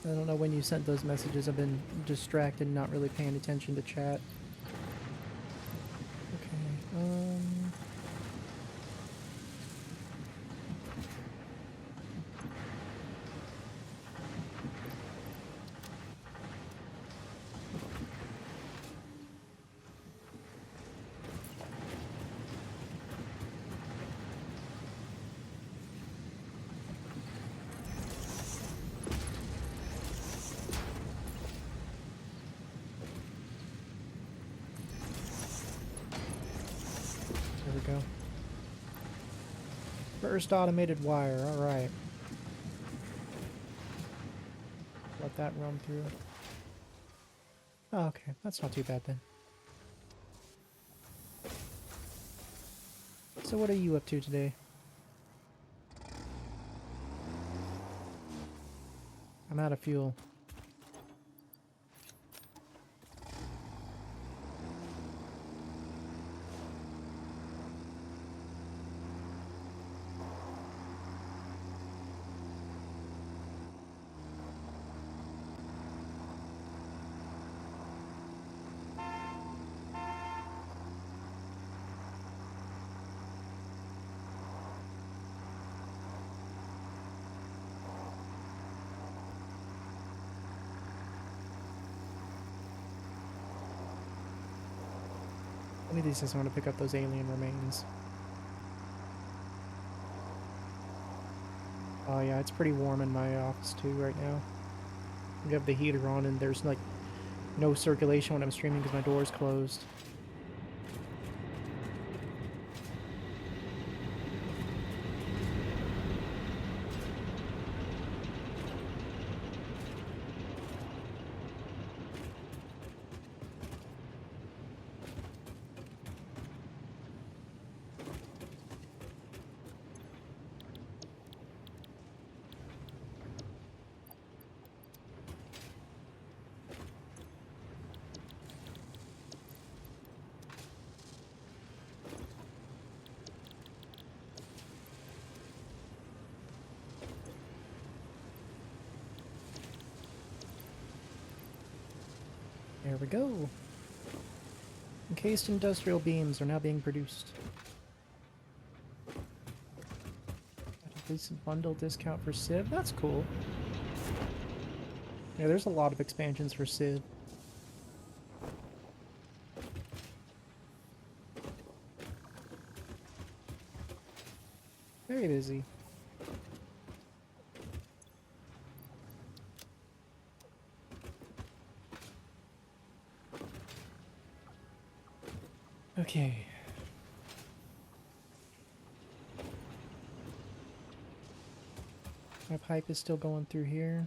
I don't know when you sent those messages. I've been distracted, not really paying attention to chat. Okay, there we go. First automated wire, alright. Let that run through. Oh, okay, that's not too bad then. So what are you up to today? I'm out of fuel. One of these days I want to pick up those alien remains. Oh yeah, it's pretty warm in my office too right now. We have the heater on and there's like no circulation when I'm streaming because my door is closed. There we go. Encased industrial beams are now being produced. At least a bundle discount for Civ. That's cool. Yeah, there's a lot of expansions for Civ. Very busy. Okay. My pipe is still going through here.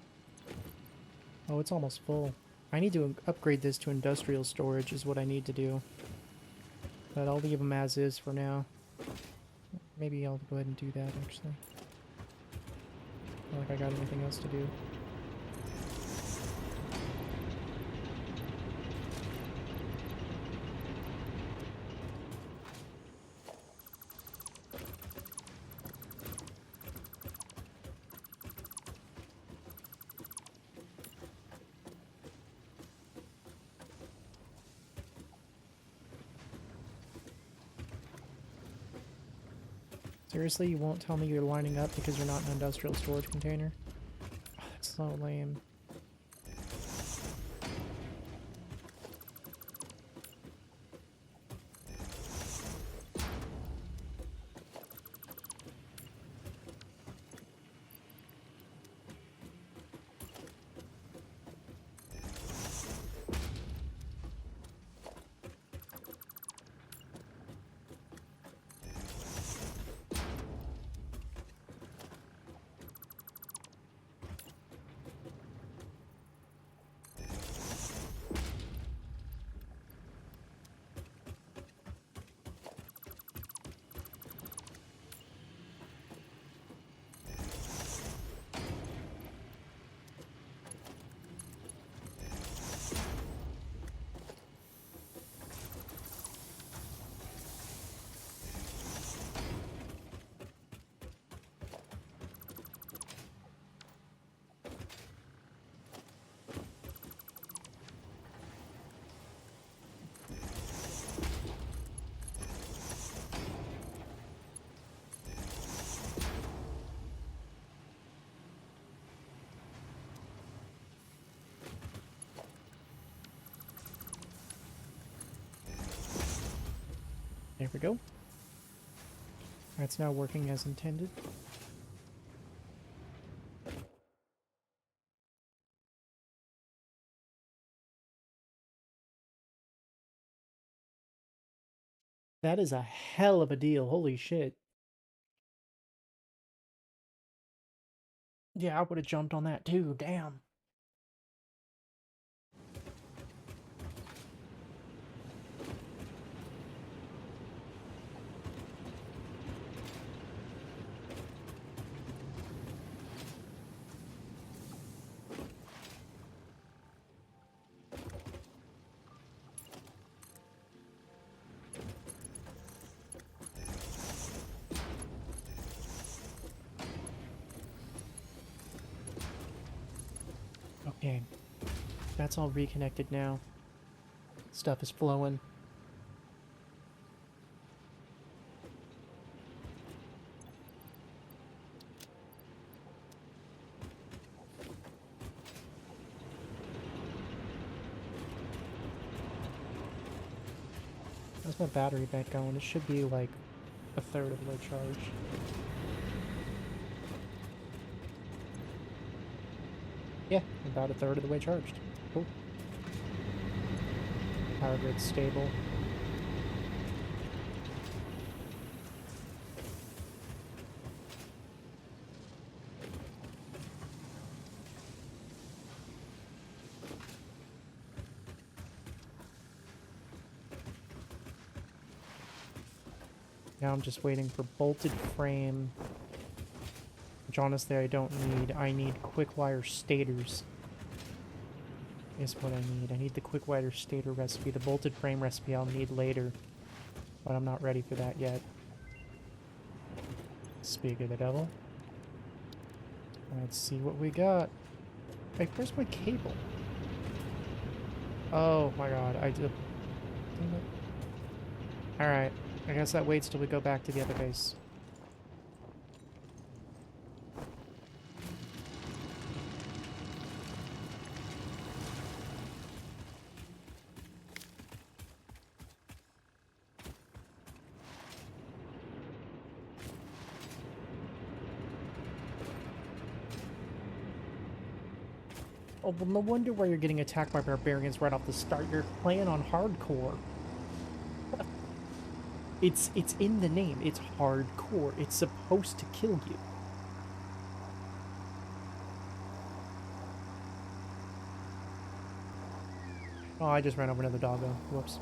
Oh, it's almost full. I need to upgrade this to industrial storage is what I need to do. But I'll leave them as is for now. Maybe I'll go ahead and do that, actually. Not like I got anything else to do. Seriously, you won't tell me you're lining up because you're not an industrial storage container? Oh, that's so lame. There we go. That's now working as intended. That is a hell of a deal. Holy shit. Yeah, I would have jumped on that too. Damn. Okay. That's all reconnected now. Stuff is flowing. How's my battery bank going? It should be like a third of the way charged. Yeah, about a third of the way charged. Cool. Power grid's stable. Now I'm just waiting for bolted frame, which honestly I don't need. I need quick wire stators is what I need. I need the quick wire stator recipe. The bolted frame recipe I'll need later, but I'm not ready for that yet. Speak of the devil. Let's see what we got. Hey, where's my cable? Oh my god, I did. Alright, I guess that waits till we go back to the other base. Oh, well, no wonder why you're getting attacked by barbarians right off the start. You're playing on hardcore. It's in the name. It's hardcore. It's supposed to kill you. Oh, I just ran over another doggo. Whoops.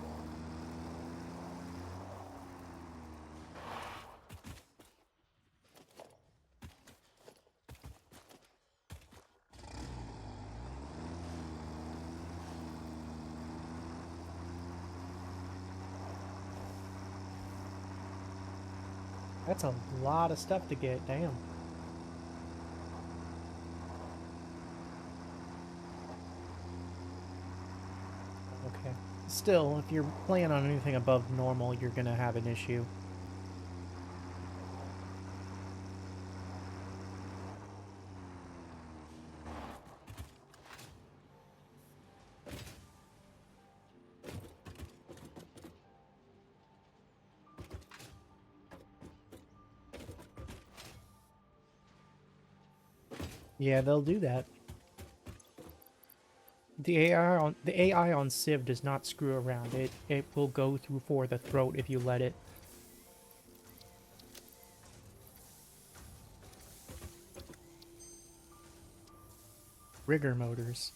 That's a lot of stuff to get, damn. Okay. Still, if you're playing on anything above normal, you're gonna have an issue. Yeah, they'll do that. The AI on Civ does not screw around. It will go through for the throat if you let it. Rigor motors.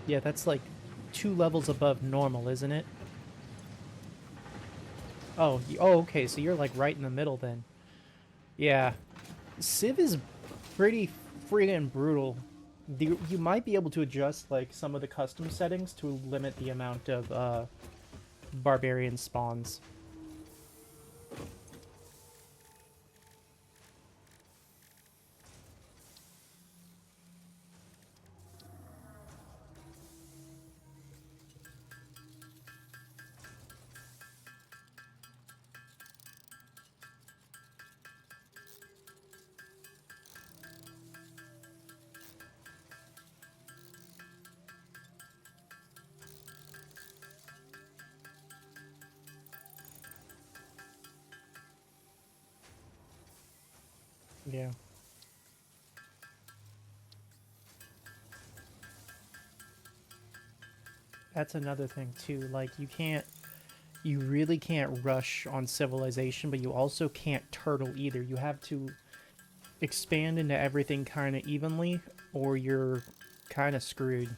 Yeah, that's like 2 levels above normal, isn't it? Oh, oh, okay, so you're like right in the middle then. Yeah. Civ is pretty friggin' brutal. You might be able to adjust like some of the custom settings to limit the amount of barbarian spawns. Yeah. That's another thing too. Like you really can't rush on civilization, but you also can't turtle either. You have to expand into everything kind of evenly, or you're kind of screwed.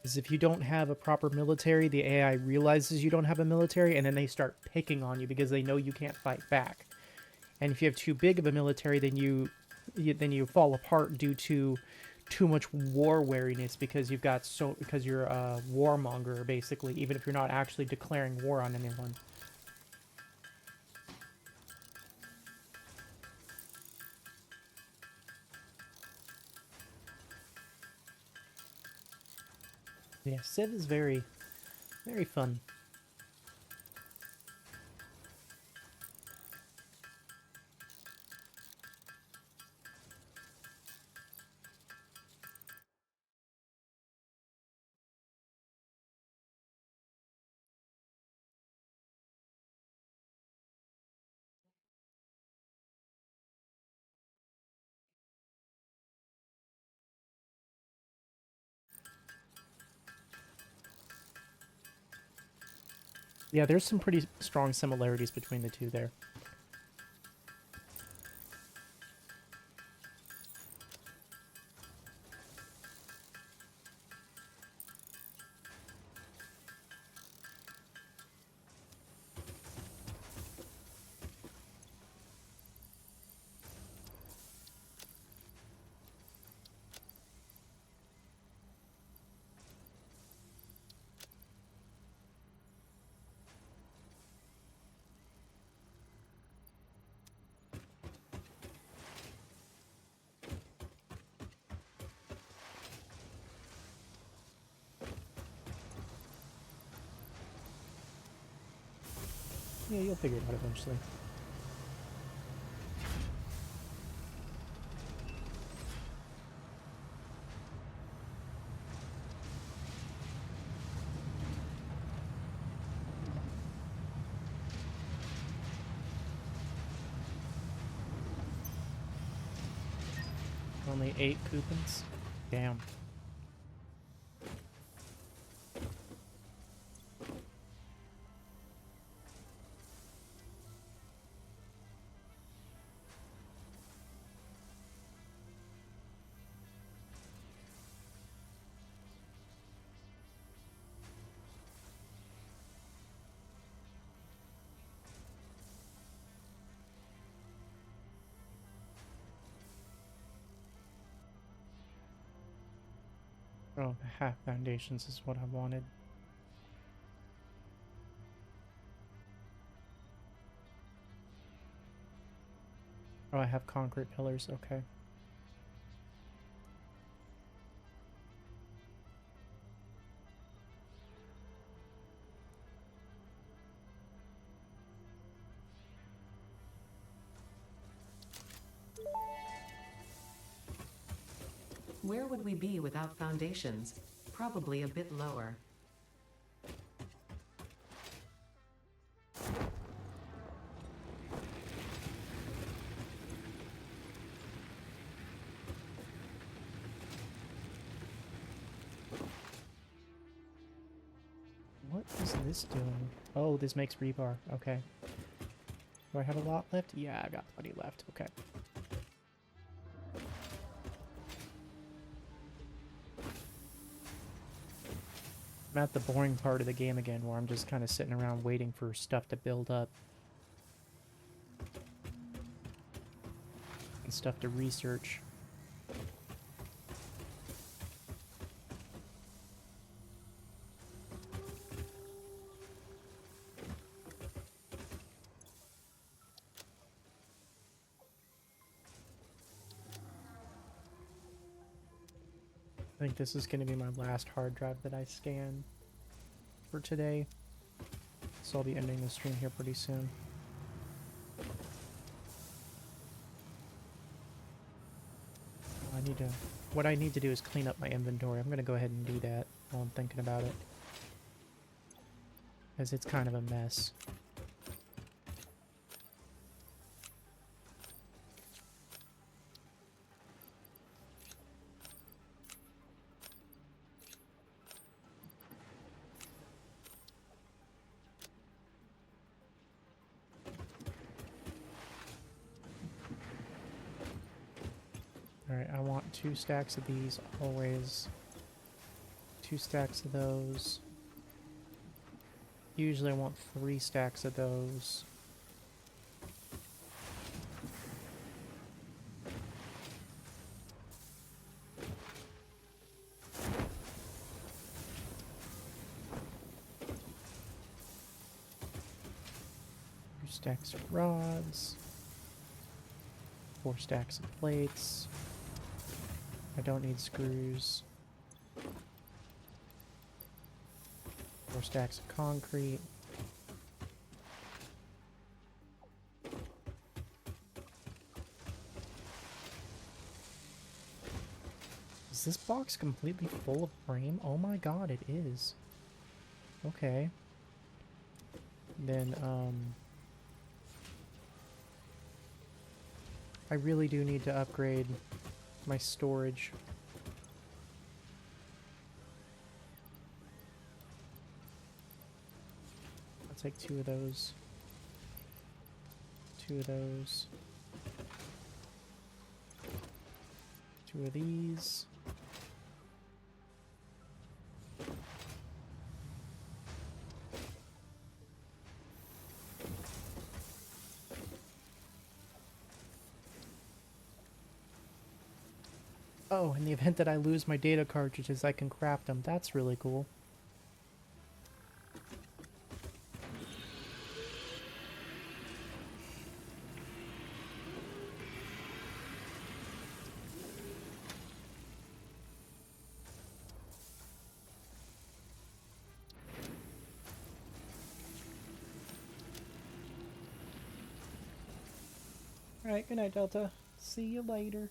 Because if you don't have a proper military, the AI realizes you don't have a military, and then they start picking on you because they know you can't fight back. And if you have too big of a military, then you fall apart due to too much war wariness because you're a warmonger basically, even if you're not actually declaring war on anyone. Yeah, Civ is very, very fun. Yeah, there's some pretty strong similarities between the two there. Yeah, you'll figure it out eventually. Only 8 coupons? Damn. Oh, the half foundations is what I wanted. Oh, I have concrete pillars, okay. Where would we be without foundations? Probably a bit lower. What is this doing? Oh, this makes rebar. Okay. Do I have a lot left? Yeah, I got plenty left. Okay. I'm at the boring part of the game again where I'm just kind of sitting around waiting for stuff to build up. And stuff to research. I think this is going to be my last hard drive that I scan for today. So I'll be ending the stream here pretty soon. What I need to do is clean up my inventory. I'm going to go ahead and do that while I'm thinking about it. Because it's kind of a mess. Alright, I want 2 stacks of these always. 2 stacks of those. Usually I want 3 stacks of those. Two stacks of rods. 4 stacks of plates. I don't need screws. 4 stacks of concrete. Is this box completely full of frame? Oh my god, it is. Okay. Then, I really do need to upgrade my storage. I'll take 2 of those. 2 of those. 2 of these. Oh, in the event that I lose my data cartridges, I can craft them. That's really cool. Alright, good night, Delta. See you later.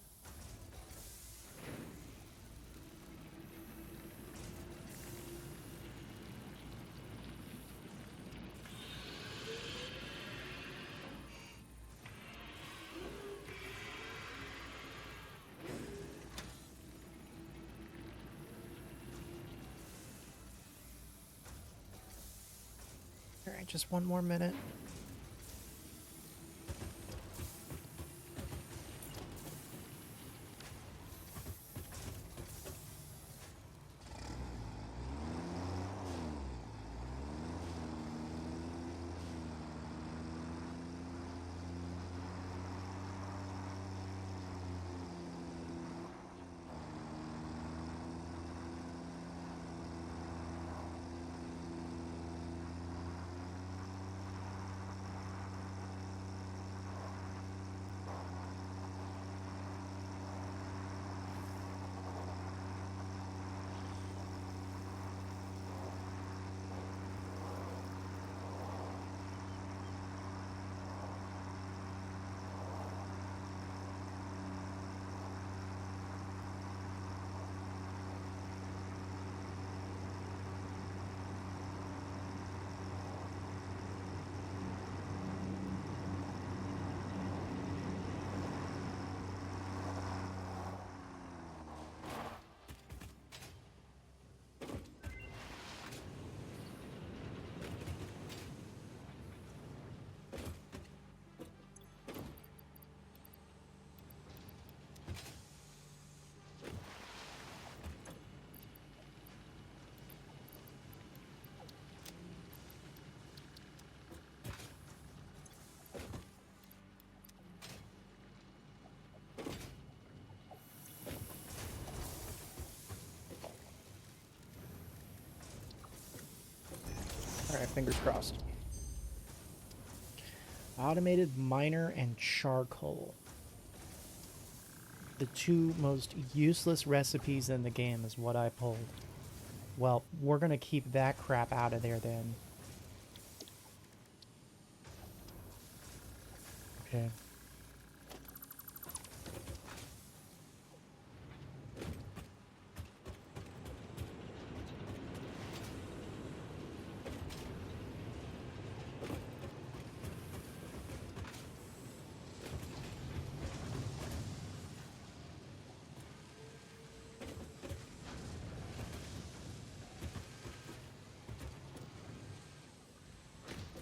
Alright, just one more minute. Alright, fingers crossed. Automated miner and charcoal. The two most useless recipes in the game is what I pulled. Well, we're gonna keep that crap out of there then. Okay.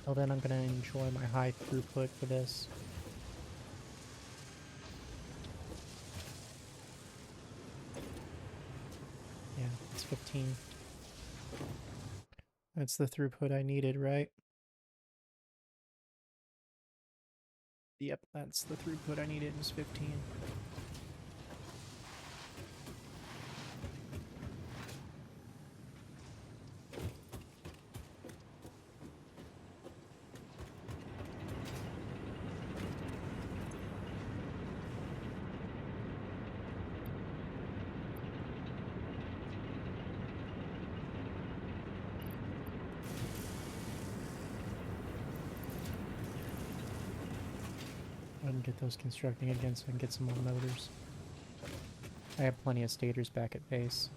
Till then, I'm gonna enjoy my high throughput for this. Yeah, it's 15. That's the throughput I needed, right? Yep, that's the throughput I needed, was 15. Go ahead and get those constructing again so I can get some more motors. I have plenty of stators back at base.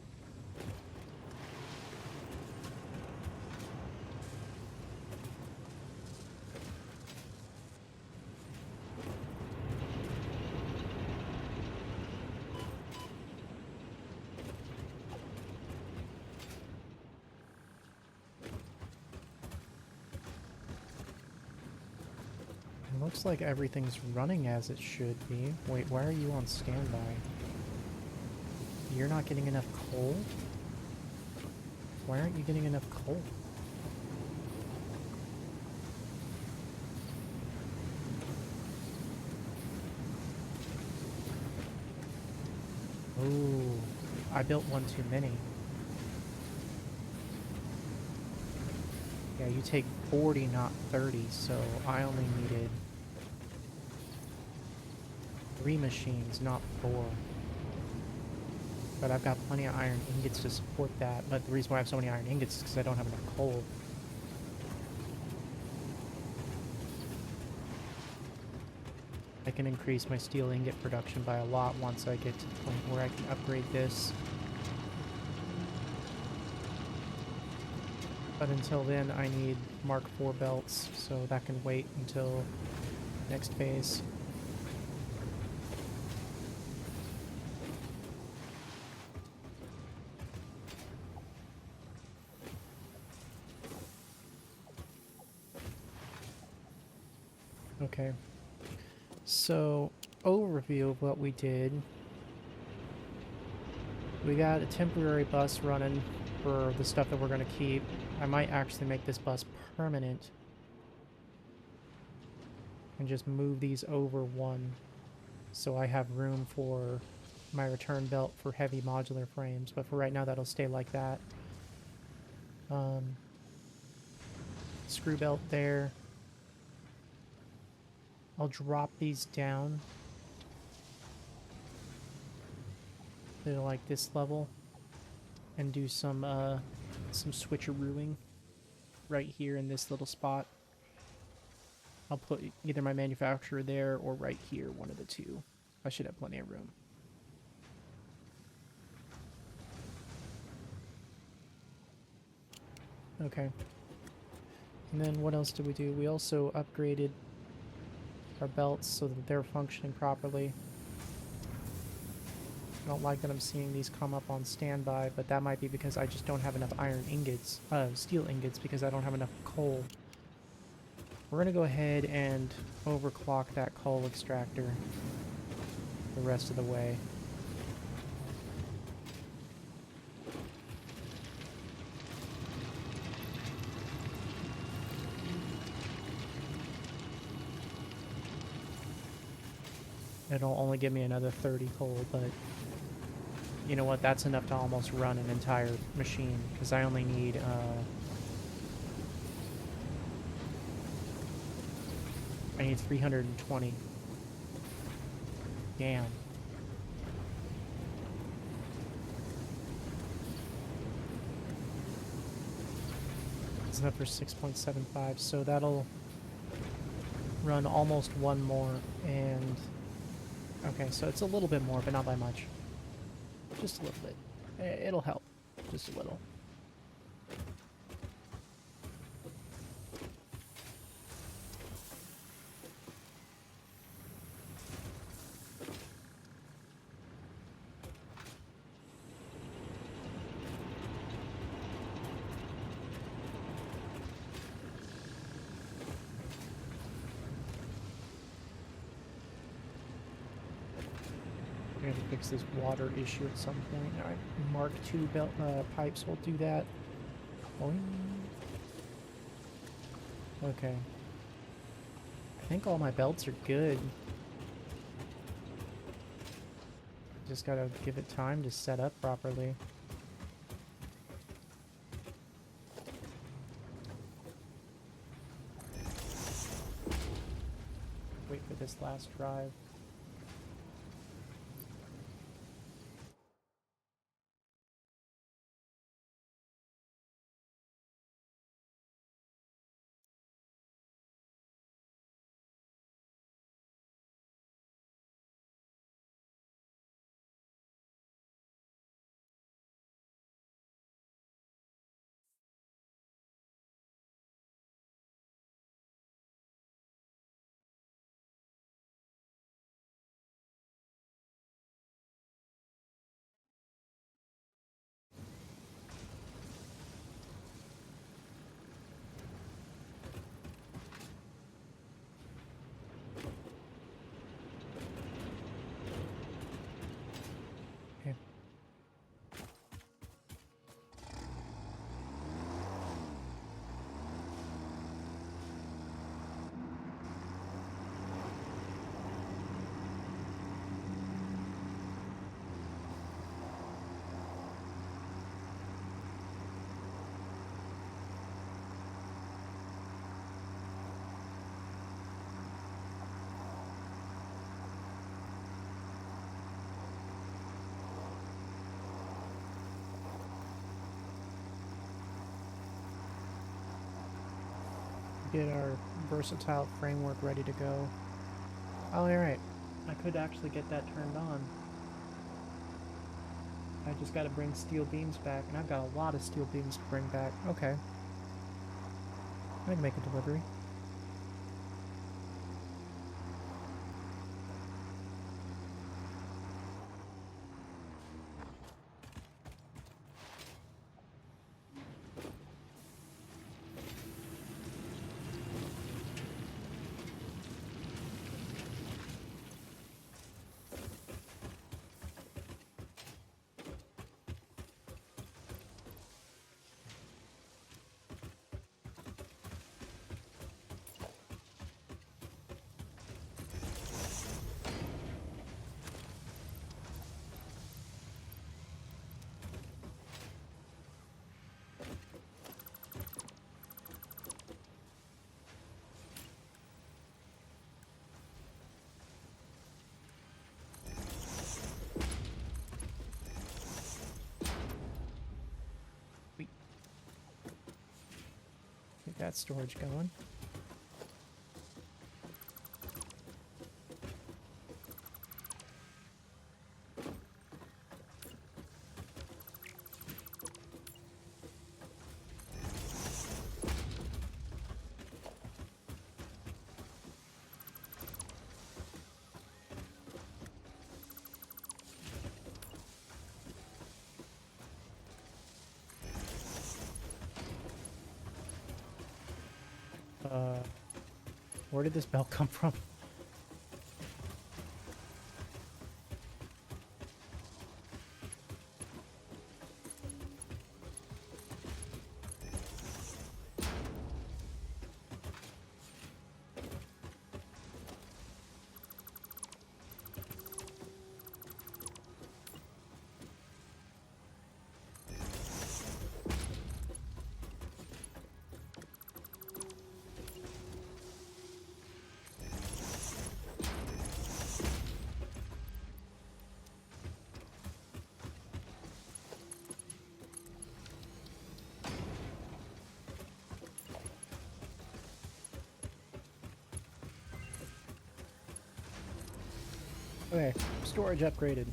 It looks like everything's running as it should be. Wait, why are you on standby? You're not getting enough coal? Why aren't you getting enough coal? Oh, I built one too many. Yeah, you take 40, not 30, so I only needed 3 machines, not 4. But I've got plenty of iron ingots to support that, but the reason why I have so many iron ingots is because I don't have enough coal. I can increase my steel ingot production by a lot once I get to the point where I can upgrade this. But until then, I need Mark IV belts, so that can wait until next phase. Okay. So, overview of what we did. We got a temporary bus running for the stuff that we're going to keep. I might actually make this bus permanent and just move these over one so I have room for my return belt for heavy modular frames, but for right now that'll stay like that. Screw belt there. I'll drop these down to like this level and do some switcherooing right here in this little spot. I'll put either my manufacturer there or right here, one of the two. I should have plenty of room. Okay. And then what else did we do? We also upgraded our belts so that they're functioning properly. I don't like that I'm seeing these come up on standby, but that might be because I just don't have enough iron ingots, steel ingots, because I don't have enough coal. We're gonna go ahead and overclock that coal extractor the rest of the way. It'll only give me another 30 coal, but you know what? That's enough to almost run an entire machine, because I only need I need 320. Damn. It's enough for 6.75, so that'll run almost one more, and okay, so it's a little bit more, but not by much. Just a little bit. It'll help. Just a little. We're gonna fix this water issue at some point. All right, Mark II belt pipes will do that. Boing. Okay. I think all my belts are good. Just gotta give it time to set up properly. Wait for this last drive. Okay. Get our versatile framework ready to go. Oh, alright. I could actually get that turned on. I just gotta bring steel beams back, and I've got a lot of steel beams to bring back. Okay. I can make a delivery. Get that storage going. Where did this bell come from? Okay, storage upgraded.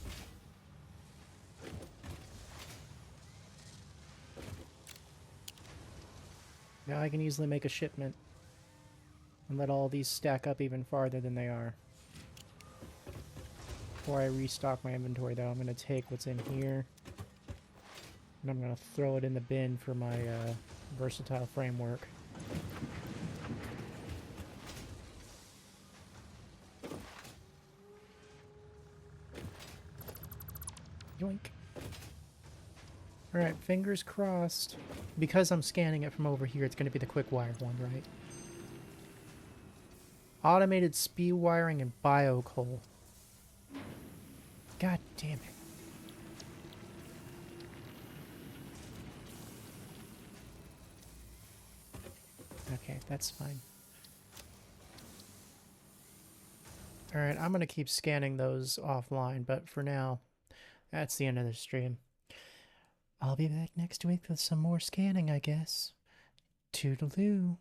Now I can easily make a shipment and let all these stack up even farther than they are. Before I restock my inventory though, I'm going to take what's in here and I'm going to throw it in the bin for my versatile framework. Yoink. Alright, fingers crossed. Because I'm scanning it from over here, it's going to be the quick wire one, right? Automated speed wiring and biocoal. God damn it. Okay, that's fine. Alright, I'm going to keep scanning those offline, but for now, that's the end of the stream. I'll be back next week with some more scanning, I guess. Toodaloo.